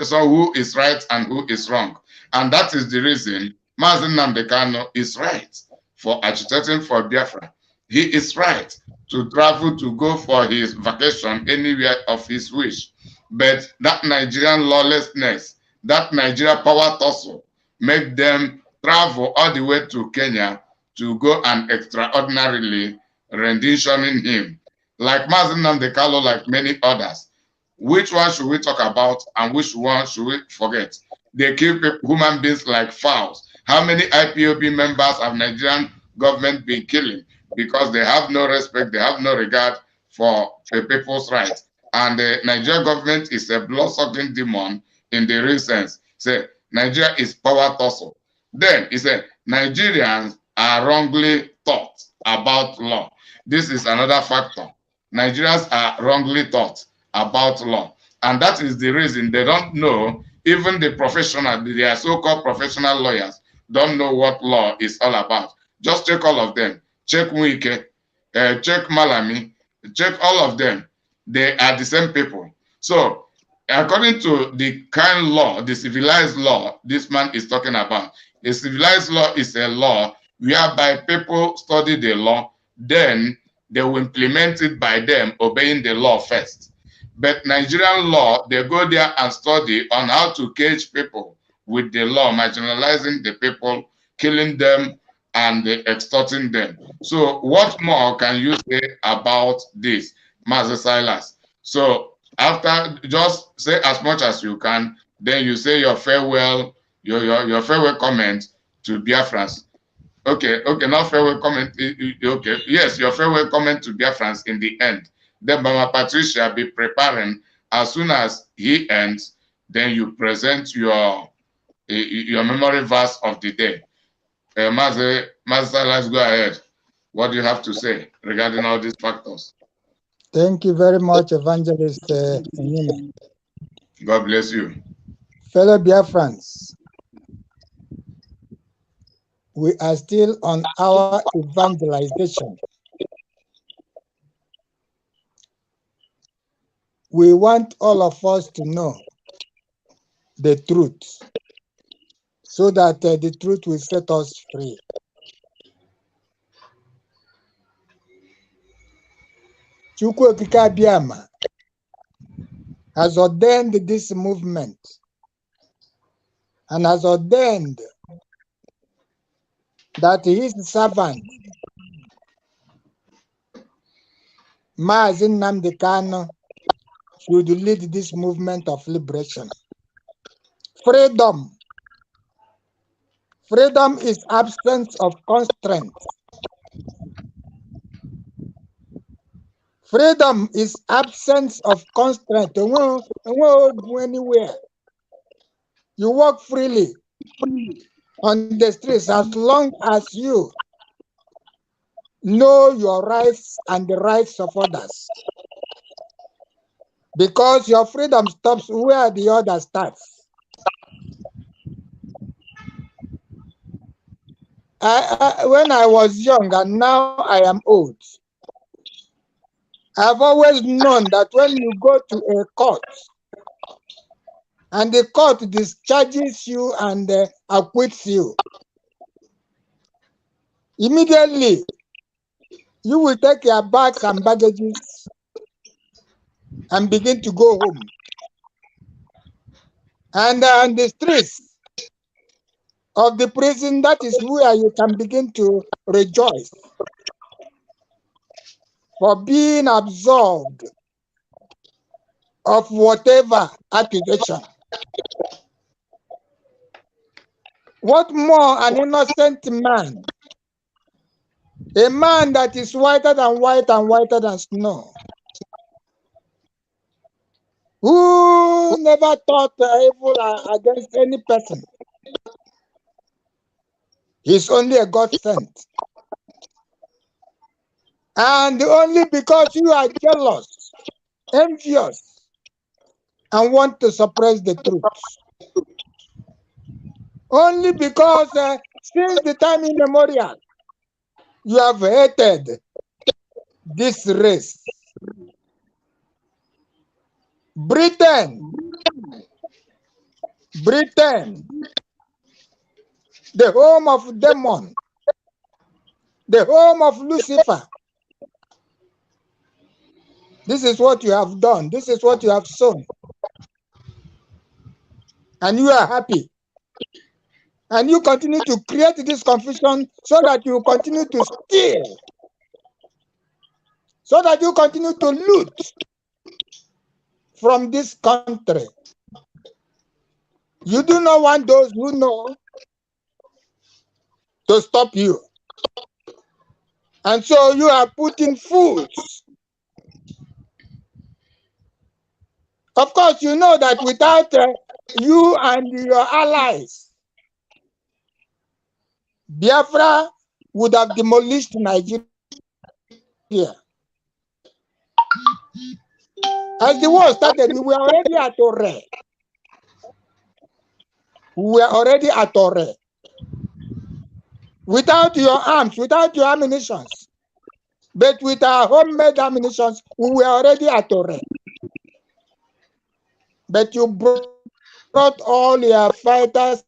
so who is right and who is wrong. And that is the reason Mazi Nnamdi Kanu is right for agitating for Biafra. He is right to travel to go for his vacation anywhere of his wish. But that Nigerian lawlessness, that Nigeria power tussle, make them travel all the way to Kenya to go and extraordinarily renditioning him. Like Mazi Nnamdi Kanu, like many others. Which one should we talk about and which one should we forget? They kill human beings like fowls. How many IPOB members have Nigerian government been killing? Because they have no respect, they have no regard for people's rights. And the Nigerian government is a blood-sucking demon in the real sense. Say Nigeria is power tussle. Then he said Nigerians are wrongly taught about law. This is another factor. Nigerians are wrongly taught about law. And that is the reason they don't know, even the professional, their so-called professional lawyers don't know what law is all about. Just check all of them. Check Wike, check Malami, check all of them. They are the same people. So according to the kind law, the civilized law this man is talking about, a civilized law is a law whereby people study the law, then they will implement it by them obeying the law first. But Nigerian law, they go there and study on how to cage people with the law, marginalizing the people, killing them, and extorting them. So what more can you say about this, Master Silas? So after, just say as much as you can, then you say your farewell, your farewell comment to Biafrans. Okay, not farewell comment. Okay, yes, your farewell comment to Biafrans in the end. Then Mama Patricia be preparing. As soon as he ends, then you present your memory verse of the day. Master, let's go ahead. What do you have to say regarding all these factors? Thank you very much, Evangelist Enyima. God bless you. Fellow Biafrans, we are still on our evangelization. We want all of us to know the truth so that the truth will set us free. Chukwu Okike Abiama has ordained this movement and has ordained that his servant, Mazi Nnamdi Kanu, should lead this movement of liberation. Freedom. Freedom is absence of constraint. Freedom is absence of constraint. Anywhere. You walk freely on the streets as long as you know your rights and the rights of others. Because your freedom stops where the other starts. When I was young and now I am old, I've always known that when you go to a court and the court discharges you and acquits you, immediately you will take your bags and baggages and begin to go home. And on the streets of the prison, that is where you can begin to rejoice for being absolved of whatever accusation. What more an innocent man, a man that is whiter than white and whiter than snow, who never thought evil against any person. He's only a God sent. And only because you are jealous, envious, and want to suppress the truth. Only because since the time immemorial, you have hated this race. Britain, the home of demon, the home of Lucifer. This is what you have done. This is what you have sown. And you are happy. And you continue to create this confusion so that you continue to steal. So that you continue to loot from this country. You do not want those who know to stop you. And so you are putting fools. Of course, you know that without you and your allies, Biafra would have demolished Nigeria. As the war started, we were already at Ore. Without your arms, without your ammunition, but with our homemade ammunition, we were already at Ore. But you brought all your fighters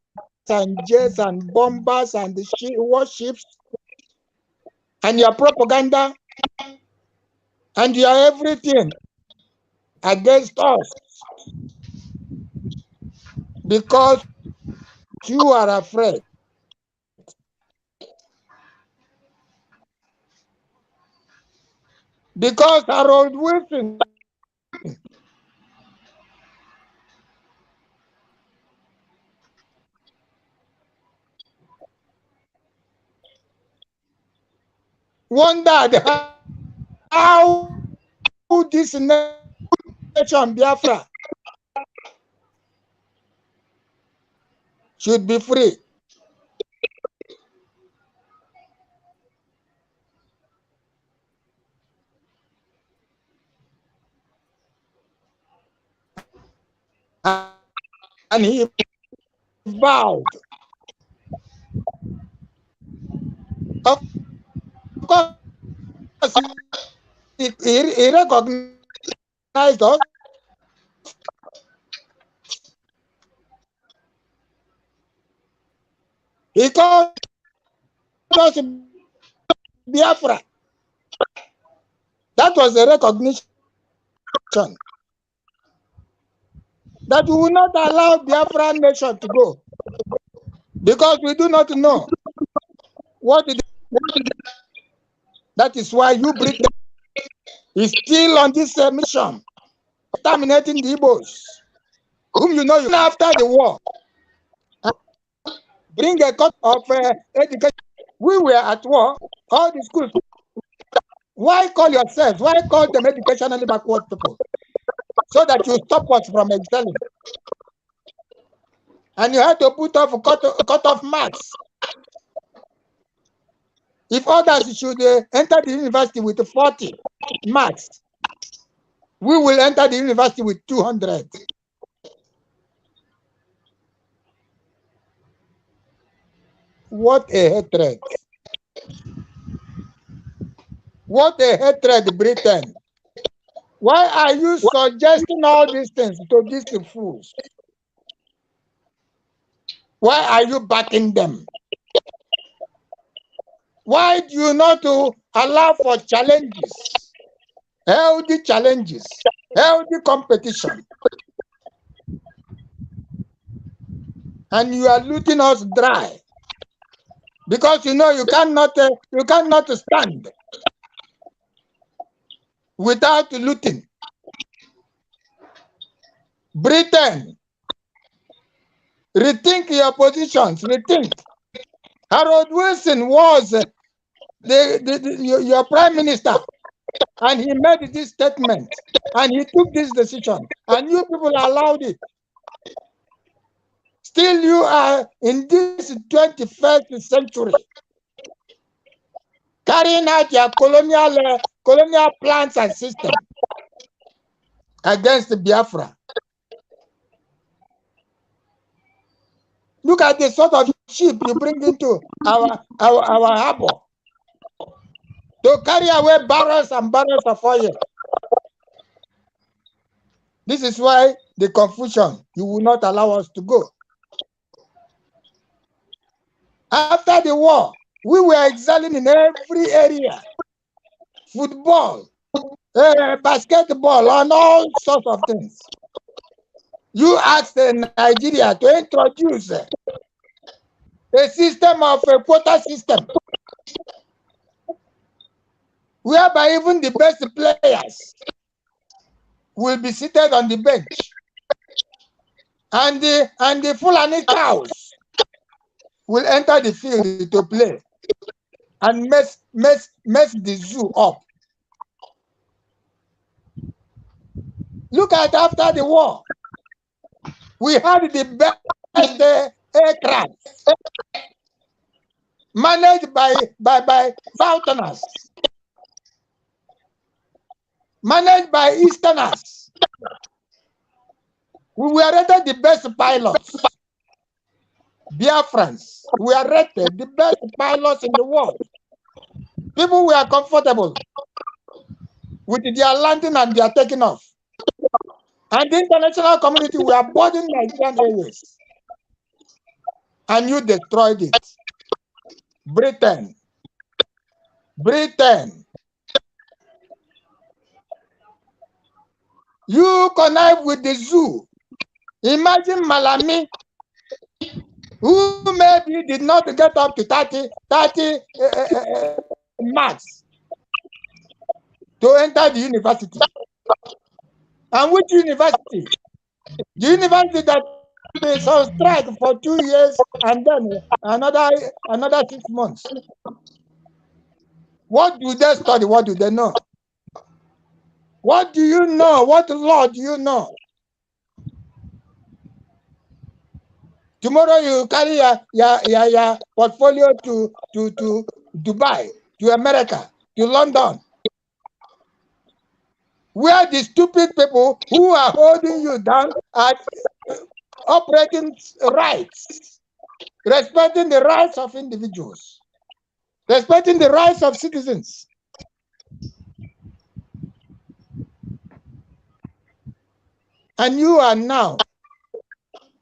and jets and bombers and the warships and your propaganda and your everything against us because you are afraid. Because Harold Wilson wondered how this nation Biafra should be free. And he vowed. Of course, he recognized us. He called us Biafra. That was a recognition that we will not allow Biafra nation to go because we do not know what it is. That is why you Britain is still on this mission of terminating the Igbos, whom you know after the war. Bring a cut of education. We were at war, all the schools. Why call yourselves? Why call them educationally backward people? So that you stop us from excelling. And you had to put off cut off marks. If others should enter the university with 40 marks, We will enter the university with 200. What a hatred. What a hatred, Britain. Why are you suggesting all these things to these fools? Why are you backing them? Why do you not allow for challenges, healthy competition? And you are looting us dry because you know you cannot stand without looting. Britain, rethink your positions. Rethink. Harold Wilson was your prime minister, and he made this statement, and he took this decision, and you people allowed it. Still, you are in this 21st century, carrying out your colonial plans and system against Biafra. Look at the sort of ship you bring into our harbor to carry away barrels and barrels of oil. This is why the confusion, you will not allow us to go. After the war, we were excelling in every area. Football, basketball, and all sorts of things. You asked Nigeria to introduce a system of a quota system, whereby even the best players will be seated on the bench, and the Fulani cows will enter the field to play and mess the zoo up. Look at after the war, we had the best aircraft managed by Southerners, managed by Easterners. We were rated the best pilots. Biafrans, we are rated the best pilots in the world. People were comfortable with their landing and their taking off. And the international community were boarding Nigerian Airways. And you destroyed it. Britain. You connive with the zoo. Imagine Malami, who maybe did not get up to 30 marks to enter the university. And which university? The university that is on strike for 2 years and then another 6 months. What do they study? What do they know? What do you know? What law do you know? Tomorrow you carry your portfolio to Dubai, to America, to London, where the stupid people who are holding you down are operating rights, respecting the rights of individuals, respecting the rights of citizens. And you are now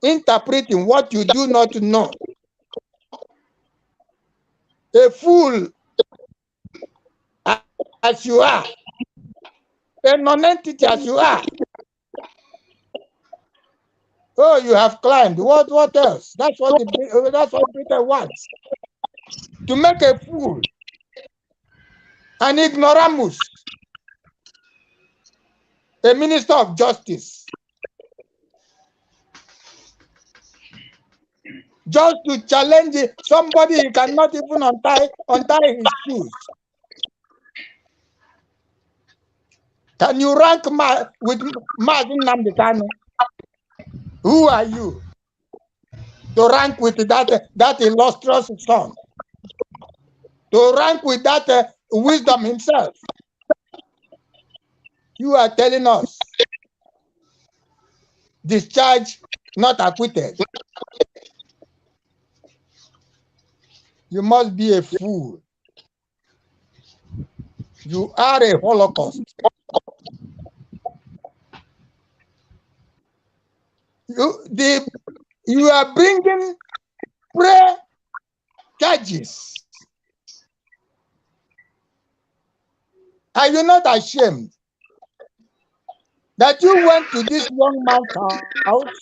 interpreting what you do not know. A fool as you are, a non-entity as you are. Oh, you have climbed. What else? That's what Britain wants. To make a fool, an ignoramus, a minister of justice, just to challenge somebody he cannot even untie his shoes. Can you rank with Mazin Namdekano? Who are you to rank with that illustrious son? To rank with that wisdom himself? You are telling us discharge, not acquitted. You must be a fool. You are a Holocaust. You are bringing charges. Are you not ashamed that you went to this young man's house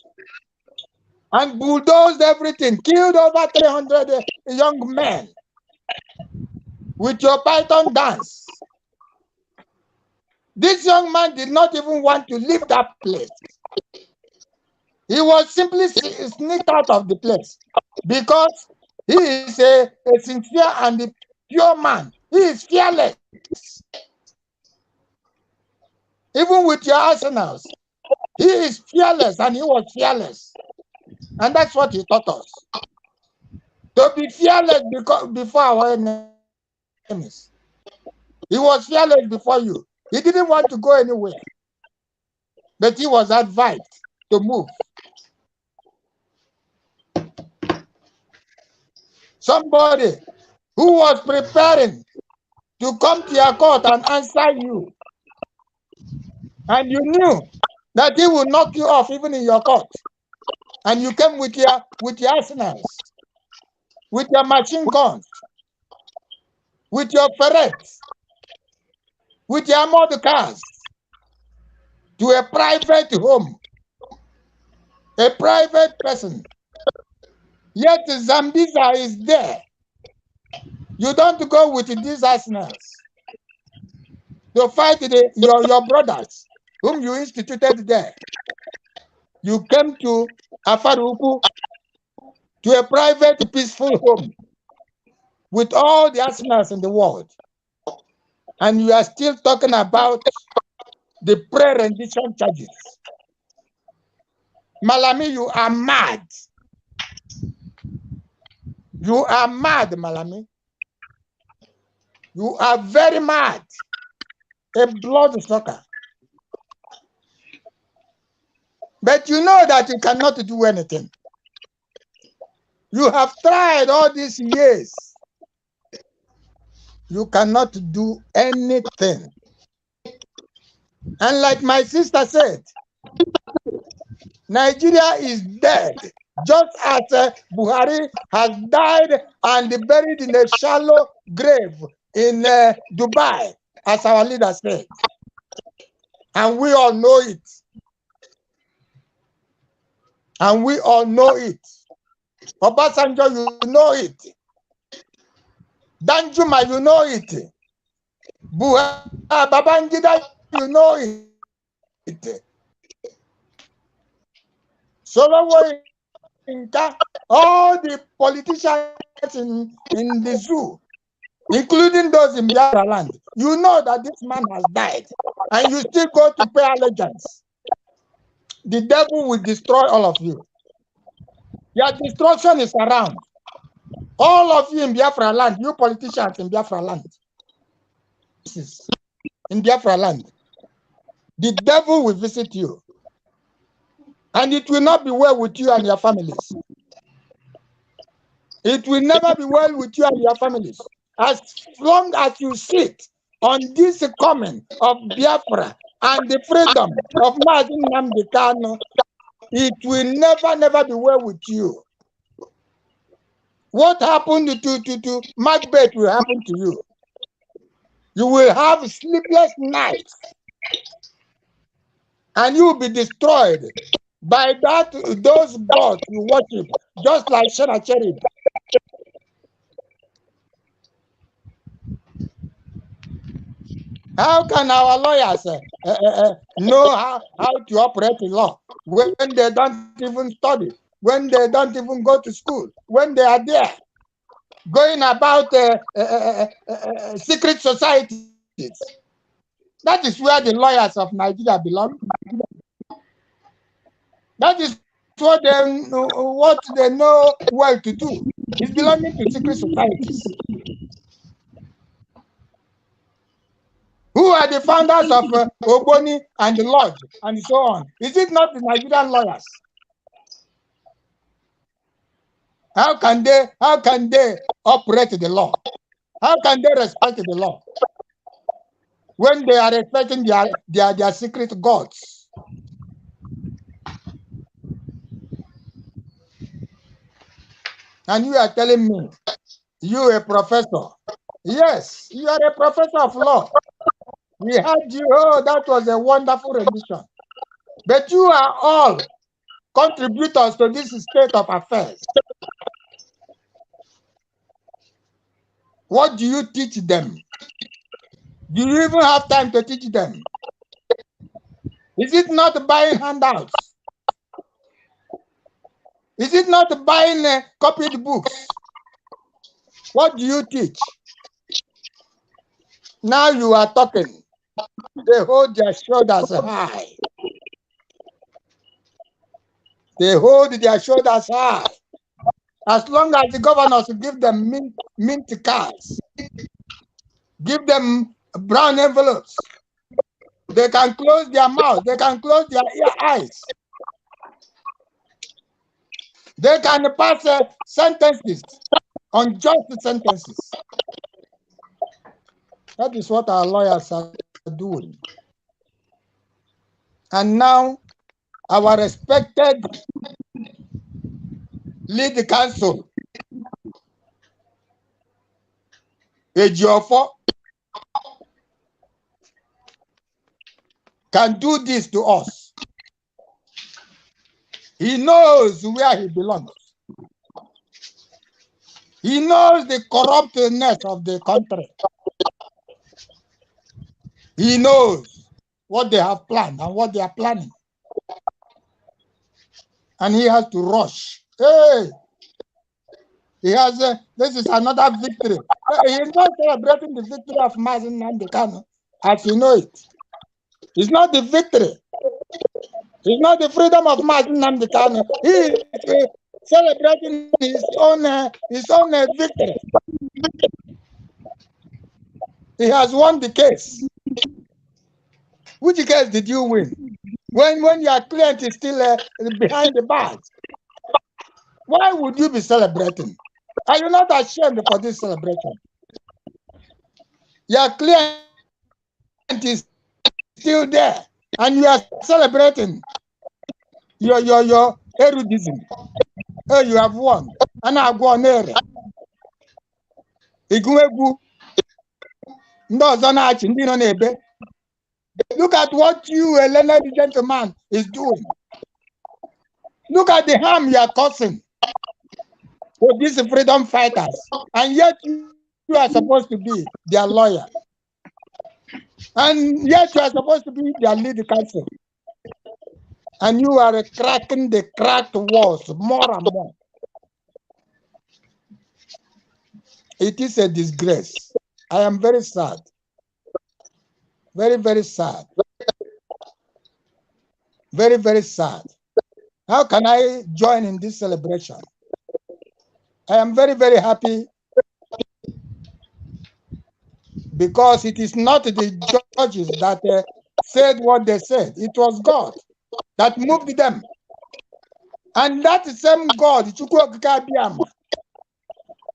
and bulldozed everything, killed over 300 young men with your python dance? This young man did not even want to leave that place. He was simply sneaked out of the place because he is a sincere and a pure man. He is fearless. Even with your arsenals, he is fearless, and he was fearless. And that's what he taught us. To be fearless before our enemies. He was fearless before you. He didn't want to go anywhere. But he was advised to move. Somebody who was preparing to come to your court and answer you, and you knew that he would knock you off even in your court, and you came with your arsenals, with your machine guns, with your ferrets, with your armored cars, to a private home, a private person. Yet Zambiza is there. You don't go with these arsenals to fight your brothers whom you instituted there. You came to Afaruku, to a private, peaceful home with all the arsenals in the world. And you are still talking about the pre-rendition charges. Malami, you are mad. You are mad, Malami. You are very mad. A bloodsucker. But you know that you cannot do anything. You have tried all these years. You cannot do anything. And like my sister said, Nigeria is dead, just as Buhari has died and buried in a shallow grave in Dubai, as our leader said. And we all know it. And we all know it. Obasanjo, you know it. Danjuma, you know it. Babangida, you know it. Solowo Inka, all the politicians in the zoo, including those in Biafra land, you know that this man has died, and you still go to pay allegiance. The devil will destroy all of you. Your destruction is around. All of you in Biafra land, you politicians in Biafra land, in Biafra land, the devil will visit you. And it will not be well with you and your families. It will never be well with you and your families. As long as you sit on this comment of Biafra and the freedom of Mazi Nnamdi Kanu, it will never be well with you. What happened to Macbeth will happen to you. You will have sleepless nights. And you will be destroyed by those gods you worship, just like Sennacherib. How can our lawyers know how to operate in law when they don't even study, when they don't even go to school, when they are there going about secret societies? That is where the lawyers of Nigeria belong. That is what they know well to do. It's belonging to secret societies. Who Who are the founders of Ogboni and the Lodge and so on? Is it not the Nigerian lawyers? How can they operate the law? How can they respect the law when they are respecting their secret gods? And you are telling me, you a professor? Yes, you are a professor of law. We had you. Oh, that was a wonderful rendition. But you are all contributors to this state of affairs. What do you teach them? Do you even have time to teach them? Is it not buying handouts? Is it not buying copied books? What do you teach? Now you are talking. They hold their shoulders high. They hold their shoulders high. As long as the governors give them mint cards, give them brown envelopes, they can close their mouth, they can close their eyes. They can pass sentences, unjust sentences. That is what our lawyers are doing. And now, our respected lead counsel, Ejiofor, can do this to us. He knows where he belongs. He knows the corruptness of the country. He knows what they have planned and what they are planning. And he has to rush. Hey! He has, this is another victory. He is not celebrating the victory of Mazen Nandekano, as you know it. It's not the victory. It's not the freedom of Mazen Nandekano. He is celebrating his own victory. He has won the case. Which case did you win? When your client is still behind the bars, why would you be celebrating? Are you not ashamed for this celebration? Your client is still there, and you are celebrating your erudition. Oh, you have won. And I go on there. Look at what you, a learned gentleman, is doing. Look at the harm you are causing to these freedom fighters, and yet you are supposed to be their lawyer, and yet you are supposed to be their lead counsel, and you are cracking the cracked walls more and more. It is a disgrace. I am very sad. Very, very sad. Very, very sad. How can I join in this celebration? I am very, very happy because it is not the judges that said what they said. It was God that moved them. And that same God,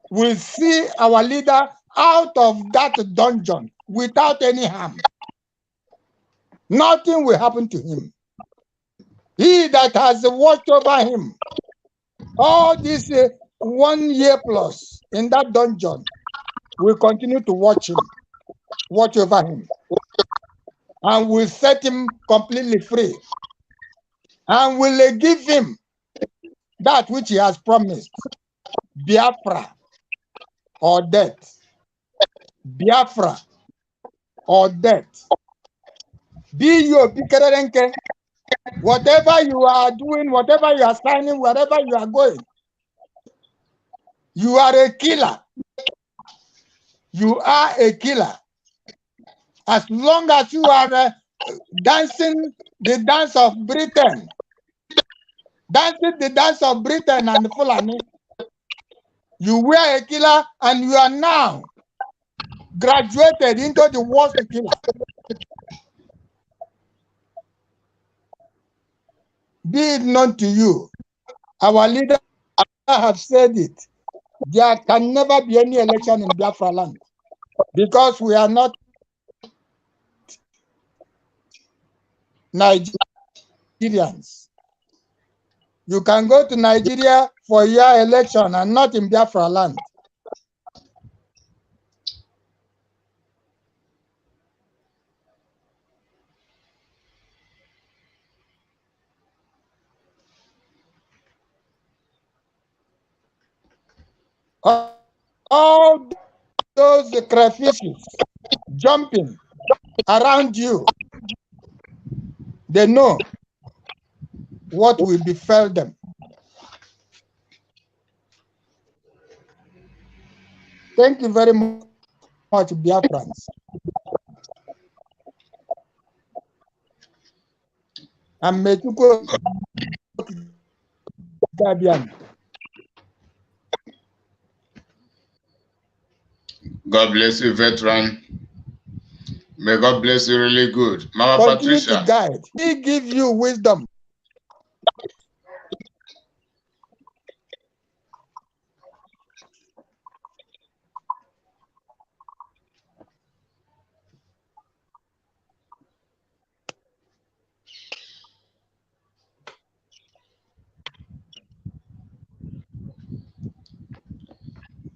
will see our leader out of that dungeon without any harm. Nothing will happen to him. He that has watched over him all this 1 year plus in that dungeon will continue to watch over him, and will set him completely free, and will give him that which he has promised, Biafra or death. Biafra or death. Whatever you are doing, whatever you are signing, wherever you are going, you are a killer. You are a killer. As long as you are dancing the dance of Britain, and Fulani, you were a killer, and you are now graduated into the worst killer. Be it known to you, our leader have said it. There can never be any election in Biafra land because we are not Nigerians. You can go to Nigeria for your election and not in Biafra land. All those crayfishes jumping around you, they know what will befell them. Thank you very much, Biafrans. And may you go Guardian. God bless you, veteran. May God bless you really good. Mama Continue Patricia. to guide. He give you wisdom.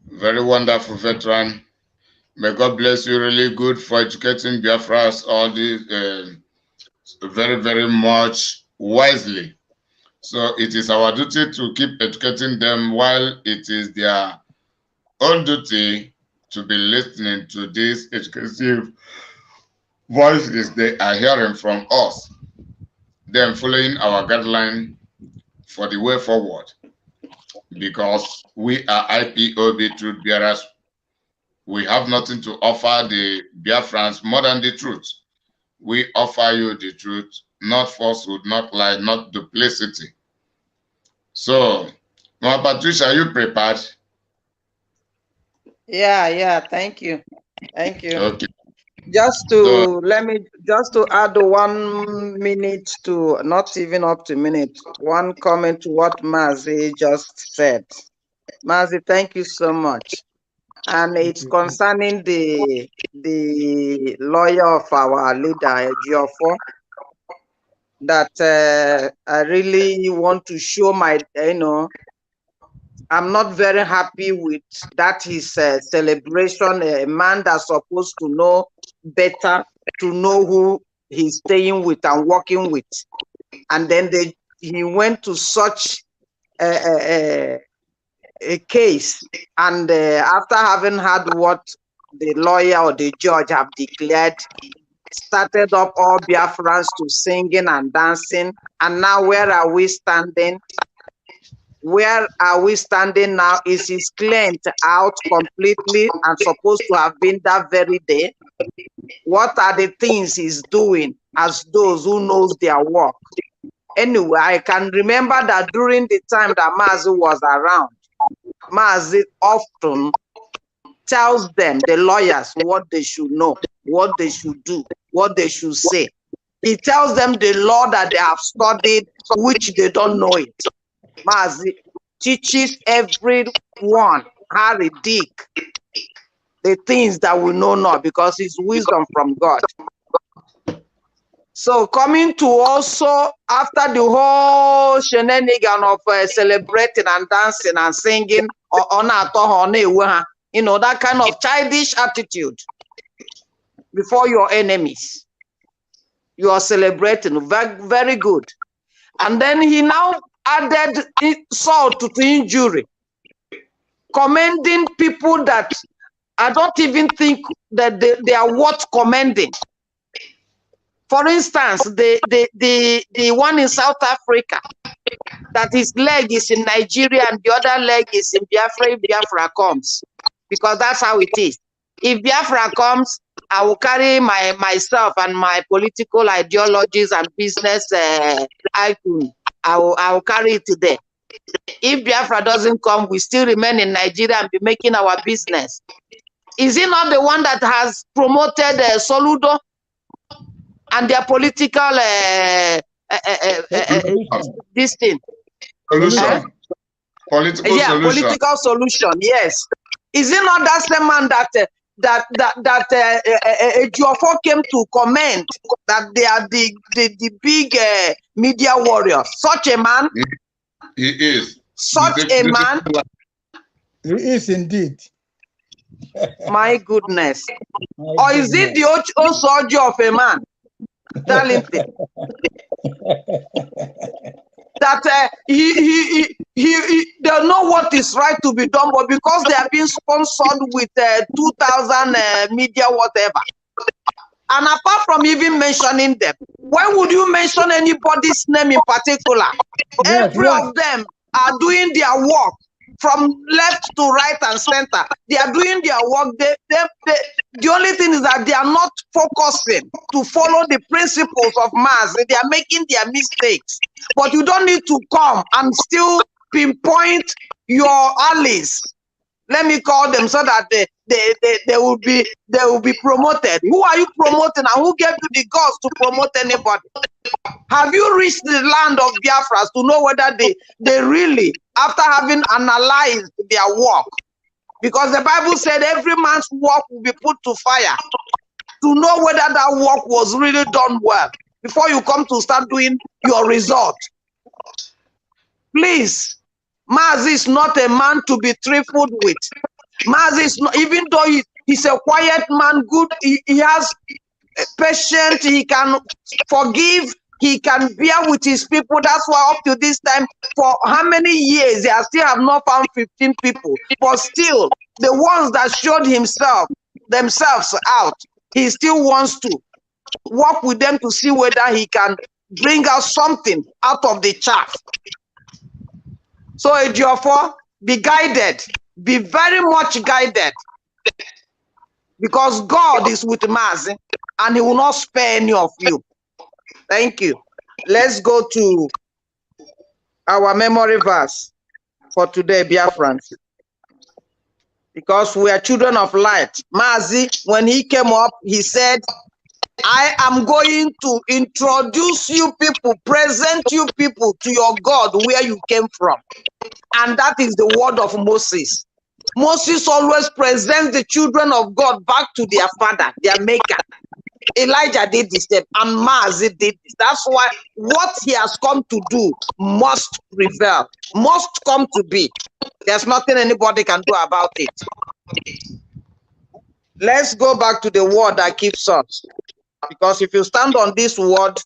Very wonderful, veteran. May God bless you really good for educating Biafras all these very, very much wisely. So it is our duty to keep educating them while it is their own duty to be listening to these educative voices they are hearing from us, then following our guideline for the way forward. Because we are IPOB truth bearers, we have nothing to offer the Biafrans more than the truth. We offer you the truth, not falsehood, not lie, not duplicity. So, Mama Patricia, are you prepared? Yeah, thank you. Thank you. Okay. Just to just to add 1 minute to, not even up to minute, one comment to what Mazi just said. Mazi, thank you so much. And it's concerning the lawyer of our leader, Geoffrey, that I really want to show my, I'm not very happy with that his celebration. A man that's supposed to know better, to know who he's staying with and working with, and then he went to such a case, and after having had what the lawyer or the judge have declared, started up all Biafrans to singing and dancing, and now where are we standing? Where are we standing now? Is his client out completely and supposed to have been that very day? What are the things he's doing as those who knows their work? Anyway, I can remember that during the time that Mazi was around, Mazi often tells them, the lawyers, what they should know, what they should do, what they should say. He tells them the law that they have studied, which they don't know it. Mazi teaches everyone, Harry, Dick, the things that we know not, because it's wisdom from God. So coming to also, after the whole shenanigan of celebrating and dancing and singing, that kind of childish attitude before your enemies. You are celebrating, very, very good. And then he now added insult to injury, commending people that I don't even think that they are worth commending. For instance, the one in South Africa, that his leg is in Nigeria and the other leg is in Biafra if Biafra comes, because that's how it is. If Biafra comes, I will carry myself and my political ideologies and business icon. I will carry it there. If Biafra doesn't come, we still remain in Nigeria and be making our business. Is he not the one that has promoted Soludo and their political this thing. Solution. Political solution. Political solution. Yes. Is it not that same man that Ejiofor came to comment that they are the big media warriors? Such a man. He is. Such a man. He is indeed. My goodness. Or is it the old soldier of a man? Talented. That he they know what is right to be done, but because they are being sponsored with 2,000 media whatever. And apart from even mentioning them, why would you mention anybody's name in particular? Every of them are doing their work from left to right and center. They are doing their work. The only thing is that they are not focusing to follow the principles of mass. They are making their mistakes. But you don't need to come and still pinpoint your allies. Let me call them so that they will be promoted. Who are you promoting and who gave you the guts to promote anybody? Have you reached the land of Biafra to know whether they really, after having analyzed their work, because the Bible said every man's work will be put to fire, to know whether that work was really done well before you come to start doing your result. Please, Maz is not a man to be trifled with. Maz is not, even though he's a quiet man, good, he has patience, he can forgive, he can bear with his people. That's why up to this time, for how many years, they still have not found 15 people. But still, the ones that showed themselves out, he still wants to work with them to see whether he can bring out something out of the chaff. So Ejiofor, be guided, be very much guided, because God is with Mazi and he will not spare any of you. Thank you. Let's go to our memory verse for today, Biafrans. Because we are children of light. Mazi, when he came up, he said, I am going to introduce you people, present you people to your God where you came from. And that is the word of Moses. Moses always presents the children of God back to their father, their maker. Elijah did this step, and Mazi did this. That's why what he has come to do must prevail, must come to be. There's nothing anybody can do about it. Let's go back to the word that keeps us. Because if you stand on this word,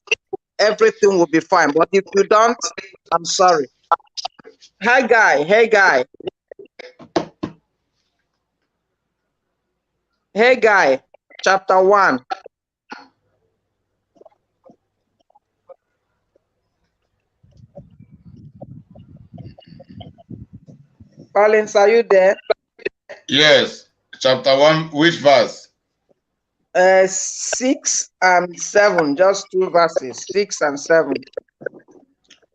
everything will be fine. But if you don't, I'm sorry. Hey guy. Hey guy, chapter 1. Collins, are you there? Yes. Chapter 1, which verse? 6 and 7, just 2 verses, 6 and 7.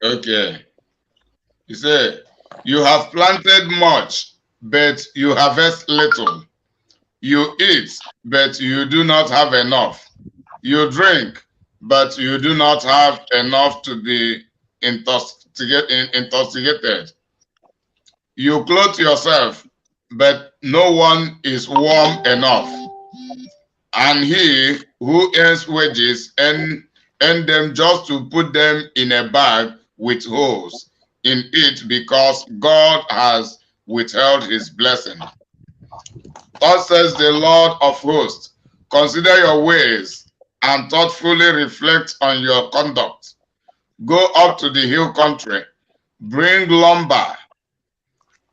Okay. He said, you have planted much, but you harvest little. You eat, but you do not have enough. You drink, but you do not have enough to be intoxicated. You clothe yourself, but no one is warm enough. And he who earns wages earn them just to put them in a bag with holes in it, because God has withheld his blessing. Thus says the Lord of hosts, consider your ways and thoughtfully reflect on your conduct. Go up to the hill country, bring lumber,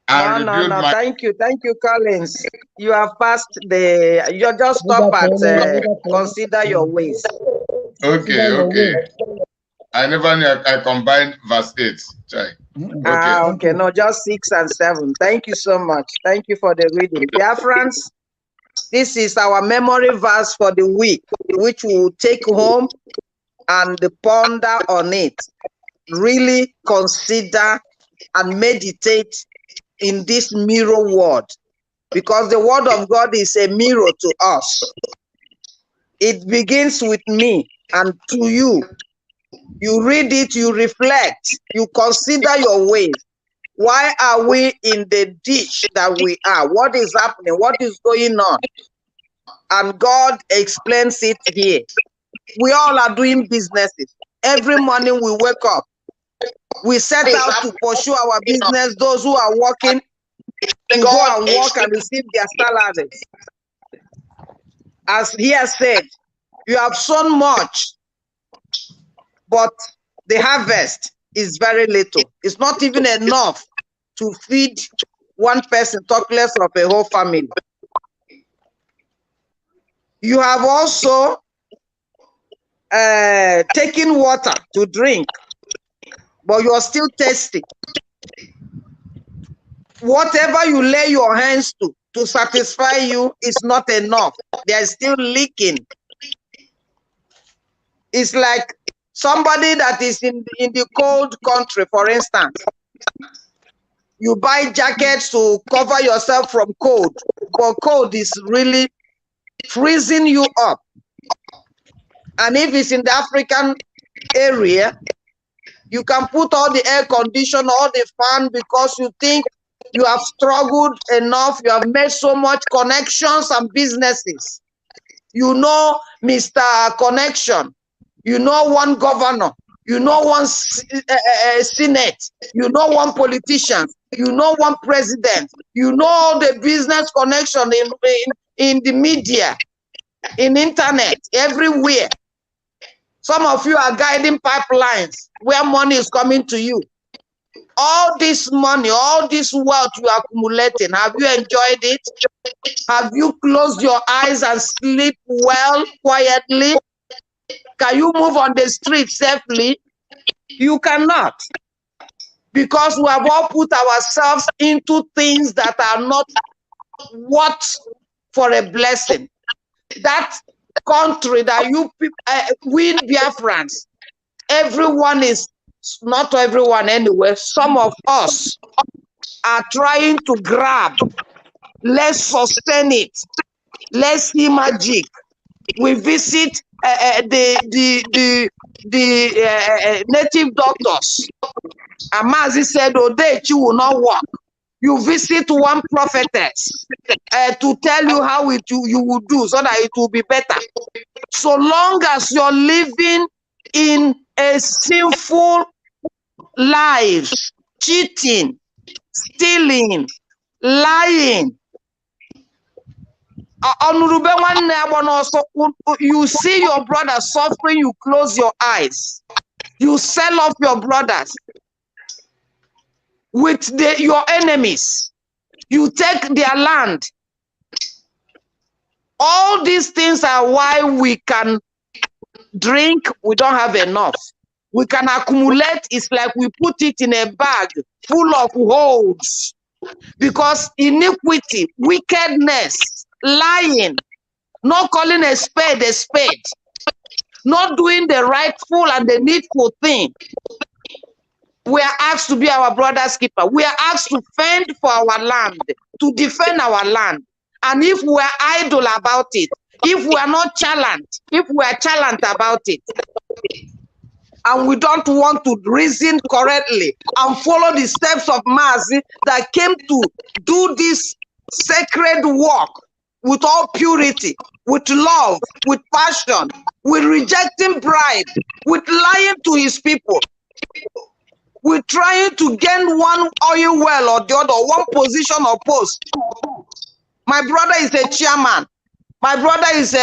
and rebuild my... Thank you, Collins. You have passed the... You just stop at consider your ways. Okay. I never knew I combined verse 8. Okay, no, just 6 and 7. Thank you so much. Thank you for the reading. Biafrans, this is our memory verse for the week, which we will take home and ponder on it. Really consider and meditate in this mirror word, because the word of God is a mirror to us. It begins with me. And to you, you read it, you reflect, you consider your ways. Why are we in the ditch that we are? What is happening? What is going on? And God explains it here. We all are doing businesses. Every morning we wake up, we set out to pursue our business. Those who are working to go and work and receive their salaries. As he has said, you have sown much, but the harvest is very little. It's not even enough to feed one person, talk less of a whole family. You have also taken water to drink, but you are still thirsty. Whatever you lay your hands to satisfy you is not enough. They are still leaking. It's like somebody that is in the cold country, for instance. You buy jackets to cover yourself from cold, but cold is really freezing you up. And if it's in the African area, you can put all the air conditioner, all the fan, because you think you have struggled enough, you have made so much connections and businesses. You know Mr. Connection, you know one governor, you know one senate, you know one politician, you know one president, you know the business connection in the media, in internet, everywhere. Some of you are guiding pipelines where money is coming to you. All this money, all this wealth you are accumulating, have you enjoyed it? Have you closed your eyes and sleep well, quietly? Can you move on the street safely? You cannot. Because we have all put ourselves into things that are not what for a blessing. That country that you we Biafrans, everyone is, not everyone anyway, some of us are trying to grab. Let's sustain it. Let's see magic. We visit the native doctors. Amazi said, Odechi will not work. You visit one prophetess to tell you how you will do so that it will be better. So long as you're living in a sinful life, cheating, stealing, lying, you see your brother suffering, you close your eyes. You sell off your brothers with your enemies. You take their land. All these things are why we can drink, we don't have enough. We can accumulate, it's like we put it in a bag full of holes. Because iniquity, wickedness, lying, not calling a spade, not doing the rightful and the needful thing. We are asked to be our brother's keeper. We are asked to fend for our land, to defend our land. And if we are idle about it, if we are not challenged, if we are challenged about it, and we don't want to reason correctly and follow the steps of Mazi that came to do this sacred work with all purity, with love, with passion, with rejecting bribe, with lying to his people, with trying to gain one oil well or the other, one position or post. My brother is a chairman. My brother is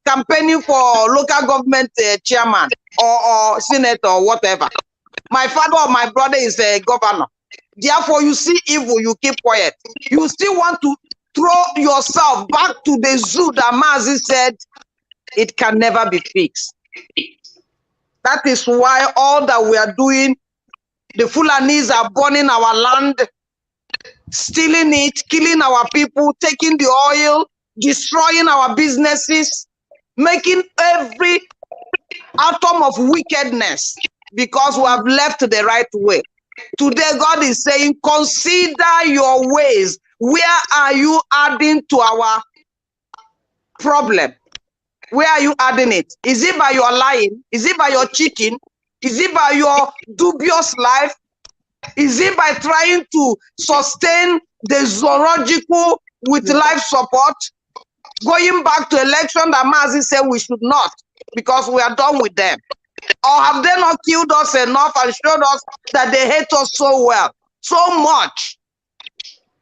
campaigning for local government chairman or senator or whatever. My father or my brother is a governor. Therefore, you see evil, you keep quiet. You still want to throw yourself back to the zoo that Mazi said it can never be fixed. That is why all that we are doing, the Fulanis are burning our land, stealing it, killing our people, taking the oil, destroying our businesses, making every atom of wickedness, because we have left the right way. Today, God is saying, consider your ways. Where are you adding to our problem? Where are you adding it? Is it by your lying? Is it by your cheating? Is it by your dubious life? Is it by trying to sustain the zoological with life support? Going back to election that Mazi said we should not, because we are done with them. Or have they not killed us enough and showed us that they hate us so well, so much,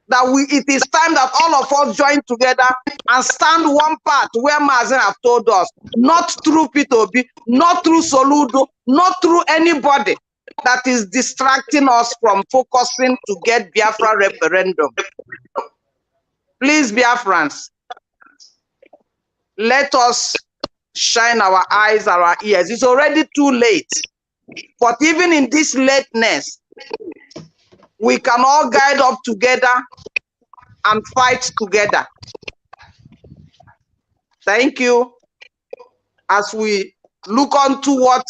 that it is time that all of us join together and stand one part where Mazen have told us, not through P2B, not through Soludo, not through anybody that is distracting us from focusing to get Biafra referendum. Please, Biafrans, let us shine our eyes, our ears. It's already too late. But even in this lateness, we can all guide up together and fight together. Thank you. As we look on to what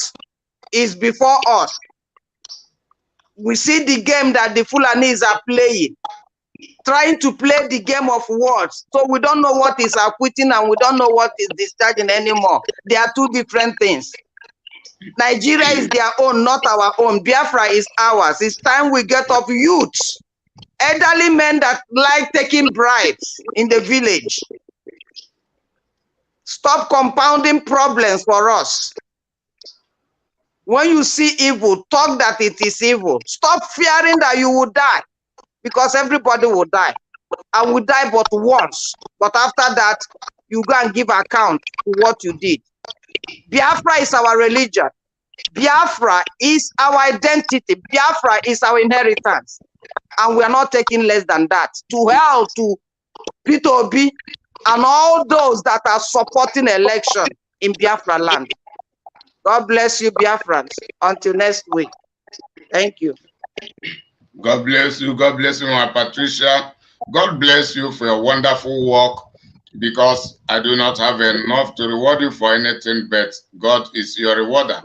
is before us, we see the game that the Fulanis are playing, trying to play the game of words. So we don't know what is acquitting and we don't know what is discharging anymore. They are two different things. Nigeria is their own, not our own. Biafra is ours. It's time we get up youths, elderly men that like taking bribes in the village. Stop compounding problems for us. When you see evil, talk that it is evil. Stop fearing that you will die, because everybody will die. And we die but once. But after that, you go and give account to what you did. Biafra is our religion. Biafra is our identity. Biafra is our inheritance. And we are not taking less than that. To hell to P2B and all those that are supporting election in Biafra land. God bless you, Biafrans. Until next week. Thank you. God bless you. God bless you, my Patricia. God bless you for your wonderful work, because I do not have enough to reward you for anything, but God is your rewarder,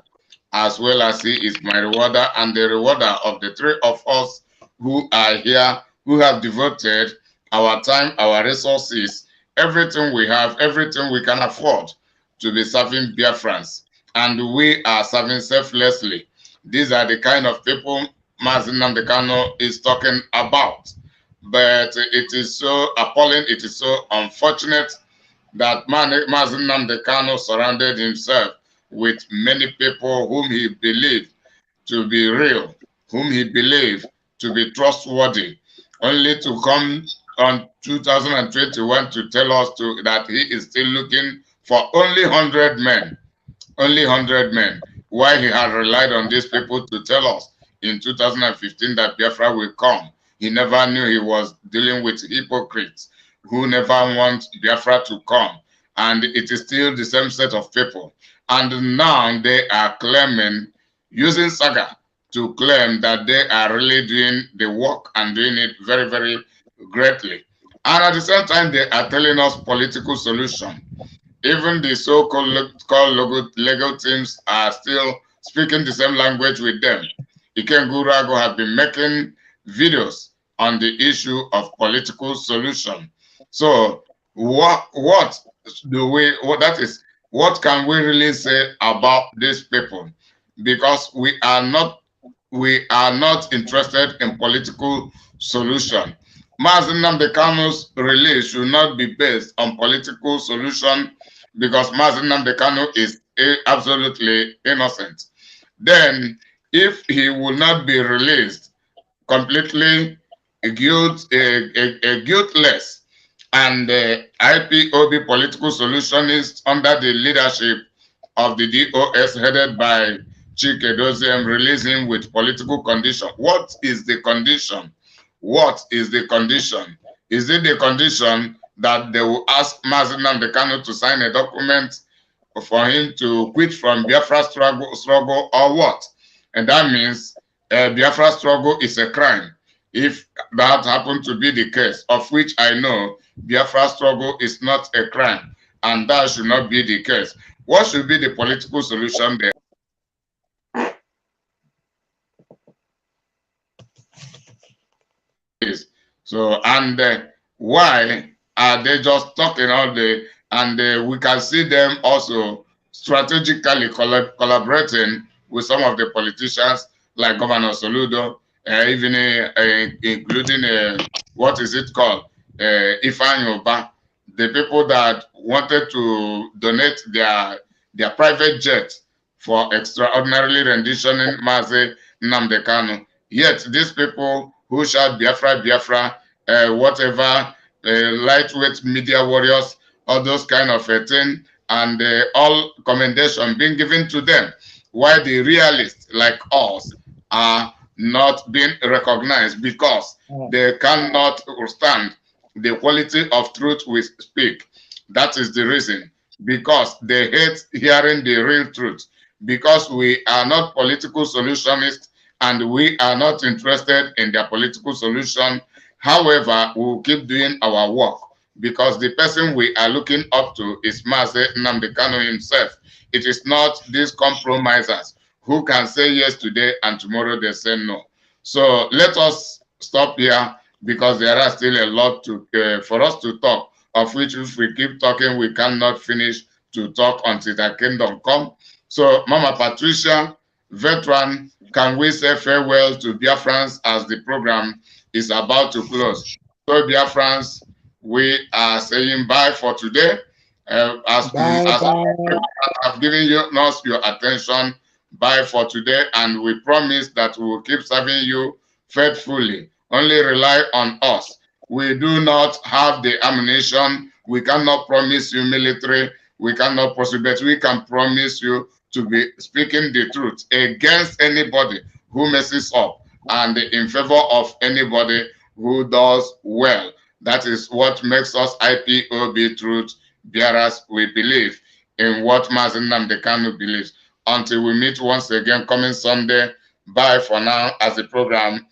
as well as He is my rewarder and the rewarder of the three of us who are here, who have devoted our time, our resources, everything we have, everything we can afford to be serving Biafrans. And we are serving selflessly. These are the kind of people Mazi Nnamdi Kanu is talking about. But it is so appalling, it is so unfortunate that Mazi Nnamdi Kanu surrounded himself with many people whom he believed to be real, whom he believed to be trustworthy, only to come on 2021 to tell us that he is still looking for only 100 men. Only 100 men. Why he had relied on these people to tell us in 2015 that Biafra will come. He never knew he was dealing with hypocrites who never want Biafra to come. And it is still the same set of people. And now they are claiming, using saga to claim that they are really doing the work and doing it very, very greatly. And at the same time, they are telling us political solution. Even the so-called legal teams are still speaking the same language with them. Iken Gurago has been making videos on the issue of political solution. So what can we really say about these people? Because we are not interested in political solution. Mazi Nnamdi Kanu's release should not be based on political solution, because Mazi Nnamdi Kanu is absolutely innocent. Then, if he will not be released completely guiltless, and the IPOB political solution is under the leadership of the DOS headed by Chike Doziem, release him with political condition. What is the condition? What is the condition? Is it the condition that they will ask Mazi Nnamdi Kanu to sign a document for him to quit from Biafra struggle, or what? And that means Biafra struggle is a crime. If that happened to be the case, of which I know Biafra struggle is not a crime, and that should not be the case. What should be the political solution there? So, and why are they just talking all the And we can see them also strategically collaborating with some of the politicians like Governor Soludo, even including what is it called, Ifeanyi Uba, the people that wanted to donate their private jet for extraordinarily renditioning Mazi Nnamdi Kanu. Yet these people who shout Biafra, Biafra, whatever, lightweight media warriors, all those kind of a thing, and all commendation being given to them, while the realists like us are not being recognized because they cannot stand the quality of truth we speak. That is the reason. Because they hate hearing the real truth. Because we are not political solutionists and we are not interested in their political solution. However, we will keep doing our work because the person we are looking up to is Mazi Nnamdi Kanu himself. It is not these compromisers who can say yes today and tomorrow they say no. So let us stop here because there are still a lot to for us to talk, of which if we keep talking, we cannot finish to talk until the kingdom come. So Mama Patricia, veteran, can we say farewell to Biafrans as the program is about to close? So Biafrans, we are saying bye for today. As I've given you us your attention, bye for today, and we promise that we will keep serving you faithfully. Only rely on us. We do not have the ammunition. We cannot promise you military. We cannot possibly, but we can promise you to be speaking the truth against anybody who messes up and in favor of anybody who does well. That is what makes us IPOB truth bearers. We believe in what Mazi Nnamdi Kanu believes. Until we meet once again coming Sunday, bye for now as the program